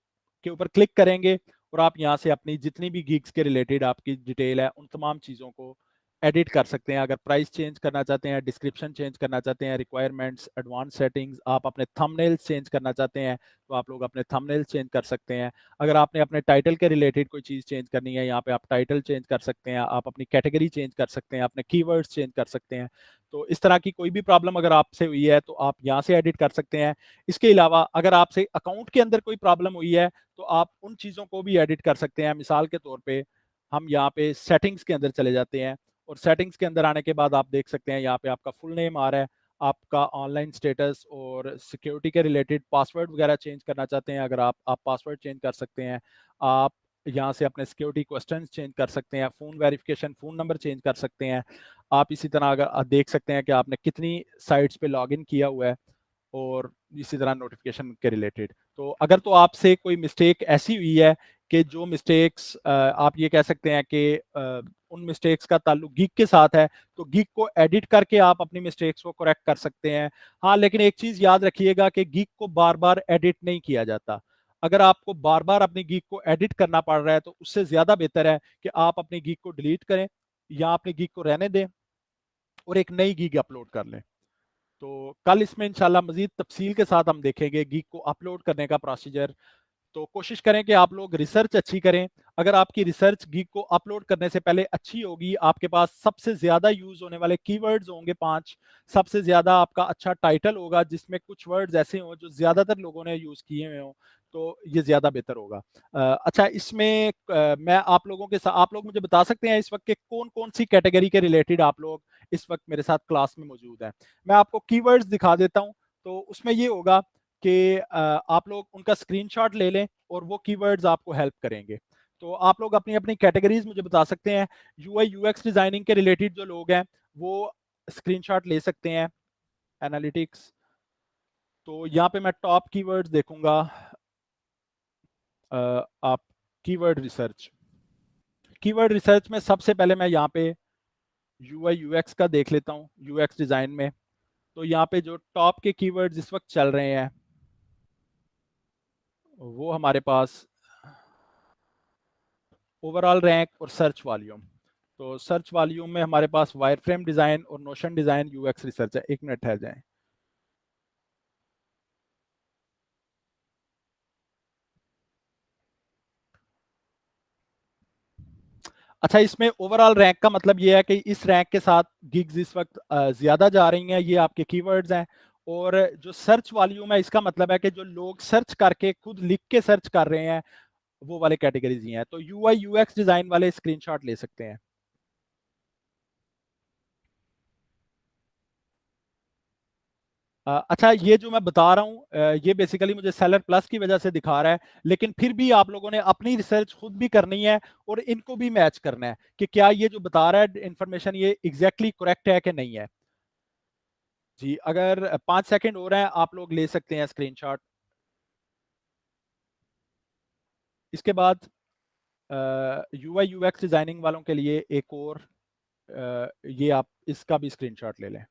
के ऊपर क्लिक करेंगे और आप यहाँ से अपनी जितनी भी गिग्स के रिलेटेड आपकी डिटेल है उन तमाम चीज़ों को एडिट कर सकते हैं। अगर प्राइस चेंज करना चाहते हैं, डिस्क्रिप्शन चेंज करना चाहते हैं, रिक्वायरमेंट्स, एडवांस सेटिंग्स, आप अपने थंबनेल्स चेंज करना चाहते हैं तो आप लोग अपने थंबनेल्स चेंज कर सकते हैं। अगर आपने अपने टाइटल के रिलेटेड कोई चीज़ चेंज करनी है, यहाँ पे आप टाइटल चेंज कर सकते हैं, आप अपनी कैटेगरी चेंज कर सकते हैं, अपने कीवर्ड्स चेंज कर सकते हैं। तो इस तरह की कोई भी प्रॉब्लम अगर आपसे हुई है तो आप यहाँ से एडिट कर सकते हैं। इसके अलावा अगर आपसे अकाउंट के अंदर कोई प्रॉब्लम हुई है तो आप उन चीज़ों को भी एडिट कर सकते हैं। मिसाल के तौर पे हम यहाँ पे सेटिंग्स के अंदर चले जाते हैं और सेटिंग्स के अंदर आने के बाद आप देख सकते हैं यहाँ पे आपका फुल नेम आ रहा है, आपका ऑनलाइन स्टेटस और सिक्योरिटी के रिलेटेड पासवर्ड वगैरह चेंज करना चाहते हैं, अगर आप पासवर्ड चेंज कर सकते हैं। आप यहाँ से अपने सिक्योरिटी क्वेश्चंस चेंज कर सकते हैं, phone verification, phone number change कर सकते हैं। आप इसी तरह अगर देख सकते हैं कि आपने कितनी साइट्स पे लॉगिन किया हुआ है और इसी तरह नोटिफिकेशन के रिलेटेड। तो अगर तो आपसे कोई मिस्टेक ऐसी हुई है कि जो मिस्टेक्स आप ये कह सकते हैं कि उन मिस्टेक्स का ताल्लुक गिग के साथ है, तो गिग को एडिट करके आप अपनी मिस्टेक्स को करेक्ट कर सकते हैं। हाँ, लेकिन एक चीज़ याद रखिएगा कि गिग को बार-बार एडिट नहीं किया जाता। अगर आपको बार-बार अपनी गिग को एडिट करना पड़ रहा है, तो उससे ज़्यादा बेहतर है कि आप अपनी गिग को डिलीट करें या अपनी गिग को रहने दें और एक नई गिग अपलोड कर लें। तो कल इसमें इंशाल्लाह मज़ीद तफ़सील के साथ हम देखेंगे गिग को अपलोड करने का प्रोसीजर। तो कोशिश करें कि आप लोग रिसर्च अच्छी करें। अगर आपकी रिसर्च गिग को अपलोड करने से पहले अच्छी होगी, आपके पास सबसे ज़्यादा यूज़ होने वाले कीवर्ड्स होंगे 5, सबसे ज़्यादा आपका अच्छा टाइटल होगा जिसमें कुछ वर्ड्स ऐसे हों जो ज़्यादातर लोगों ने यूज़ किए हुए हों, तो ये ज़्यादा बेहतर होगा। अच्छा, इसमें मैं आप लोगों के साथ, आप लोग मुझे बता सकते हैं इस वक्त के कौन-कौन सी कैटेगरी के रिलेटेड आप लोग इस वक्त मेरे साथ क्लास में मौजूद हैं? मैं आपको कीवर्ड्स दिखा देता हूँ, तो उसमें ये होगा कि आप लोग उनका स्क्रीनशॉट ले लें और वो कीवर्ड्स आपको हेल्प करेंगे। तो आप लोग अपनी-अपनी कैटेगरीज़ मुझे बता सकते हैं। यूआई यूएक्स डिज़ाइनिंग के रिलेटेड जो लोग हैं, वो स्क्रीनशॉट ले सकते हैं। एनालिटिक्स, तो यहाँ पे मैं टॉप कीवर्ड्स देखूँगा। आप कीवर्ड रिसर्च, कीवर्ड रिसर्च में सबसे पहले मैं यहाँ पे यूआई यूएक्स का देख लेता हूँ, यूएक्स डिज़ाइन में। तो यहाँ पे जो टॉप के कीवर्ड्स इस वक्त चल रहे हैं, वो हमारे पास ओवरऑल रैंक और सर्च वॉल्यूम। तो सर्च वॉल्यूम में हमारे पास वायरफ्रेम डिज़ाइन और नोशन डिज़ाइन यूएक्स रिसर्च है। 1 मिनट ठहर जाएं। अच्छा, इसमें ओवरऑल रैंक का मतलब ये है कि इस रैंक के साथ गिग्स इस वक्त ज़्यादा जा रही हैं, ये आपके कीवर्ड्स हैं। और जो सर्च वॉल्यूम है, इसका मतलब है कि जो लोग सर्च करके खुद लिख के सर्च कर रहे हैं, वो वाले कैटेगरीज ही हैं। तो यूआई यूएक्स डिज़ाइन वाले स्क्रीनशॉट ले सकते हैं। अच्छा, ये जो मैं बता रहा हूँ ये बेसिकली मुझे सेलर प्लस की वजह से दिखा रहा है, लेकिन फिर भी आप लोगों ने अपनी रिसर्च खुद भी करनी है और इनको भी मैच करना है कि क्या ये जो बता रहा है इन्फॉर्मेशन ये एग्जैक्टली करेक्ट है कि नहीं है। जी, अगर 5 सेकंड हो रहे हैं आप लोग ले सकते हैं स्क्रीनशॉट। इसके बाद यूआई यूएक्स डिजाइनिंग वालों के लिए एक और ये आप इसका भी स्क्रीनशॉट ले लें।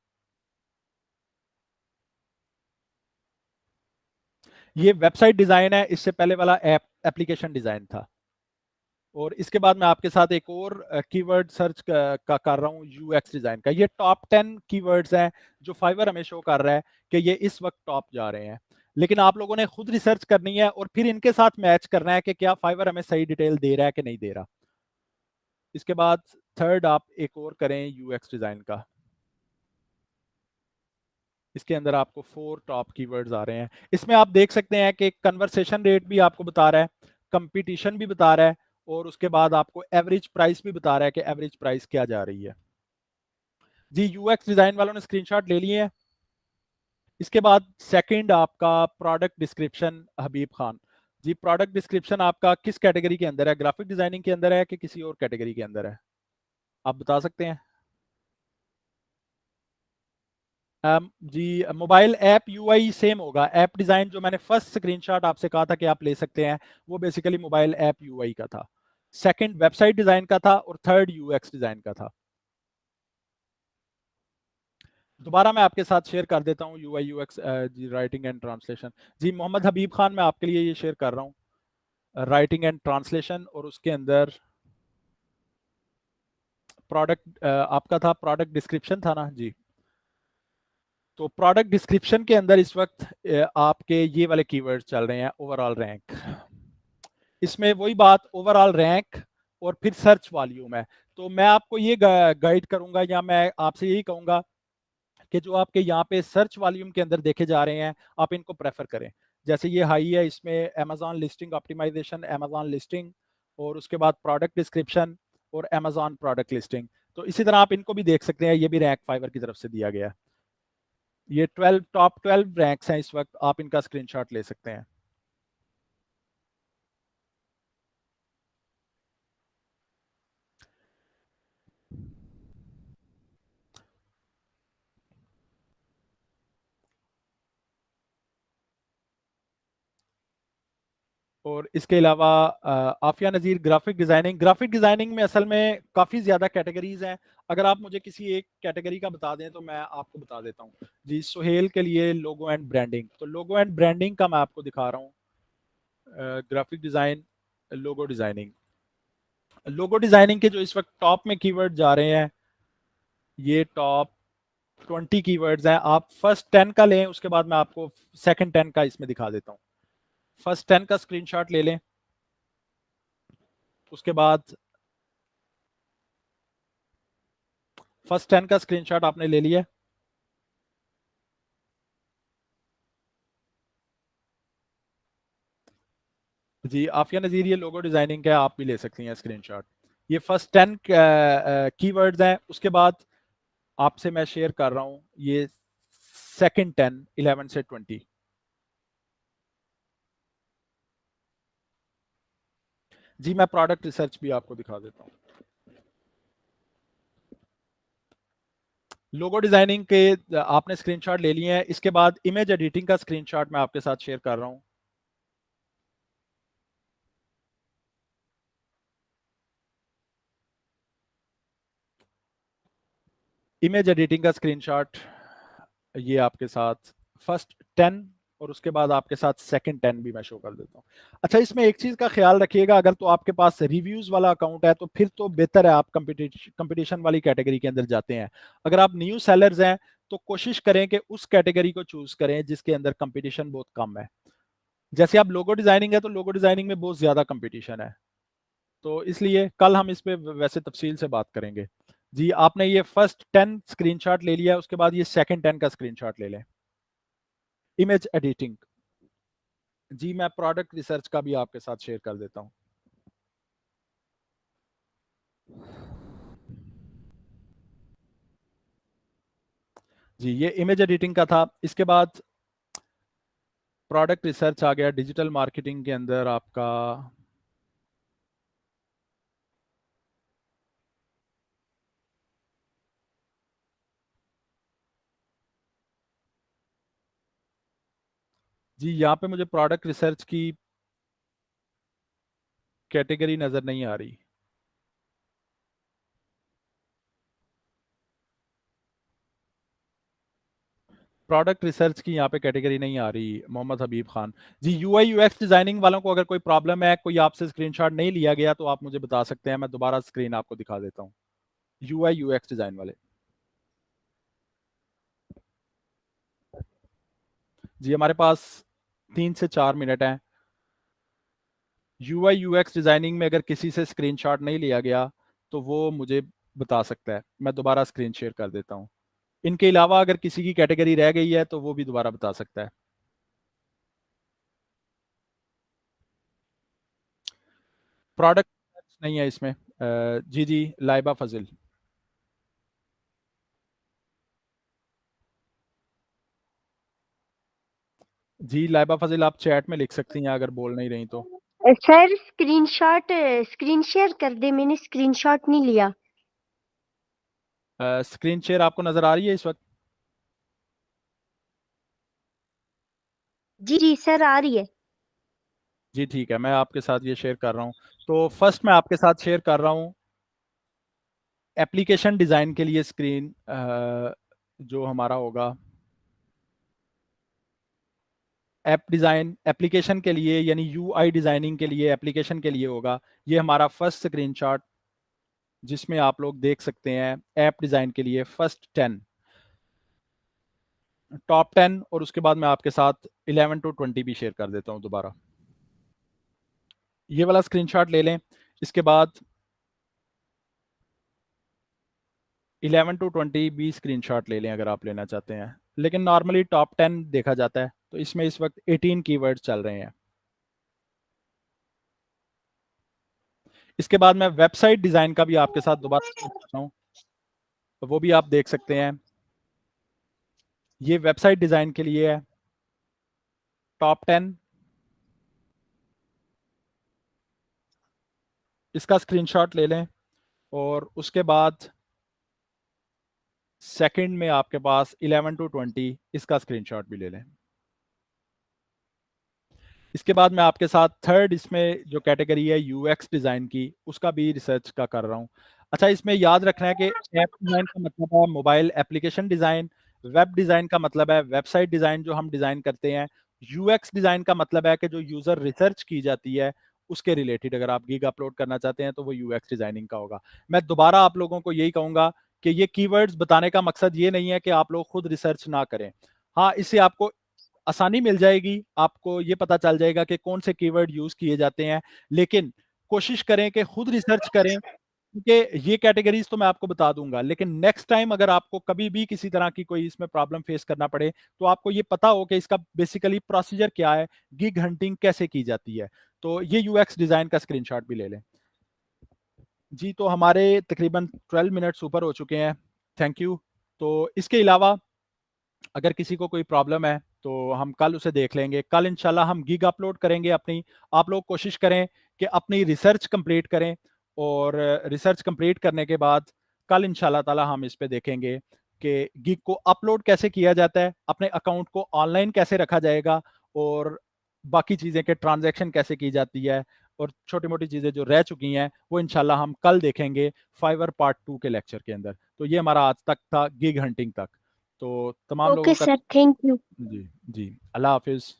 ये वेबसाइट डिजाइन है, इससे पहले वाला एप्लीकेशन डिजाइन था। और इसके बाद मैं आपके साथ एक और कीवर्ड सर्च का कर रहा हूँ यूएक्स डिजाइन का। ये टॉप 10 कीवर्ड्स हैं जो फाइवर हमें शो कर रहा है कि ये इस वक्त टॉप जा रहे हैं। लेकिन आप लोगों ने खुद रिसर्च करनी है और फिर इनके साथ मैच करना है कि क्या फाइवर हमें सही डिटेल दे रहा है कि नहीं दे रहा। इसके बाद थर्ड आप एक और करें यूएक्स डिजाइन का। इसके अंदर आपको 4 टॉप कीवर्ड्स आ रहे हैं। इसमें आप देख सकते हैं कि कन्वर्सेशन रेट भी आपको बता रहा है, कंपटीशन भी बता रहा है और उसके बाद आपको एवरेज प्राइस भी बता रहा है कि एवरेज प्राइस क्या जा रही है। जी यूएक्स डिजाइन वालों ने स्क्रीनशॉट ले लिए हैं। इसके बाद सेकंड आपका प्रोडक्ट डिस्क्रिप्शन, हबीब खान जी प्रोडक्ट डिस्क्रिप्शन आपका किस कैटेगरी के अंदर है, ग्राफिक डिजाइनिंग के अंदर है कि किसी और कैटेगरी के अंदर है, आप बता सकते हैं? जी मोबाइल ऐप यूआई सेम होगा, ऐप डिजाइन जो मैंने फर्स्ट स्क्रीनशॉट आपसे कहा था कि आप ले सकते हैं वो बेसिकली मोबाइल ऐप यूआई का था, सेकंड वेबसाइट डिजाइन का था और थर्ड यूएक्स डिजाइन का था। दोबारा मैं आपके साथ शेयर कर देता हूँ यूआई यूएक्स जी राइटिंग एंड ट्रांसलेशन। जी मोहम्मद हबीब खान मैं आपके लिए ये शेयर कर रहा हूँ राइटिंग एंड ट्रांसलेशन, और उसके अंदर प्रोडक्ट आपका था, प्रोडक्ट डिस्क्रिप्शन था ना जी। तो प्रोडक्ट डिस्क्रिप्शन के अंदर इस वक्त आपके ये वाले कीवर्ड्स चल रहे हैं, ओवरऑल रैंक, इसमें वही बात ओवरऑल रैंक और फिर सर्च वॉल्यूम है। तो मैं आपको ये गाइड करूंगा या मैं आपसे यही कहूंगा कि जो आपके यहाँ पे सर्च वॉल्यूम के अंदर देखे जा रहे हैं आप इनको प्रेफर करें। जैसे ये हाई है, इसमें Amazon listing optimization, Amazon listing, और उसके बाद प्रोडक्ट डिस्क्रिप्शन और अमेजॉन प्रोडक्ट लिस्टिंग। तो इसी तरह आप इनको भी देख सकते हैं, ये भी रैंक फाइवर की तरफ से दिया गया है। ये 12 टॉप 12 रैंक्स हैं इस वक्त, आप इनका स्क्रीनशॉट ले सकते हैं। और इसके अलावा आफिया नज़ीर ग्राफिक डिज़ाइनिंग, ग्राफिक डिज़ाइनिंग में असल में काफ़ी ज़्यादा कैटेगरीज हैं। अगर आप मुझे किसी एक कैटेगरी का बता दें तो मैं आपको बता देता हूँ। जी सुहेल के लिए लोगो एंड ब्रांडिंग, तो लोगो एंड ब्रांडिंग का मैं आपको दिखा रहा हूँ। Graphic design, logo designing, logo designing के जो इस वक्त टॉप में कीवर्ड जा रहे हैं, ये टॉप 20 कीवर्ड्स हैं। आप फर्स्ट 10 का लें, उसके बाद मैं आपको सेकंड 10 का इसमें दिखा देता हूँ। फर्स्ट 10 का स्क्रीनशॉट ले लें, उसके बाद फर्स्ट 10 का स्क्रीनशॉट आपने ले लिया। जी आफिया नज़ीर ये लोगो डिजाइनिंग का आप भी ले सकती हैं स्क्रीनशॉट। ये फर्स्ट 10 कीवर्ड्स हैं, उसके बाद आपसे मैं शेयर कर रहा हूँ ये सेकंड 10 11 से 20। जी मैं प्रोडक्ट रिसर्च भी आपको दिखा देता हूँ। लोगो डिजाइनिंग के आपने स्क्रीनशॉट ले लिए हैं, इसके बाद इमेज एडिटिंग का स्क्रीनशॉट मैं आपके साथ शेयर कर रहा हूँ। इमेज एडिटिंग का स्क्रीनशॉट ये आपके साथ फर्स्ट 10 और उसके बाद आपके साथ सेकंड 10 भी मैं शो कर देता हूँ। अच्छा इसमें एक चीज का ख्याल रखिएगा, अगर तो आपके पास रिव्यूज वाला अकाउंट है तो फिर तो बेहतर है आप कंपटीशन वाली कैटेगरी के अंदर जाते हैं। अगर आप न्यू सेलर्स हैं तो कोशिश करें कि उस कैटेगरी को चूज करें जिसके अंदर कंपटीशन बहुत कम है। जैसे आप लोगो डिजाइनिंग है तो लोगो डिजाइनिंग में बहुत ज्यादा कंपटीशन है, तो इसलिए कल हम इस पे वैसे तफसील से बात करेंगे। जी आपने ये फर्स्ट 10 स्क्रीनशॉट ले लिया, उसके बाद ये सेकंड 10 का स्क्रीनशॉट ले लें। इमेज एडिटिंग, जी मैं प्रोडक्ट रिसर्च का भी आपके साथ शेयर कर देता हूं। जी ये इमेज एडिटिंग का था। इसके बाद प्रोडक्ट रिसर्च आ गया, डिजिटल मार्केटिंग के अंदर आपका जी यहाँ पे मुझे प्रोडक्ट रिसर्च की कैटेगरी नजर नहीं आ रही। प्रोडक्ट रिसर्च की यहाँ पे कैटेगरी नहीं आ रही मोहम्मद हबीब खान जी। यूआई यूएक्स डिजाइनिंग वालों को अगर कोई प्रॉब्लम है, कोई आपसे स्क्रीनशॉट नहीं लिया गया तो आप मुझे बता सकते हैं, मैं दोबारा स्क्रीन आपको दिखा देता हूँ। यूआई यूएक्स डिजाइन वाले जी हमारे पास 3 से 4 मिनट हैं। यूआई यूएक्स डिजाइनिंग में अगर किसी से स्क्रीनशॉट नहीं लिया गया तो वो मुझे बता सकता है, मैं दोबारा स्क्रीन शेयर कर देता हूँ। इनके अलावा अगर किसी की कैटेगरी रह गई है तो वो भी दोबारा बता सकता है। प्रोडक्ट नहीं है इसमें। जी जी, लाइबा फजिल। जी लाइबा फजिल, आप चैट में लिख सकती हैं अगर बोल नहीं रही तो। सर स्क्रीन शेयर कर दे, मैंने स्क्रीनशॉट नहीं लिया। स्क्रीन शेयर आपको नजर आ रही है इस वक्त? जी जी सर, आ रही है। जी ठीक है, मैं आपके साथ ये शेयर कर रहा हूँ। तो फर्स्ट मैं आपके साथ शेयर कर रहा हूँ एप्लीकेशन डिज़ाइन के लिए स्क्रीन, जो हमारा होगा ऐप डिज़ाइन एप्लीकेशन के लिए, यानी यूआई डिज़ाइनिंग के लिए एप्लीकेशन के लिए होगा। ये हमारा फर्स्ट स्क्रीनशॉट जिसमें आप लोग देख सकते हैं ऐप डिज़ाइन के लिए फर्स्ट 10 टॉप 10, और उसके बाद मैं आपके साथ 11 to 20 भी शेयर कर देता हूँ दोबारा। ये वाला स्क्रीनशॉट ले लें। इसके बाद 11 to 20 भी स्क्रीनशॉट ले लें अगर आप लेना चाहते हैं, लेकिन नॉर्मली टॉप 10 देखा जाता है। तो इसमें इस वक्त 18 कीवर्ड्स चल रहे हैं। इसके बाद मैं वेबसाइट डिज़ाइन का भी आपके साथ दोबारा शेयर करता हूँ, तो वो भी आप देख सकते हैं। ये वेबसाइट डिज़ाइन के लिए है टॉप 10। इसका स्क्रीनशॉट ले लें, और उसके बाद सेकंड में आपके पास 11 to 20 इसका स्क्रीनशॉट भी ले लें। इसके बाद मैं आपके साथ थर्ड इसमें जो कैटेगरी है यूएक्स डिज़ाइन की, उसका भी रिसर्च का कर रहा हूँ। अच्छा, इसमें याद रखना है कि ऐप डिज़ाइन का मतलब है mobile application design, web design का मतलब है वेबसाइट डिज़ाइन जो हम डिज़ाइन करते हैं, यूएक्स डिज़ाइन का मतलब है कि जो यूज़र रिसर्च की जाती है उसके रिलेटेड अगर आप गिग अपलोड करना चाहते हैं तो वो यूएक्स डिज़ाइनिंग का होगा। मैं दोबारा आप लोगों को यही कहूँगा कि ये कीवर्ड्स बताने का मकसद ये नहीं है कि आप लोग खुद रिसर्च ना करें। हाँ, इससे आपको आसानी मिल जाएगी, आपको ये पता चल जाएगा कि कौन से कीवर्ड यूज किए जाते हैं, लेकिन कोशिश करें कि खुद रिसर्च करें, क्योंकि ये कैटेगरीज तो मैं आपको बता दूंगा, लेकिन नेक्स्ट टाइम अगर आपको कभी भी किसी तरह की कोई इसमें प्रॉब्लम फेस करना पड़े तो आपको ये पता हो कि इसका बेसिकली प्रोसीजर क्या है, गिग हंटिंग कैसे की जाती है। तो ये यूएक्स डिजाइन का स्क्रीनशॉट भी ले लें। जी, तो हमारे तकरीबन 12 मिनट्स ऊपर हो चुके हैं। Thank you. तो इसके अलावा अगर किसी को कोई प्रॉब्लम है तो हम कल उसे देख लेंगे। कल इंशाल्लाह हम गिग अपलोड करेंगे अपनी। आप लोग कोशिश करें कि अपनी रिसर्च कंप्लीट करें, और रिसर्च कंप्लीट करने के बाद कल इंशाल्लाह ताला हम इस पे देखेंगे कि गिग को अपलोड कैसे किया जाता है, अपने अकाउंट को ऑनलाइन कैसे रखा जाएगा, और बाकी चीज़ें के ट्रांजैक्शन कैसे की जाती है, और छोटी-मोटी चीज़ें जो रह चुकी हैं वो इंशाल्लाह हम कल देखेंगे फाइवर पार्ट 2 के लेक्चर के अंदर। तो ये हमारा आज तक था गिग हंटिंग तक। तो तमाम लोगों ओके का सर, थैंक यू। जी, जी। अल्लाह हाफ़िज़।